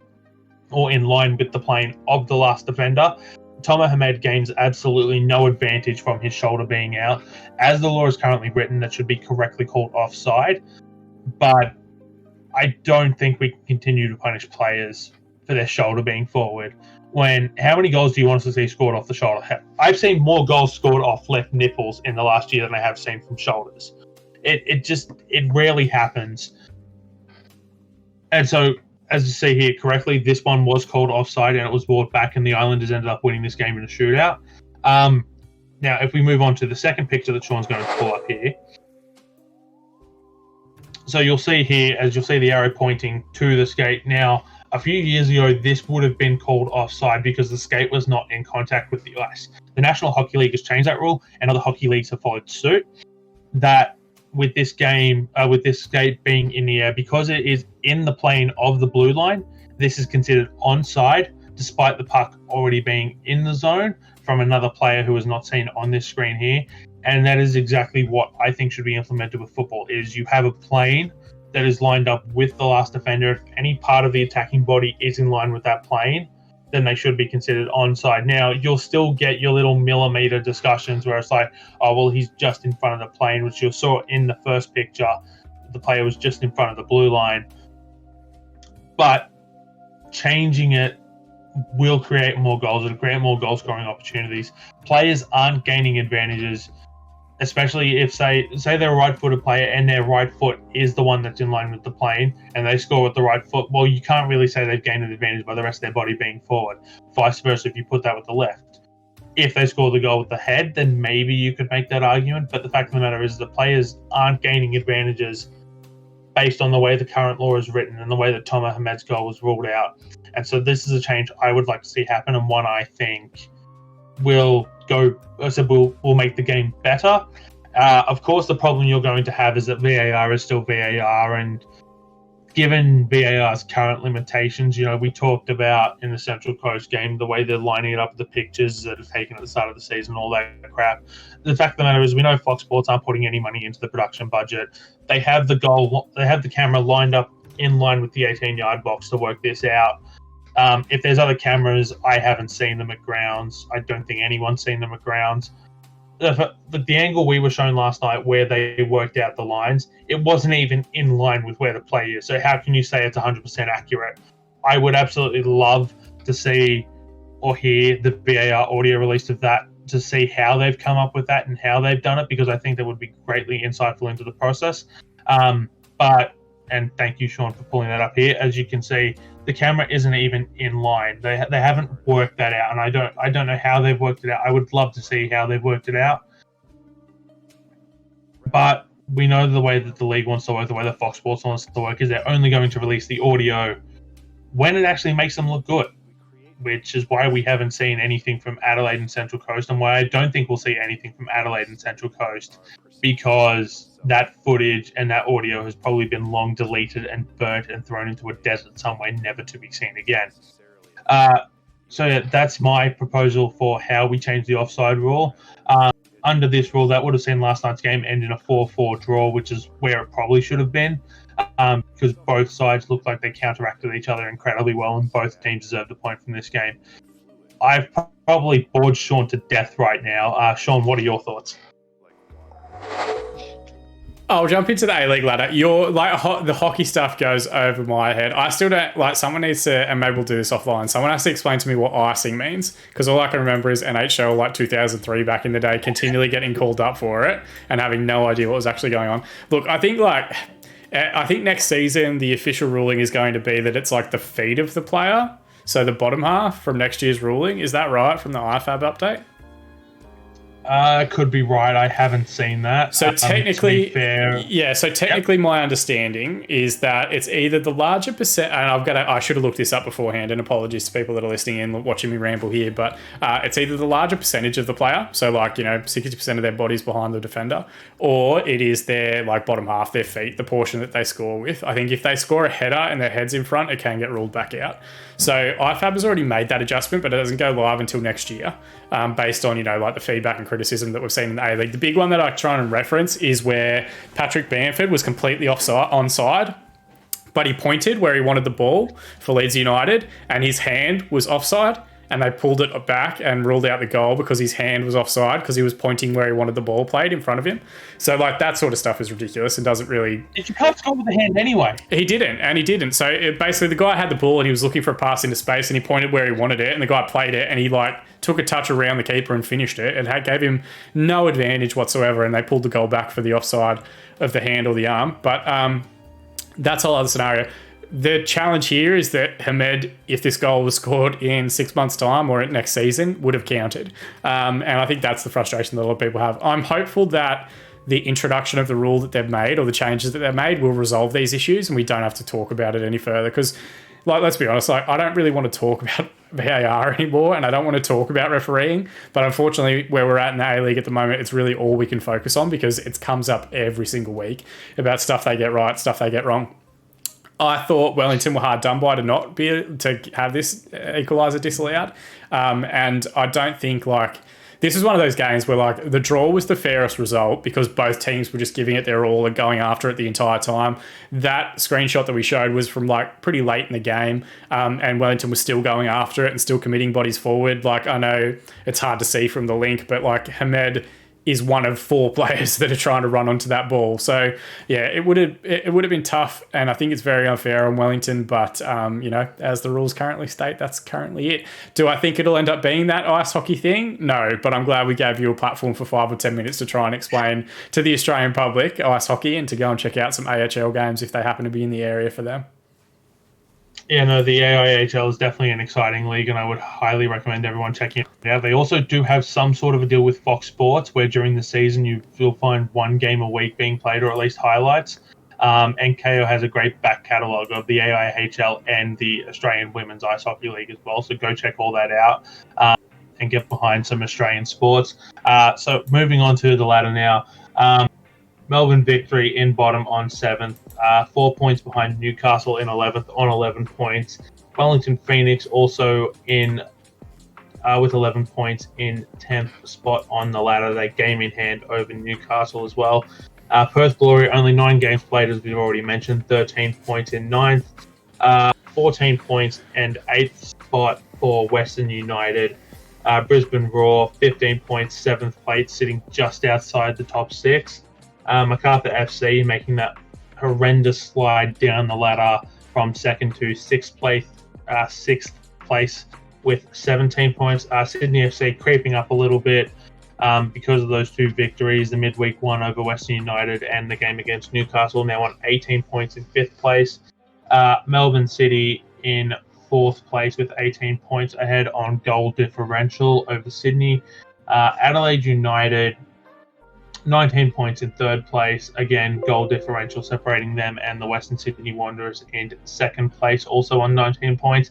Speaker 1: or in line with the plane of the last defender. Tomer Hamed gains absolutely no advantage from his shoulder being out. As the law is currently written, that should be correctly called offside, but I don't think we can continue to punish players for their shoulder being forward. How many goals do you want us to see scored off the shoulder? I've seen more goals scored off left nipples in the last year than I have seen from shoulders. It rarely happens. And so, as you see here correctly, this one was called offside and it was brought back, and the Islanders ended up winning this game in a shootout. Now, if we move on to the second picture that Shaun's going to pull up here. So you'll see here, as you'll see the arrow pointing to the skate. Now, a few years ago, this would have been called offside because the skate was not in contact with the ice. The National Hockey League has changed that rule, and other hockey leagues have followed suit. That with this game, with this skate being in the air, because it is in the plane of the blue line, this is considered onside, despite the puck already being in the zone from another player who is not seen on this screen here. And that is exactly what I think should be implemented with football, is you have a plane that is lined up with the last defender. If any part of the attacking body is in line with that plane, then they should be considered onside. Now, you'll still get your little millimeter discussions where it's like, oh, well, he's just in front of the plane, which you saw in the first picture. The player was just in front of the blue line. But changing it will create more goals. It'll create more goal scoring opportunities. Players aren't gaining advantages, especially if, say they're a right-footed player and their right foot is the one that's in line with the plane and they score with the right foot. Well, you can't really say they've gained an advantage by the rest of their body being forward. Vice versa, if you put that with the left. If they score the goal with the head, then maybe you could make that argument. But the fact of the matter is the players aren't gaining advantages based on the way the current law is written and the way that Tomer Hamed's goal was ruled out. And so this is a change I would like to see happen, and one I think will make the game better. Of course, the problem you're going to have is that VAR is still VAR, and given VAR's current limitations, we talked about in the Central Coast game, the way they're lining it up with the pictures that are taken at the start of the season, all that crap. The fact of the matter is we know Fox Sports aren't putting any money into the production budget. They have the camera lined up in line with the 18-yard box to work this out. If there's other cameras, I haven't seen them at grounds. I don't think anyone's seen them at grounds. The angle we were shown last night where they worked out the lines, it wasn't even in line with where the play is. So how can you say it's 100% accurate I would absolutely love to see or hear the VAR audio release of that to see how they've come up with that and how they've done it, because I think that would be greatly insightful into the process. And thank you, Shaun, for pulling that up here. As you can see, the camera isn't even in line. They haven't worked that out, and I don't know how they've worked it out. I would love to see how they've worked it out. But we know the way that the league wants to work, the way that Fox Sports wants to work, is they're only going to release the audio when it actually makes them look good, which is why we haven't seen anything from Adelaide and Central Coast, and why I don't think we'll see anything from Adelaide and Central Coast, because that footage and that audio has probably been long deleted and burnt and thrown into a desert somewhere, never to be seen again. So yeah, that's my proposal for how we change the offside rule. Under this rule, that would have seen last night's game end in a 4-4 draw, which is where it probably should have been, because both sides looked like they counteracted each other incredibly well, and both teams deserved a point from this game. I've probably bored Shaun to death right now. Shaun, what are your thoughts?
Speaker 2: I'll jump into the A-League ladder. The hockey stuff goes over my head. I still don't, someone needs to, and maybe we'll do this offline, someone has to explain to me what icing means, because all I can remember is NHL 2003 back in the day, continually getting called up for it and having no idea what was actually going on. Look, I think next season the official ruling is going to be that it's the feet of the player, so the bottom half from next year's ruling. Is that right, from the IFAB update?
Speaker 1: Could be right. I haven't seen that.
Speaker 2: So technically,
Speaker 1: fair.
Speaker 2: Yeah. So technically, my understanding is that it's either the larger percent, and I should have looked this up beforehand. And apologies to people that are listening in, watching me ramble here, but it's either the larger percentage of the player, so 60% of their body's behind the defender, or it is their bottom half, their feet, the portion that they score with. I think if they score a header and their head's in front, it can get ruled back out. So IFAB has already made that adjustment, but it doesn't go live until next year, based on the feedback and criticism that we've seen in the A-League. The big one that I try and reference is where Patrick Bamford was completely onside, but he pointed where he wanted the ball for Leeds United, and his hand was offside, and they pulled it back and ruled out the goal because his hand was offside because he was pointing where he wanted the ball played in front of him. So that sort of stuff is ridiculous and doesn't really...
Speaker 1: You can't score with the hand anyway.
Speaker 2: He didn't. So basically the guy had the ball and he was looking for a pass into space, and he pointed where he wanted it, and the guy played it, and he took a touch around the keeper and finished it. It gave him no advantage whatsoever, and they pulled the goal back for the offside of the hand or the arm. But that's a whole other scenario. The challenge here is that Hamed, if this goal was scored in 6 months' time or next season, would have counted. And I think that's the frustration that a lot of people have. I'm hopeful that the introduction of the rule that they've made, or the changes that they've made, will resolve these issues, and we don't have to talk about it any further. Because, let's be honest, I don't really want to talk about VAR anymore, and I don't want to talk about refereeing. But unfortunately, where we're at in the A-League at the moment, it's really all we can focus on, because it comes up every single week about stuff they get right, stuff they get wrong. I thought Wellington were hard done by to have this equaliser disallowed. And I don't think this is one of those games where the draw was the fairest result because both teams were just giving it their all and going after it the entire time. That screenshot that we showed was from pretty late in the game, and Wellington was still going after it and still committing bodies forward. I know it's hard to see from the link, but Hamed is one of 4 players that are trying to run onto that ball. So yeah, it would have been tough, and I think it's very unfair on Wellington, but as the rules currently state, that's currently it. Do I think it'll end up being that ice hockey thing? No, but I'm glad we gave you a platform for 5 or 10 minutes to try and explain to the Australian public ice hockey, and to go and check out some AHL games if they happen to be in the area for them.
Speaker 1: Yeah, no, the AIHL is definitely an exciting league, and I would highly recommend everyone checking it out. They also do have some sort of a deal with Fox Sports, where during the season you'll find 1 game a week being played, or at least highlights. And KO has a great back catalogue of the AIHL and the Australian Women's Ice Hockey League as well, so go check all that out and get behind some Australian sports. So moving on to the ladder now. Melbourne Victory in bottom on 7th, 4 points behind Newcastle in 11th on 11 points. Wellington Phoenix also in with 11 points in 10th spot on the ladder. They game in hand over Newcastle as well. Perth Glory, only 9 games played, as we've already mentioned, 13 points in 9th, 14 points and 8th spot for Western United. Brisbane Roar, 15 points, 7th place, sitting just outside the top 6. MacArthur FC making that horrendous slide down the ladder from 2nd to 6th place sixth place with 17 points. Sydney FC creeping up a little bit because of those two victories, the midweek one over Western United and the game against Newcastle, now on 18 points in fifth place. Melbourne City in fourth place with 18 points ahead on goal differential over Sydney. Adelaide United 19 points in third place. Again, goal differential separating them and the Western Sydney Wanderers in second place, also on 19 points.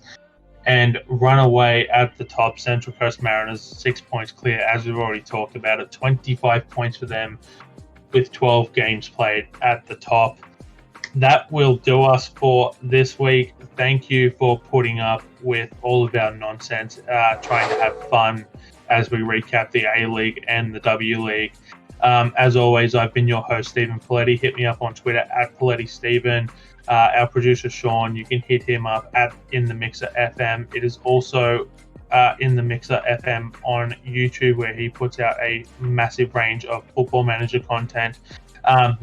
Speaker 1: And runaway at the top, Central Coast Mariners 6 points clear, as we've already talked about it. 25 points for them with 12 games played at the top. That will do us for this week. Thank you for putting up with all of our nonsense, trying to have fun as we recap the A-League and the W-League. As always, I've been your host, Steven Poletti. Hit me up on Twitter at PolettiSteven. Our producer, Shaun, you can hit him up at In The Mixer FM. It is also In The Mixer FM on YouTube, where he puts out a massive range of Football Manager content.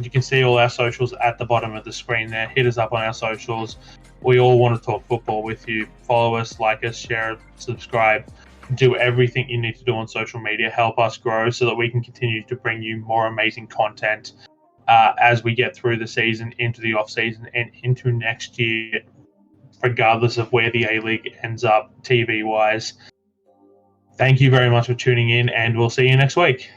Speaker 1: You can see all our socials at the bottom of the screen there. Hit us up on our socials. We all want to talk football with you. Follow us, like us, share, subscribe. Do everything you need to do on social media. Help us grow so that we can continue to bring you more amazing content as we get through the season, into the off-season, and into next year, regardless of where the A-League ends up TV-wise. Thank you very much for tuning in, and we'll see you next week.